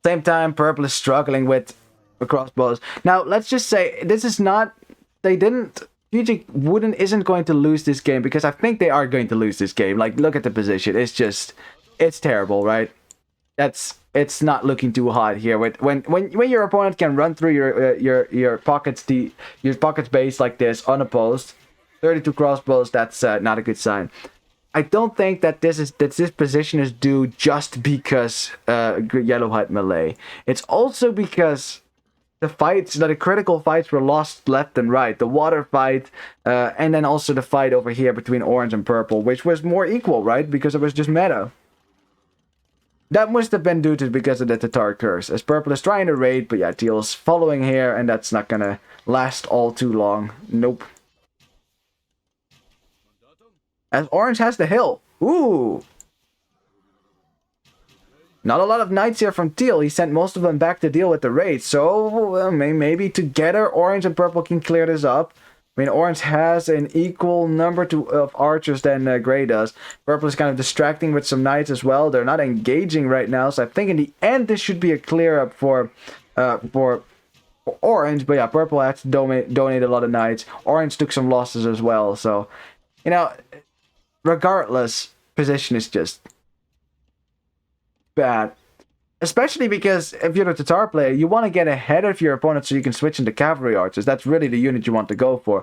Same time, purple is struggling with the crossbows. Now, let's just say this is not. They didn't. FUGICK isn't going to lose this game because I think they are going to lose this game. Like, look at the position. It's terrible, right? It's not looking too hot here. When your opponent can run through your pockets base like this unopposed, 32 crossbows. That's not a good sign. I don't think that this position is due just because yellow had melee. It's also because the critical fights were lost left and right. The water fight, and then also the fight over here between orange and purple, which was more equal, right? Because it was just meta. That must have been due to because of the Tatar curse, as purple is trying to raid, but yeah, teal's following here, and that's not gonna last all too long. Nope. As orange has the hill. Ooh! Not a lot of knights here from teal. He sent most of them back to deal with the raid. So, maybe together orange and purple can clear this up. I mean, orange has an equal number of archers than gray does. Purple is kind of distracting with some knights as well. They're not engaging right now. So I think in the end, this should be a clear up for orange. But yeah, purple had to donate a lot of knights. Orange took some losses as well. So, you know, regardless, position is just bad. Especially because if you're a Tatar player, you want to get ahead of your opponent so you can switch into cavalry archers. That's really the unit you want to go for,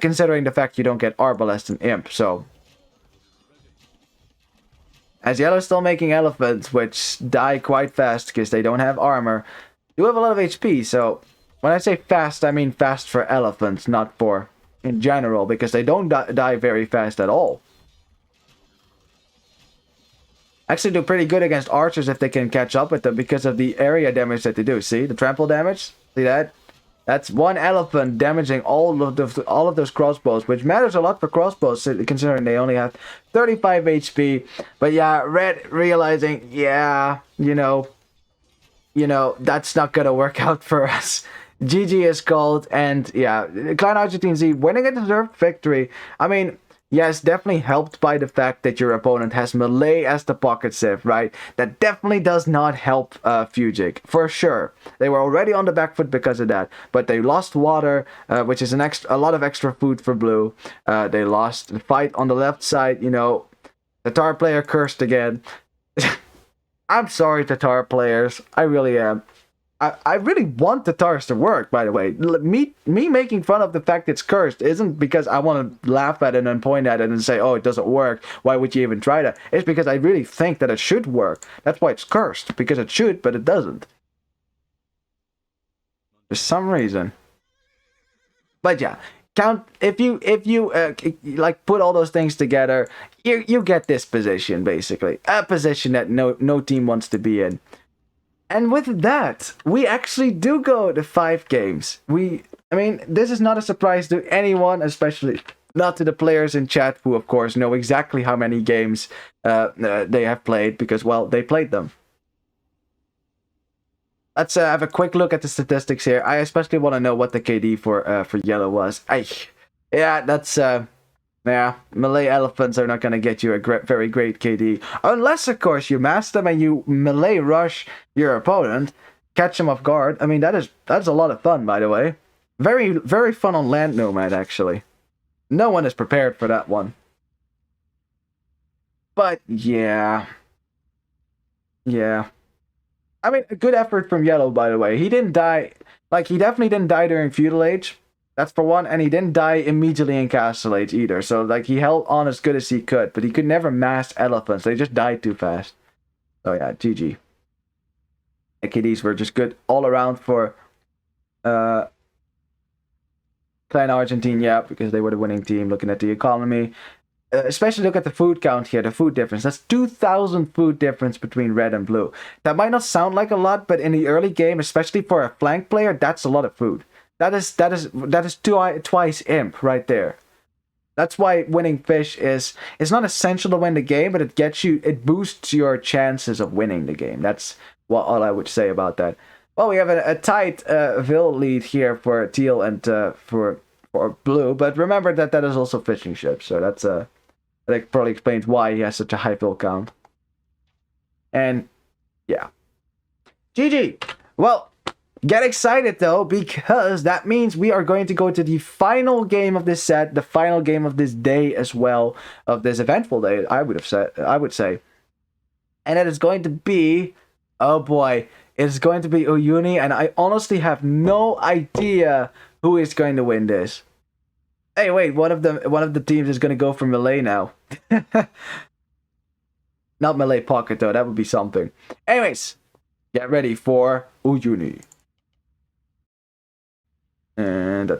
considering the fact you don't get arbalest and imp. So, as yellow's still making elephants, which die quite fast because they don't have armor, do have a lot of HP. So, when I say fast, I mean fast for elephants, not for in general, because they don't die very fast at all. Actually do pretty good against archers if they can catch up with them because of the area damage that they do. See the trample damage? See that? That's one elephant damaging all of those crossbows, which matters a lot for crossbows considering they only have 35 HP. But yeah, red realizing, yeah, you know, that's not gonna work out for us. GG is called, and yeah, Clan Argentine Z winning a deserved victory. I mean, yes, definitely helped by the fact that your opponent has melee as the pocket sieve, right? That definitely does not help FUGICK, for sure. They were already on the back foot because of that, but they lost water, which is a lot of extra food for blue. They lost the fight on the left side, you know. Tatar player cursed again. I'm sorry, Tatar players. I really am. I really want the Tatars to work, by the way. Me making fun of the fact it's cursed isn't because I want to laugh at it and point at it and say, oh, it doesn't work. Why would you even try that? It's because I really think that it should work. That's why it's cursed. Because it should, but it doesn't. For some reason. But yeah, if you like put all those things together, you get this position, basically. A position that no team wants to be in. And with that, we actually do go to 5 games. I mean, this is not a surprise to anyone, especially not to the players in chat, who of course know exactly how many games they have played, because, well, they played them. Let's have a quick look at the statistics here. I especially want to know what the KD for yellow was. Yeah, that's... Yeah, melee elephants are not going to get you a very great KD. Unless, of course, you mass them and you melee rush your opponent, catch them off guard. I mean, that's a lot of fun, by the way. Very, very fun on Land Nomad, actually. No one is prepared for that one. But, yeah. Yeah. I mean, a good effort from Yellow, by the way. He didn't die... Like, he definitely didn't die during Feudal Age. That's for one, and he didn't die immediately in Castle Age either. So, like, he held on as good as he could, but he could never mass elephants. They just died too fast. So, yeah, GG. The KDs were just good all around for Clan Argentine, yeah, because they were the winning team. Looking at the economy. Especially look at the food count here, the food difference. That's 2,000 food difference between red and blue. That might not sound like a lot, but in the early game, especially for a flank player, that's a lot of food. That is twice imp right there. That's why winning fish is not essential to win the game, but it boosts your chances of winning the game. That's all I would say about that. Well, we have a tight Vil lead here for teal and for blue, but remember that is also fishing ships, so that probably explains why he has such a high Vil count. And yeah. GG. Well, get excited though, because that means we are going to go to the final game of this set, the final game of this day as well, of this eventful day, I would say. And it is going to be, oh boy, it's going to be Uyuni, and I honestly have no idea who is going to win this. Hey, wait, one of the teams is going to go for Melee now. Not Melee Pocket though, that would be something. Anyways, get ready for Uyuni. And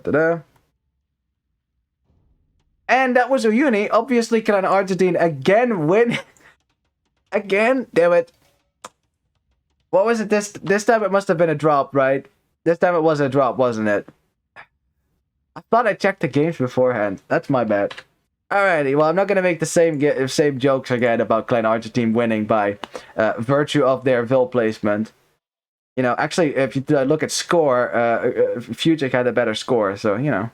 And that was Uyuni. Obviously, Clan Argentine again win. Again, damn it. What was it this time? It must have been a drop, right? This time it was a drop, wasn't it? I thought I checked the games beforehand. That's my bad. Alrighty, well, I'm not gonna make the same jokes again about Clan Argentine winning by virtue of their Vil placement. You know, actually, if you look at score, FUGICK had a better score, so, you know.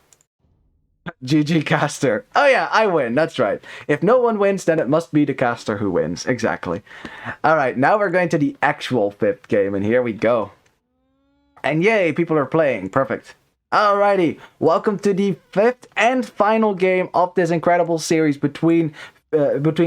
GG caster. Oh yeah, I win, that's right. If no one wins, then it must be the caster who wins. Exactly. Alright, now we're going to the actual 5th game, and here we go. And yay, people are playing. Perfect. Alrighty, welcome to the 5th and final game of this incredible series between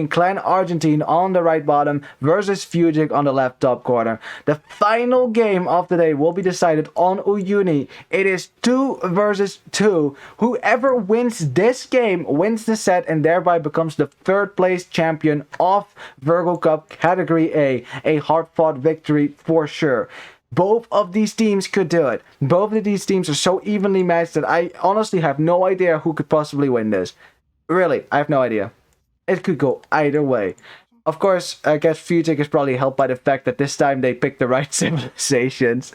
Clan Argentine on the right bottom versus FUGICK on the left top corner. The final game of the day will be decided on Uyuni. It is 2 versus 2. Whoever wins this game wins the set and thereby becomes the 3rd place champion of Virgo Cup Category A. A hard-fought victory for sure. Both of these teams could do it. Both of these teams are so evenly matched that I honestly have no idea who could possibly win this. Really, I have no idea. It could go either way. Of course, I guess FUGICK is probably helped by the fact that this time they picked the right civilizations.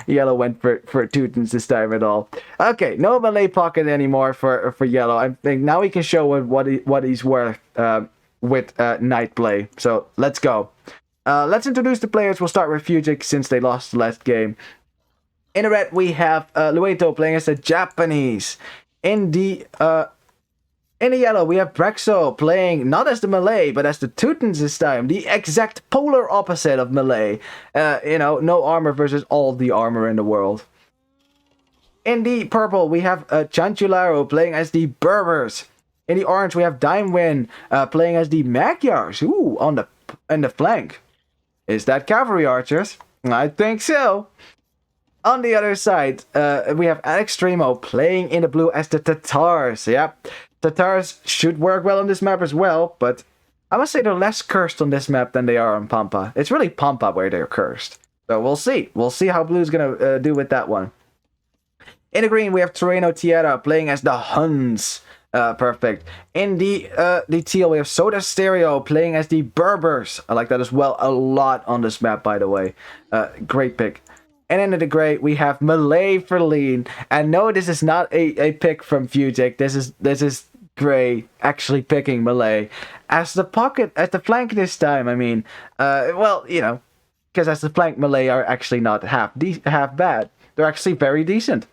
Yellow went for Teutons this time at all. Okay, no Melee Pocket anymore for Yellow. I think now he can show what he's worth with Night Play. So let's go. Let's introduce the players. We'll start with FUGICK since they lost the last game. In the red, we have Lueto playing as the Japanese. In the yellow, we have Brexo playing not as the Melee, but as the Teutons this time. The exact polar opposite of Melee. You know, no armor versus all the armor in the world. In the purple, we have Chanchularo playing as the Berbers. In the orange, we have Daimwin playing as the Magyars. Ooh, on the flank. Is that cavalry archers? I think so. On the other side, we have Alextremo playing in the blue as the Tatars. Yep. Tatars should work well on this map as well, but I must say they're less cursed on this map than they are on Pampa. It's really Pampa where they're cursed. So we'll see. We'll see how Blue's gonna do with that one. In the green, we have Terreno Tierra playing as the Huns. Perfect. In the teal, we have Soda Stereo playing as the Berbers. I like that as well a lot on this map, by the way. Great pick. And in the gray, we have Melee for Lean. And no, this is not a pick from FUGICK. This is Gray actually picking Melee as the flank this time. I mean, well, you know, because as the flank, Melee are actually not half bad. They're actually very decent.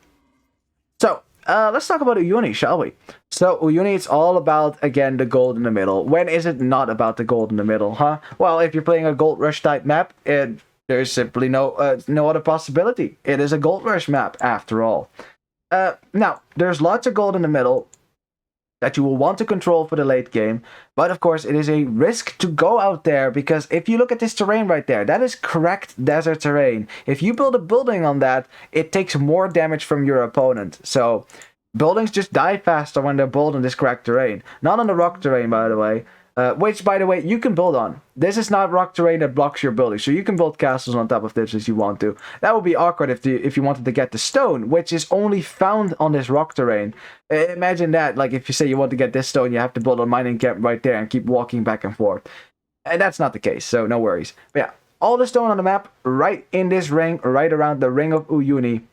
So let's talk about Uyuni, shall we? So Uyuni, it's all about, again, the gold in the middle. When is it not about the gold in the middle, huh? Well, if you're playing a gold rush type map, there's simply no other possibility. It is a gold rush map after all. Now, there's lots of gold in the middle that you will want to control for the late game, but of course it is a risk to go out there, because if you look at this terrain right there, that is correct desert terrain. If you build a building on that, it takes more damage from your opponent. So buildings just die faster when they're built on this correct terrain. Not on the rock terrain, by the way. Which, by the way, you can build on. This is not rock terrain that blocks your building, so you can build castles on top of this if you want to. That would be awkward if you wanted to get the stone, which is only found on this rock terrain. Imagine that, like if you say you want to get this stone, you have to build a mining camp right there and keep walking back and forth. And that's not the case, so no worries. But yeah, all the stone on the map, right in this ring, right around the ring of Uyuni.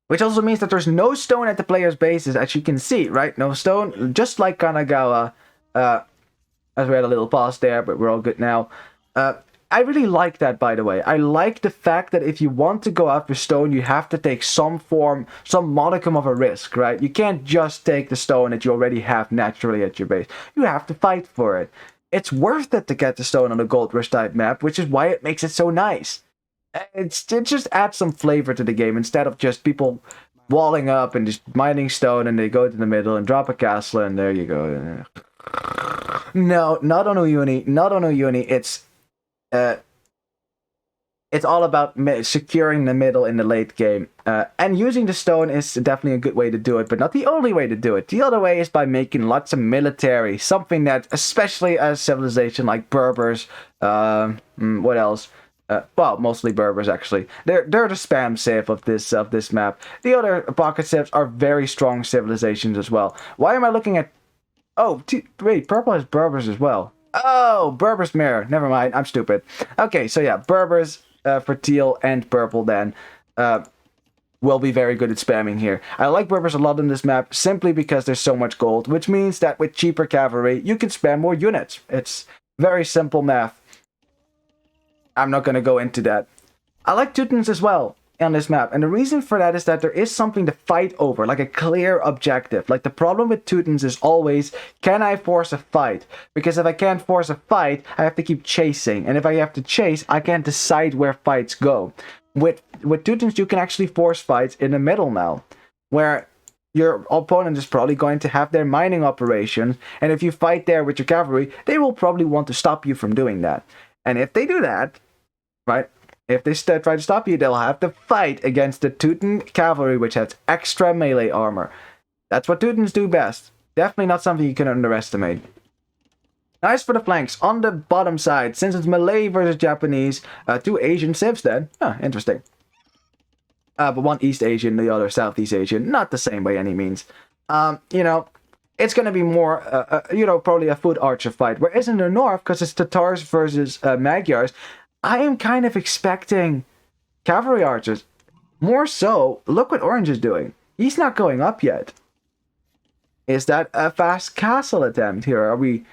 Which also means that there's no stone at the player's bases, as you can see, right? No stone, just like Kanagawa. As we had a little pause there, but we're all good now. I really like that, by the way. I like the fact that if you want to go after stone, you have to take some modicum of a risk, right? You can't just take the stone that you already have naturally at your base. You have to fight for it. It's worth it to get the stone on a gold rush type map, which is why it makes it so nice. It just adds some flavor to the game instead of just people walling up and just mining stone and they go to the middle and drop a castle and there you go. No, not on Uyuni. Not on Uyuni. It's all about securing the middle in the late game. And using the stone is definitely a good way to do it, but not the only way to do it. The other way is by making lots of military. Something that, especially a civilization like Berbers, what else? Well, mostly Berbers actually. They're the spam civ of this map. The other pocket civs are very strong civilizations as well. Why am I looking at... Oh, wait, purple has Berbers as well. Oh, Berbers mirror. Never mind, I'm stupid. Okay, so yeah, Berbers for teal and purple then will be very good at spamming here. I like Berbers a lot in this map simply because there's so much gold, which means that with cheaper cavalry, you can spam more units. It's very simple math. I'm not going to go into that. I like Teutons as well on this map, and the reason for that is that there is something to fight over, like a clear objective. Like the problem with Teutons is always, can I force a fight? Because if I can't force a fight, I have to keep chasing, and if I have to chase, I can't decide where fights go. With Teutons, you can actually force fights in the middle now, where your opponent is probably going to have their mining operations, and if you fight there with your cavalry, they will probably want to stop you from doing that. And if they do that, right, if they try to stop you, they'll have to fight against the Teuton cavalry, which has extra melee armor. That's what Teutons do best. Definitely not something you can underestimate. Nice for the flanks. On the bottom side, since it's Malay versus Japanese, 2 Asian civs then. Huh, interesting. But one East Asian, the other Southeast Asian. Not the same by any means. You know, it's going to be more, you know, probably a foot archer fight. Whereas in the north, because it's Tatars versus Magyars, I am kind of expecting cavalry archers. More so, look what Orange is doing. He's not going up yet. Is that a fast castle attempt here? Are we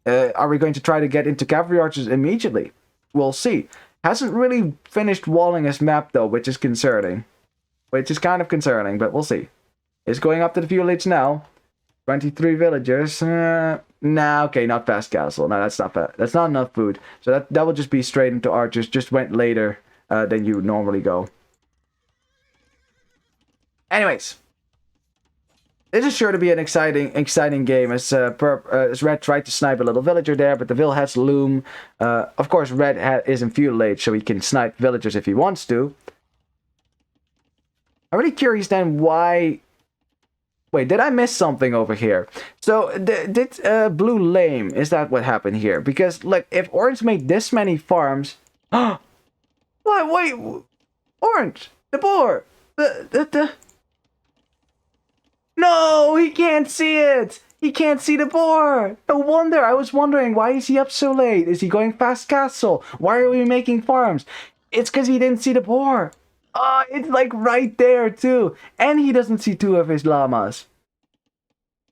going to try to get into cavalry archers immediately? We'll see. Hasn't really finished walling his map though, which is concerning. Which is kind of concerning, but we'll see. It's going up to the village now. 23 villagers. Nah, okay, not fast castle. No, that's not that's not enough food. So that will just be straight into archers. Just went later than you normally go. Anyways, this is sure to be an exciting game. As Red tried to snipe a little villager there, but the Vil has loom. Of course, Red is in feudal age, so he can snipe villagers if he wants to. I'm really curious then why. Wait, did I miss something over here? So, did Blue lame? Is that what happened here? Because, like, if Orange made this many farms... What? Wait! Orange! The boar! No! He can't see it! He can't see the boar! No wonder! I was wondering, why is he up so late? Is he going fast castle? Why are we making farms? It's because he didn't see the boar! Oh, it's like right there too. And he doesn't see 2 of his llamas.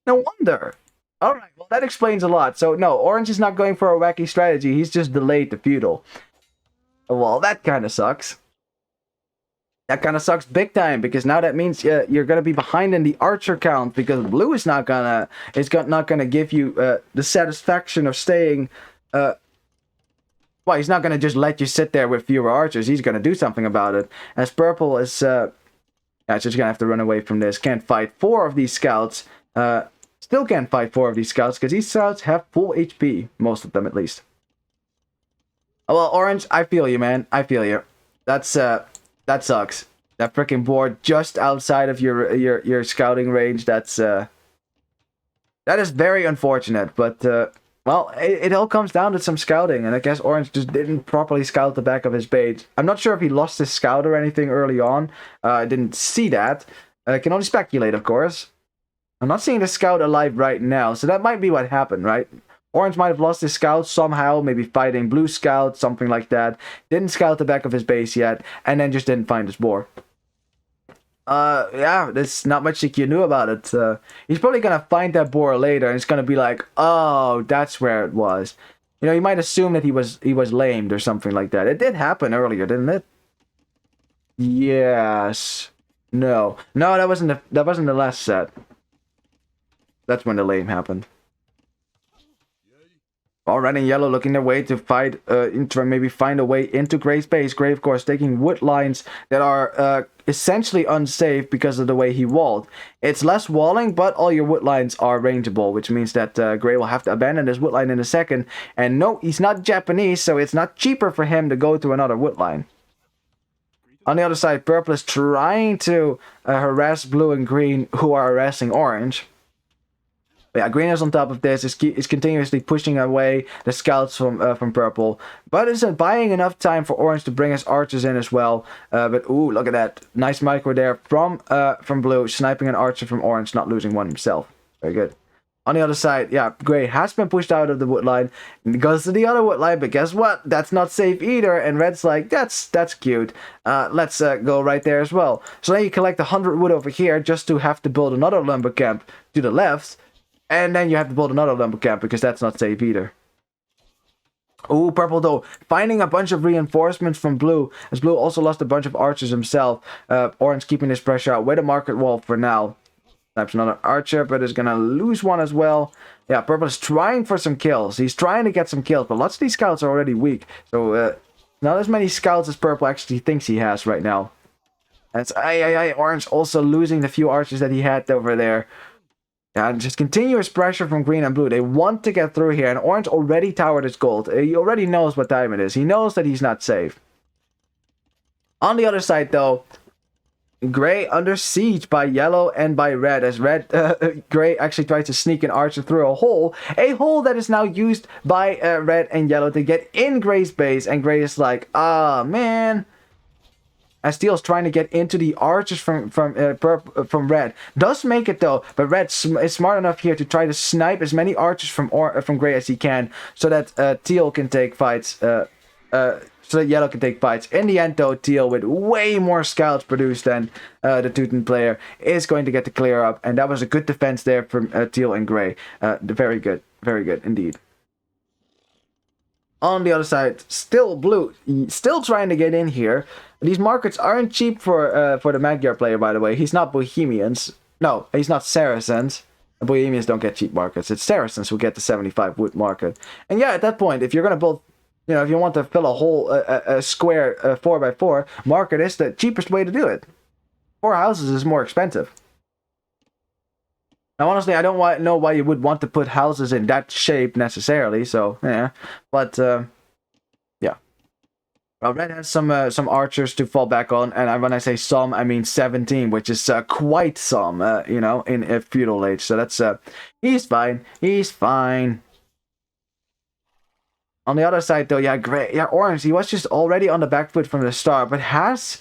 No wonder. Alright, well that explains a lot. So no, Orange is not going for a wacky strategy. He's just delayed the feudal. Well, that kind of sucks. That kind of sucks big time, because now that means you're going to be behind in the archer count, because Blue is not gonna give you the satisfaction of staying well, he's not going to just let you sit there with fewer archers. He's going to do something about it. As Purple is... yeah, just going to have to run away from this. Can't fight 4 of these scouts. Still can't fight 4 of these scouts, because these scouts have full HP. Most of them, at least. Oh, well, Orange, I feel you, man. I feel you. That sucks. That freaking board just outside of your scouting range, that is very unfortunate, but... well, it all comes down to some scouting, and I guess Orange just didn't properly scout the back of his base. I'm not sure if he lost his scout or anything early on. I didn't see that. I can only speculate, of course. I'm not seeing the scout alive right now, so that might be what happened, right? Orange might have lost his scout somehow, maybe fighting Blue Scout, something like that. Didn't scout the back of his base yet, and then just didn't find his boar. Yeah, there's not much you knew about it. He's probably gonna find that boar later, and it's gonna be like, oh, that's where it was. You know, you might assume that he was lamed or something like that. It did happen earlier, didn't it? Yes. No, that wasn't the last set. That's when the lame happened. All red and yellow looking their way to fight, maybe find a way into Gray's base. Gray, of course, taking wood lines that are essentially unsafe because of the way he walled. It's less walling, but all your wood lines are rangeable, which means that Gray will have to abandon his wood line in a second. And no, he's not Japanese, so it's not cheaper for him to go to another wood line. On the other side, purple is trying to harass blue and green, who are harassing orange. But yeah, green is on top of this, is continuously pushing away the scouts from purple, but isn't buying enough time for orange to bring his archers in as well. But ooh, look at that, nice micro there from blue, sniping an archer from orange, not losing one himself. Very good. On the other side, yeah, Gray has been pushed out of the wood line, goes to the other wood line, but guess what? That's not safe either, and Red's like, that's cute. Let's go right there as well. So then you collect 100 wood over here just to have to build another lumber camp to the left. And then you have to build another lumber camp because that's not safe either. Ooh, purple though, finding a bunch of reinforcements from blue, as blue also lost a bunch of archers himself. Orange keeping his pressure out with a market wall for now. Snipes another archer, but is gonna lose one as well. Yeah, purple is trying for some kills. He's trying to get some kills, but lots of these scouts are already weak. So, not as many scouts as purple actually thinks he has right now. And it's orange also losing the few archers that he had over there. And just continuous pressure from green and blue. They want to get through here. And orange already towered his gold. He already knows what time it is. He knows that he's not safe. On the other side, though, Gray under siege by yellow and by red. As Gray actually tries to sneak an archer through a hole. A hole that is now used by red and yellow to get in Gray's base. And Gray is like, ah, man. As Teal's trying to get into the archers from red. Does make it though, but red is smart enough here to try to snipe as many archers from Gray as he can, so that Teal can take fights. So that yellow can take fights. In the end though, Teal with way more scouts produced than the Teuton player is going to get the clear up, and that was a good defense there from Teal and Gray. Very good indeed. On the other side, still blue, still trying to get in here. These markets aren't cheap for the Magyar player, by the way. He's not Bohemians. No, he's not Saracens. Bohemians don't get cheap markets. It's Saracens who get the 75 wood market. And yeah, at that point, if you're going to build, if you want to fill a whole a square 4x4, market is the cheapest way to do it. 4 houses is more expensive. Now, honestly, I don't know why you would want to put houses in that shape necessarily, so, yeah. But, yeah. Well, red has some archers to fall back on, and when I say some, I mean 17, which is quite some, in a feudal age. So that's, he's fine. He's fine. On the other side, though, orange, he was just already on the back foot from the start, but has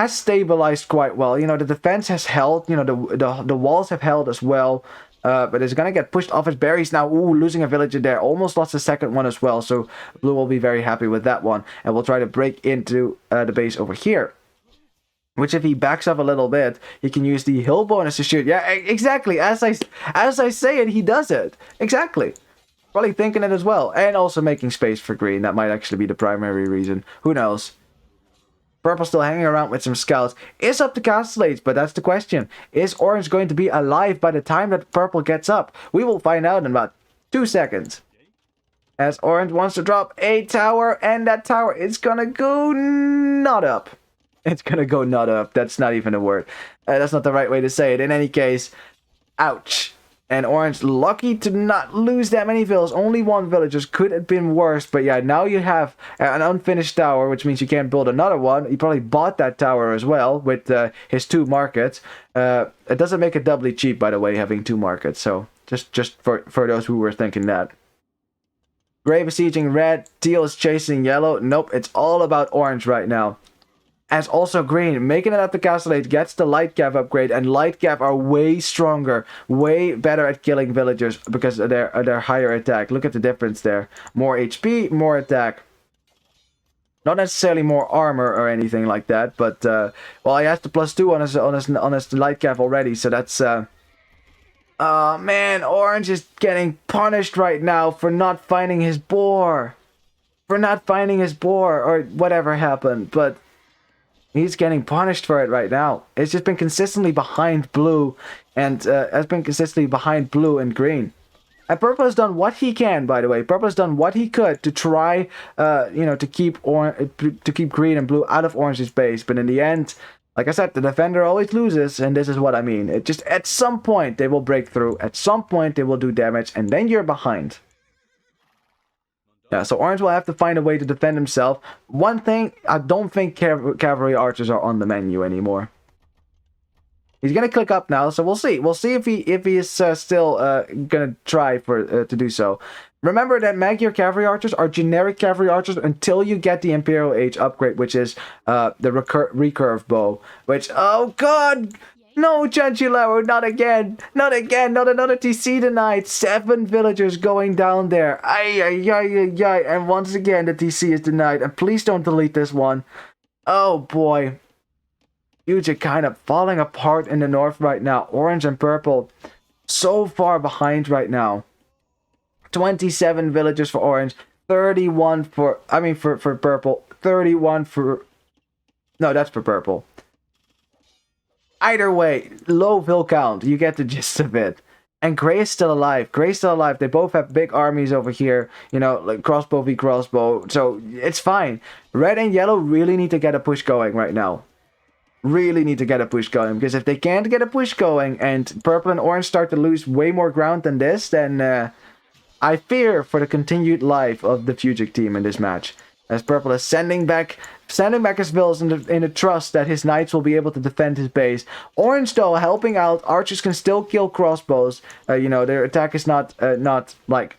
stabilized quite well. The defense has held. The walls have held as well. But it's gonna get pushed off his berries now. Ooh, losing a villager there. Almost lost the second one as well. So blue will be very happy with that one, and will try to break into the base over here. Which, if he backs up a little bit, he can use the hill bonus to shoot. Yeah, exactly. As I say it, he does it. Exactly. Probably thinking it as well, and also making space for green. That might actually be the primary reason. Who knows? Purple still hanging around with some scouts. Is up to Castle Age, but that's the question. Is orange going to be alive by the time that purple gets up? We will find out in about 2 seconds. As orange wants to drop a tower, and that tower is gonna go not up. It's gonna go not up. That's not even a word. That's not the right way to say it. In any case, ouch. And orange lucky to not lose that many villas. Only 1 villager. Could have been worse. But yeah, now you have an unfinished tower, which means you can't build another one. He probably bought that tower as well with his 2 markets. It doesn't make it doubly cheap, by the way, having 2 markets. So just for those who were thinking that. Gray besieging red. Teal is chasing yellow. Nope, it's all about orange right now. As also green, making it up to Castle Age, gets the light cap upgrade, and light cap are way stronger, way better at killing villagers because of their higher attack. Look at the difference there. More HP, more attack. Not necessarily more armor or anything like that, but well, he has the +2 on his light cap already, so that's oh man, orange is getting punished right now for not finding his boar. Or whatever happened, but he's getting punished for it right now. It's just been consistently behind blue, and has been consistently behind blue and green. And purple has done what he can, by the way. Purple has done what he could to try, to keep green and blue out of orange's base. But in the end, like I said, the defender always loses, and this is what I mean. It just, at some point, they will break through. At some point, they will do damage, and then you're behind. Yeah, so orange will have to find a way to defend himself. One thing, I don't think cavalry archers are on the menu anymore. He's gonna click up now, so we'll see. We'll see if he is still gonna try to do so. Remember that Magyar cavalry archers are generic cavalry archers until you get the Imperial Age upgrade, which is the recurve bow. Which, oh god, no, Chanchilero, not again, not again, not another TC tonight. 7 villagers going down there. Ay, ay, ay, ay, ay. And once again, the TC is denied. And please don't delete this one. Oh boy. FUGICK kind of falling apart in the north right now. Orange and purple so far behind right now. 27 villagers for orange, 31 for purple, 31 for, no, that's for purple. Either way, low vill count, you get the gist of it. And gray is still alive. Gray's still alive. They both have big armies over here, like crossbow v crossbow, so it's fine. Red and yellow really need to get a push going right now. Really need to get a push going, because if they can't get a push going and purple and orange start to lose way more ground than this, then I fear for the continued life of the FUGICK team in this match, as purple is sending back his vills in the trust that his knights will be able to defend his base. Orange, though, helping out. Archers can still kill crossbows. Their attack is not like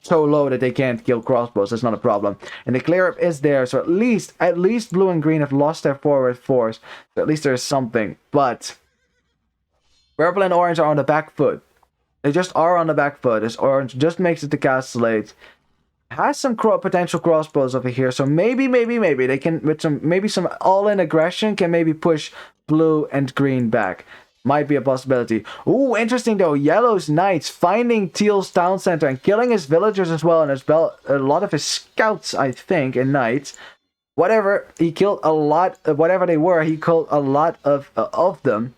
so low that they can't kill crossbows. That's not a problem. And the clear up is there, so at least blue and green have lost their forward force. So at least there's something. But purple and orange are on the back foot. They just are on the back foot. As orange just makes it to Castle 8. Has some potential crossbows over here, so maybe they can, with some all-in aggression, can maybe push blue and green back. Might be a possibility. Ooh, interesting though. Yellow's knights finding Teal's town center and killing his villagers as well, and as well a lot of his scouts, I think, and knights. Whatever, he killed a lot. Whatever they were, he killed a lot of them,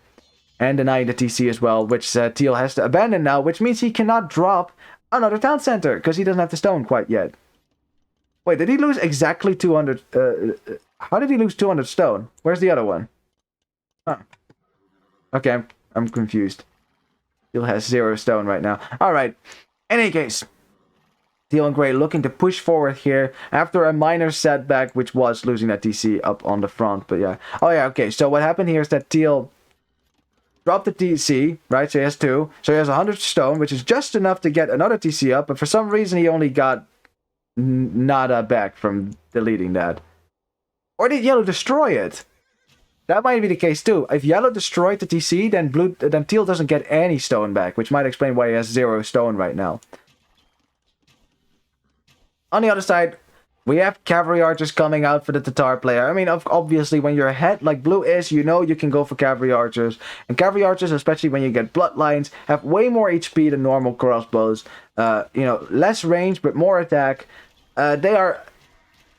and denying the TC as well, which Teal has to abandon now, which means he cannot drop another town center because he doesn't have the stone quite yet. Wait, did he lose exactly 200? How did he lose 200 stone? Where's the other one? Huh. Okay, I'm confused. Teal has 0 stone right now. Alright, in any case, Teal and Gray looking to push forward here after a minor setback, which was losing that TC up on the front. But yeah. Oh yeah, okay, so what happened here is that Teal dropped the TC, right? So he has 2. So he has 100 stone, which is just enough to get another TC up. But for some reason, he only got nada back from deleting that. Or did yellow destroy it? That might be the case too. If yellow destroyed the TC, then teal doesn't get any stone back, which might explain why he has 0 stone right now. On the other side, we have cavalry archers coming out for the Tatar player. I mean, obviously, when you're ahead like blue is, you can go for cavalry archers. And cavalry archers, especially when you get bloodlines, have way more HP than normal crossbows. Less range, but more attack. They are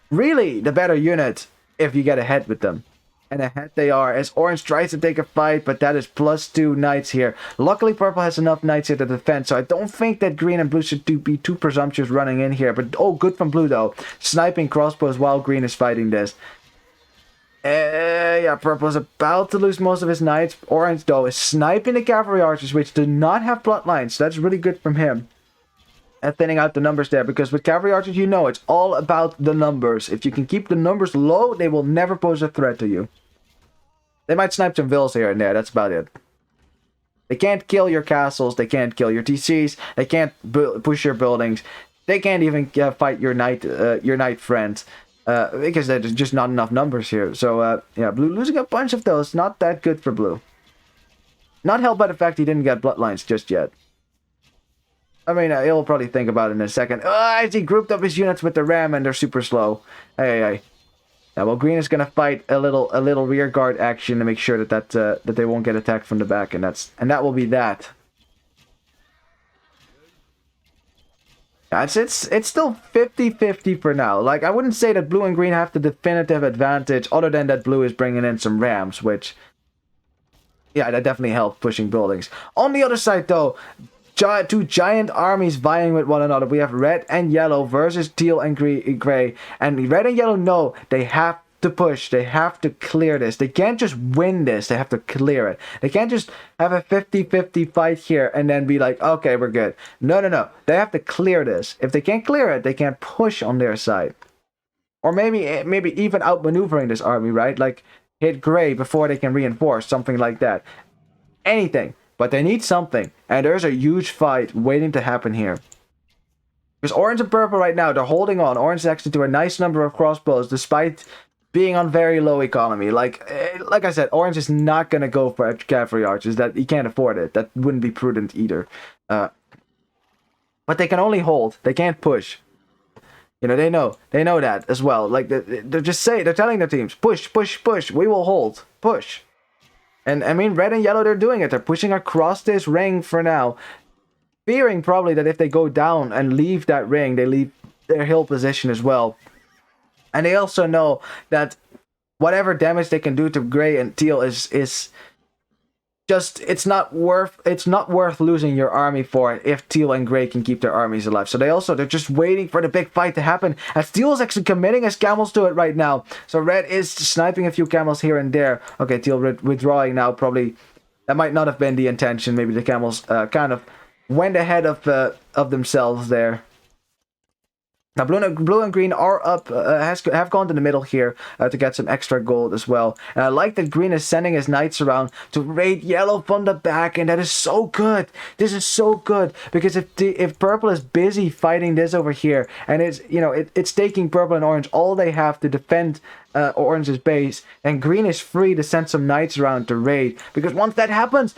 really the better unit if you get ahead with them. And ahead they are, as orange tries to take a fight, but that is +2 knights here. Luckily, purple has enough knights here to defend, so I don't think that green and blue should be too presumptuous running in here. But, oh, good from blue, though. Sniping crossbows while green is fighting this. Yeah, purple is about to lose most of his knights. Orange, though, is sniping the cavalry archers, which do not have bloodlines, so that's really good from him. And thinning out the numbers there, because with cavalry archers, it's all about the numbers. If you can keep the numbers low, they will never pose a threat to you. They might snipe some vills here and there, that's about it. They can't kill your castles, they can't kill your TCs, they can't push your buildings, they can't even fight your knight friends, because there's just not enough numbers here. So, yeah, blue losing a bunch of those, not that good for blue. Not helped by the fact he didn't get bloodlines just yet. I mean, he'll probably think about it in a second. As he grouped up his units with the ram and they're super slow. Hey. Yeah, well, green is gonna fight a little rear guard action to make sure that they won't get attacked from the back, and that will be that. Yeah, it's still 50-50 for now. Like, I wouldn't say that blue and green have the definitive advantage, other than that blue is bringing in some rams, which, yeah, that definitely helps pushing buildings. On the other side, though, two giant armies vying with one another. We have red and yellow versus teal and gray. And red and yellow know they have to push. They have to clear this. They can't just win this. They have to clear it. They can't just have a 50-50 fight here and then be like, okay, we're good. No, no, no. They have to clear this. If they can't clear it, they can't push on their side. Or maybe even outmaneuvering this army, right? Like, hit gray before they can reinforce, something like that. Anything. But they need something. And there's a huge fight waiting to happen here. Because orange and purple right now, they're holding on. Orange is actually to a nice number of crossbows, despite being on very low economy. Like I said, orange is not going to go for cavalry archers. That he can't afford it. That wouldn't be prudent either. But they can only hold. They can't push. You know, they know that as well. Like, they're telling their teams, push, push, push. We will hold. Push. And, I mean, red and yellow, they're doing it. They're pushing across this ring for now. Fearing probably that if they go down and leave that ring, they leave their hill position as well. And they also know that whatever damage they can do to gray and teal is just, it's not worth losing your army for it if teal and gray can keep their armies alive. So they're just waiting for the big fight to happen, as teal is actually committing his camels to it right now. So red is sniping a few camels here and there. Okay, teal withdrawing now. Probably that might not have been the intention. Maybe the camels kind of went ahead of themselves there. Now, blue and green are up, have gone to the middle here to get some extra gold as well. And I like that green is sending his knights around to raid yellow from the back, and that is so good. This is so good, because if purple is busy fighting this over here, and it's taking purple and orange all they have to defend orange's base, and green is free to send some knights around to raid. Because once that happens,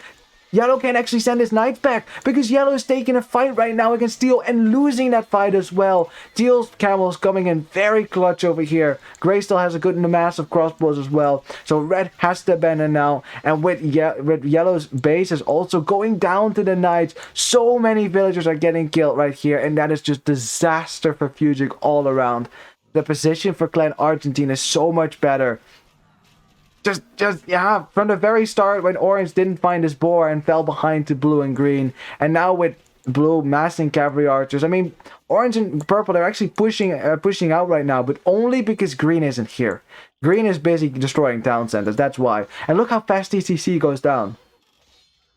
yellow can't actually send his knights back, because yellow is taking a fight right now against teal and losing that fight as well. Teal's camels coming in very clutch over here. Gray still has a good mass of crossbows as well. So red has to abandon now. And with yellow's base is also going down to the knights. So many villagers are getting killed right here. And that is just disaster for FUGICK all around. The position for Clan Argentine is so much better. Yeah, from the very start when orange didn't find his boar and fell behind to blue and green, and now with blue massing cavalry archers. I mean, orange and purple, they're actually pushing out right now, but only because green isn't here. Green is busy destroying town centers, that's why. And look how fast TCC goes down.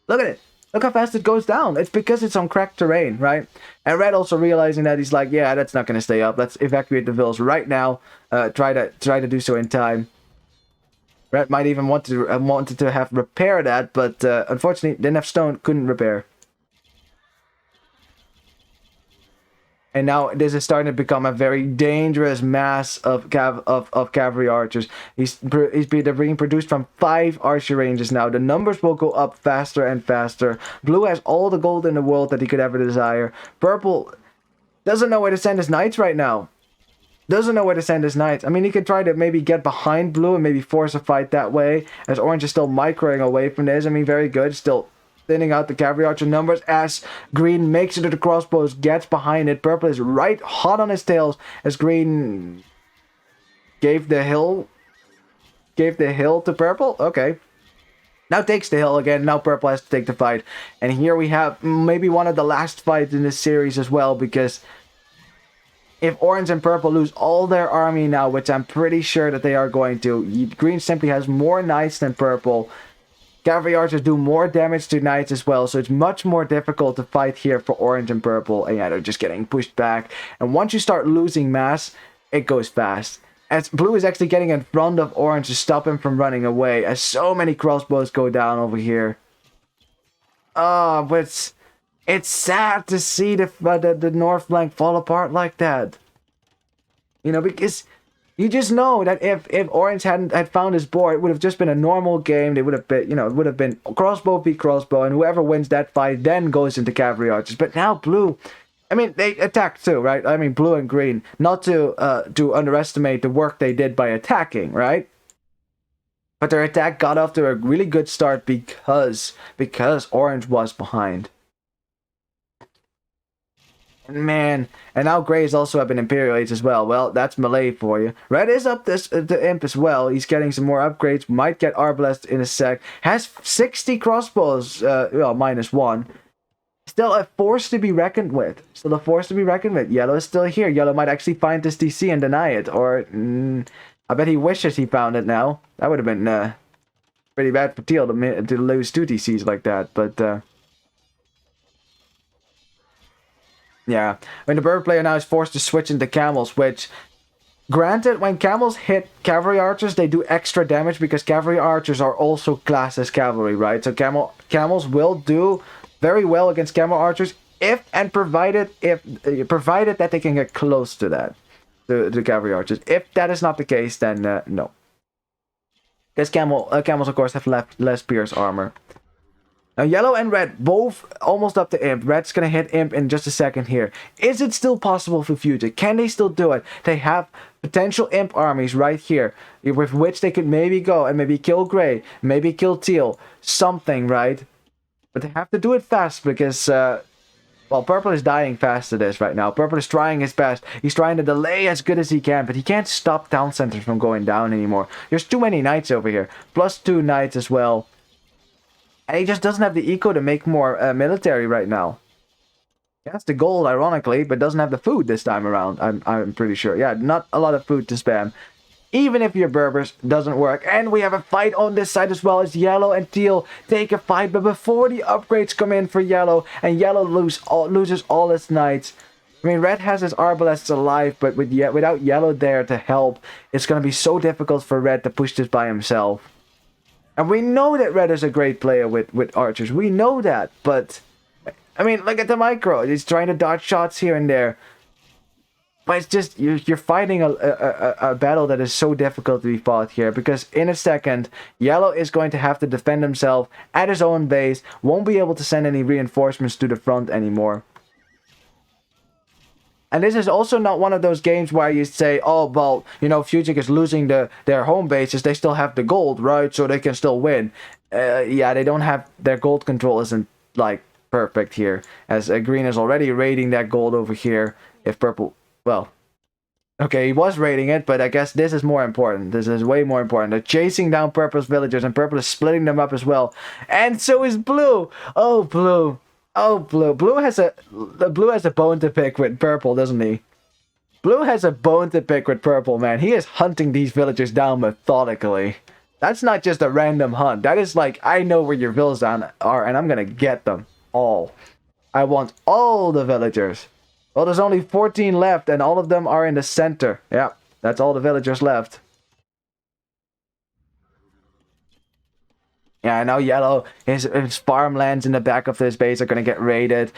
Look at it. Look how fast it goes down. It's because it's on cracked terrain, right? And red also realizing that, he's like, yeah, that's not going to stay up. Let's evacuate the villas right now. Try to do so in time. Red might even wanted to have repair that, but unfortunately didn't have stone, couldn't repair. And now this is starting to become a very dangerous mass of cavalry archers. They're being produced from 5 archer ranges now. The numbers will go up faster and faster. Blue has all the gold in the world that he could ever desire. Purple doesn't know where to send his knights right now. Doesn't know where to send his knights. I mean, he could try to maybe get behind blue and maybe force a fight that way, as orange is still microing away from this. I mean, very good. Still thinning out the cavalry archer numbers as green makes it to the crossbows, gets behind it. Purple is right hot on his tails as green gave the hill to purple. Okay. Now takes the hill again. Now purple has to take the fight. And here we have maybe one of the last fights in this series as well, because if orange and purple lose all their army now, which I'm pretty sure that they are going to, green simply has more knights than purple. Cavalry archers do more damage to knights as well, so it's much more difficult to fight here for orange and purple. And yeah, they're just getting pushed back. And once you start losing mass, it goes fast. As blue is actually getting in front of orange to stop him from running away, as so many crossbows go down over here. Oh, but it's sad to see the north flank fall apart like that. You know, because you just know that if orange had found his boar, it would have just been a normal game. They would have been, it would have been crossbow v crossbow, and whoever wins that fight then goes into cavalry archers. But now blue, I mean, they attacked too, right? I mean, blue and green, not to underestimate the work they did by attacking, right? But their attack got off to a really good start because orange was behind. Man, and now gray is also up in Imperial Age as well. Well, that's melee for you. Red is up the imp as well. He's getting some more upgrades. Might get Arbalest in a sec. Has 60 crossbows. Well, -1. still a force to be reckoned with. Still a force to be reckoned with. Yellow is still here. Yellow might actually find this DC and deny it. Or, I bet he wishes he found it now. That would have been pretty bad for Teal to lose 2 DCs like that. But, yeah. I mean, the bird player now is forced to switch into camels, which... Granted, when camels hit cavalry archers, they do extra damage because cavalry archers are also classed as cavalry, right? So camels will do very well against camel archers provided that they can get close to that, the cavalry archers. If that is not the case, then no. Because camels of course have less pierce armor. Now, yellow and red both almost up to Imp. Red's going to hit Imp in just a second here. Is it still possible for FUGICK? Can they still do it? They have potential Imp armies right here, with which they could maybe go and maybe kill Grey, maybe kill Teal, something, right? But they have to do it fast because, well, Purple is dying fast to this right now. Purple is trying his best. He's trying to delay as good as he can, but he can't stop town centers from going down anymore. There's too many knights over here. +2 knights as well. And he just doesn't have the eco to make more military right now. He has the gold, ironically, but doesn't have the food this time around, I'm pretty sure. Yeah, not a lot of food to spam. Even if your Berbers doesn't work. And we have a fight on this side as well as Yellow and Teal take a fight. But before the upgrades come in for Yellow, and Yellow loses all its knights. I mean, Red has his Arbalests alive, but without Yellow there to help, it's going to be so difficult for Red to push this by himself. And we know that Red is a great player with archers. We know that, but... I mean, look at the micro. He's trying to dodge shots here and there. But it's just, you're fighting a battle that is so difficult to be fought here. Because in a second, Yellow is going to have to defend himself at his own base. Won't be able to send any reinforcements to the front anymore. And this is also not one of those games where you say, oh, well, you know, FUGICK is losing their home bases. They still have the gold, right? So they can still win. Yeah, they don't have... Their gold control isn't, like, perfect here. As Green is already raiding that gold over here. If Purple... Well... Okay, he was raiding it, but I guess this is more important. This is way more important. They're chasing down Purple's villagers, and Purple is splitting them up as well. And so is Blue! Oh, Blue... Oh, Blue. Blue has a bone to pick with Purple, doesn't he? Blue has a bone to pick with Purple, man. He is hunting these villagers down methodically. That's not just a random hunt. That is like, I know where your villas are, and I'm gonna get them all. I want all the villagers. Well, there's only 14 left, and all of them are in the center. Yeah, that's all the villagers left. Yeah, now Yellow, his farmlands in the back of his base are going to get raided.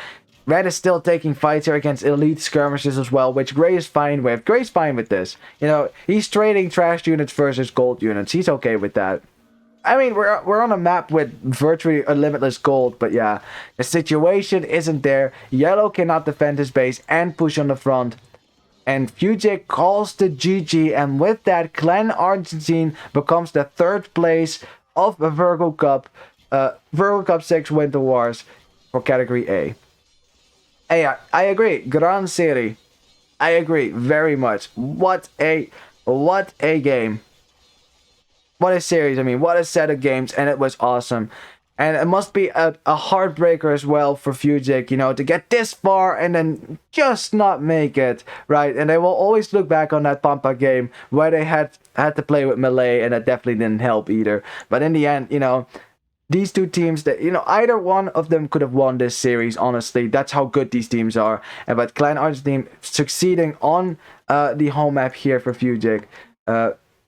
Red is still taking fights here against elite skirmishes as well, which Grey is fine with. Grey's fine with this. You know, he's trading trash units versus gold units. He's okay with that. I mean, we're on a map with virtually a limitless gold, but yeah, the situation isn't there. Yellow cannot defend his base and push on the front. And FUGICK calls the GG, and with that, Clan Argentine becomes the 3rd place of the Virgo Cup VI Winter Wars for Category A. Hey, I agree. Gran Serie. I agree very much. What a game. What a series. I mean, what a set of games, and it was awesome. And it must be a heartbreaker as well for FUGICK, you know, to get this far and then just not make it, right? And they will always look back on that Pampa game where they had to play with melee, and that definitely didn't help either. But in the end, you know, these two teams, that, you know, either one of them could have won this series, honestly. That's how good these teams are. But Clan Argentine succeeding on the home map here for FUGICK.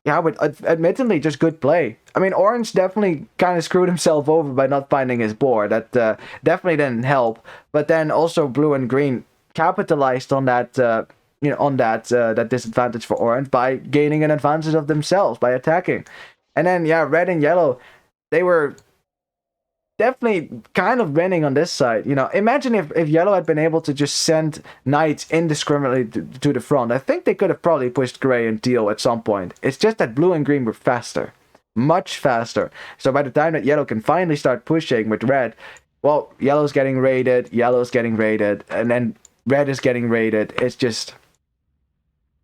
Yeah, but admittedly, just good play. I mean, Orange definitely kind of screwed himself over by not finding his board. That definitely didn't help. But then also Blue and Green capitalized on that, you know, on that disadvantage for Orange by gaining an advantage of themselves by attacking. And then yeah, Red and Yellow, they were definitely kind of winning on this side. You know, imagine if Yellow had been able to just send knights indiscriminately to the front. I think they could have probably pushed Grey and Teal at some point. It's just that Blue and Green were faster. Much faster. So by the time that Yellow can finally start pushing with Red, well, Yellow's getting raided, Yellow's getting raided, and then Red is getting raided. It's just...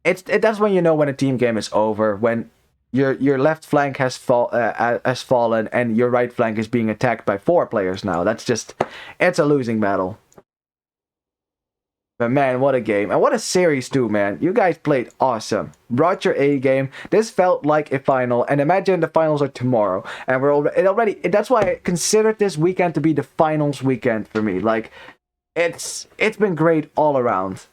that's when you know when a team game is over, when your left flank has fallen and your right flank is being attacked by 4 players now. That's just... it's a losing battle. But man, what a game. And what a series too, man. You guys played awesome. Brought your A game. This felt like a final. And imagine the finals are tomorrow. And that's why I considered this weekend to be the finals weekend for me. Like, it's been great all around.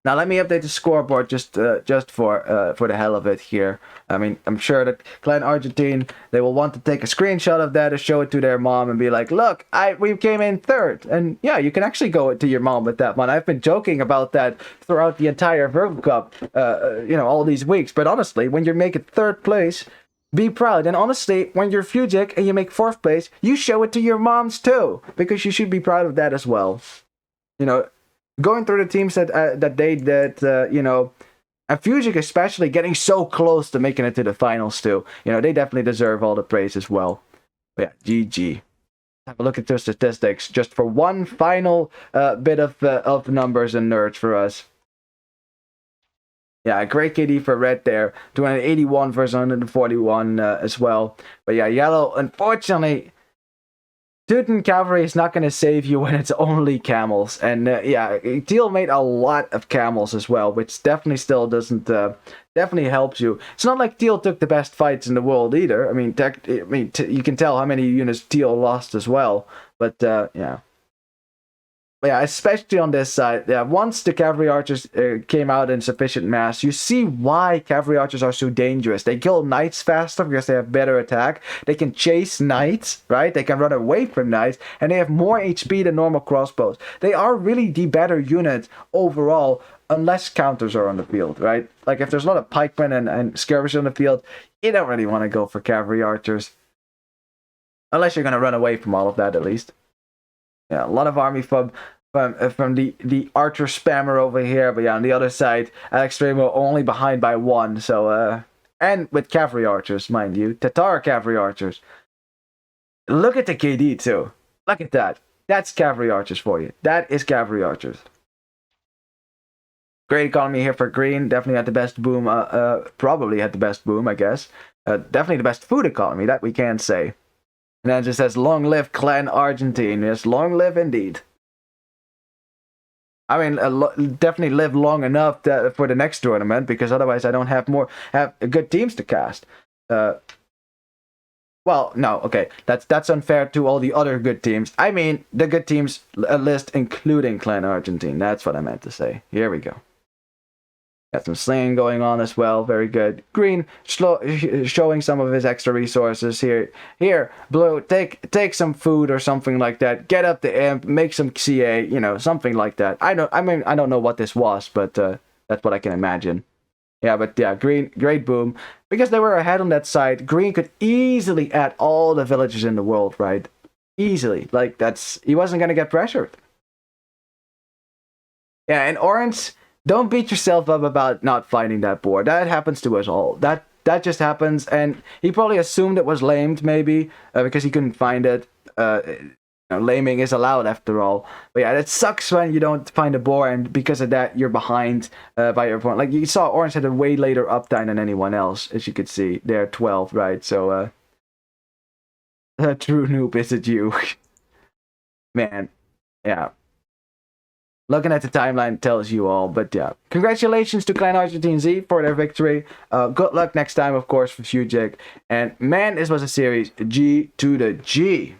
Now let me update the scoreboard just for the hell of it here. I mean, I'm sure that Clan Argentine, they will want to take a screenshot of that to show it to their mom and be like, look, we came in third. And yeah, you can actually go to your mom with that one. I've been joking about that throughout the entire Virgo Cup, all these weeks. But honestly, when you make it third place, be proud. And honestly, when you're FUGICK and you make fourth place, you show it to your moms too, because you should be proud of that as well. Going through the teams that they did, and FUGICK especially getting so close to making it to the finals too. They definitely deserve all the praise as well. But yeah, GG. Have a look at the statistics just for one final bit of numbers and nerds for us. Yeah, great KD for red there. 281 versus 141 as well. But yeah, yellow, unfortunately, Teuton Cavalry is not going to save you when it's only camels. And yeah, teal made a lot of camels as well, which definitely still doesn't, definitely helps you. It's not like teal took the best fights in the world either. I mean, you can tell how many units teal lost as well. But yeah. But yeah, especially on this side, yeah, once the cavalry archers came out in sufficient mass, you see why cavalry archers are so dangerous. They kill knights faster because they have better attack. They can chase knights, right? They can run away from knights, and they have more HP than normal crossbows. They are really the better unit overall, unless counters are on the field, right? Like if there's a lot of pikemen and skirmishers on the field, you don't really want to go for cavalry archers. Unless you're going to run away from all of that, at least. Yeah, a lot of army from the archer spammer over here, but yeah, on the other side, Alex Tremo only behind by 1. So and with cavalry archers, mind you, Tatar cavalry archers. Look at the KD too. Look at that. That's cavalry archers for you. That is cavalry archers. Great economy here for green. Definitely had the best boom. Probably had the best boom, I guess. Definitely the best food economy, that we can say. And then it just says, long live Clan Argentine. Yes, long live indeed. I mean, definitely live long enough for the next tournament, because otherwise I don't have good teams to cast. Well, no, okay, that's unfair to all the other good teams. I mean, the good teams list including Clan Argentine. That's what I meant to say. Here we go. Got some slinging going on as well. Very good. Green showing some of his extra resources here. Here, blue, take some food or something like that. Get up the imp, make some CA, something like that. I don't know what this was, but that's what I can imagine. Yeah, but yeah, green, great boom. Because they were ahead on that side, green could easily add all the villages in the world, right? Easily. Like, he wasn't gonna get pressured. Yeah, and orange, don't beat yourself up about not finding that board. That happens to us all. That just happens, and he probably assumed it was lamed, maybe, because he couldn't find it. Laming is allowed after all. But yeah, it sucks when you don't find a board, and because of that, you're behind by your opponent. Like, you saw Orange had a way later uptime than anyone else, as you could see. They're 12, right? So, true noob, is it you? Man, yeah. Looking at the timeline tells you all, but yeah. Congratulations to Clan Argentine Z for their victory. Good luck next time, of course, for FUGICK. And man, this was a series G to the G.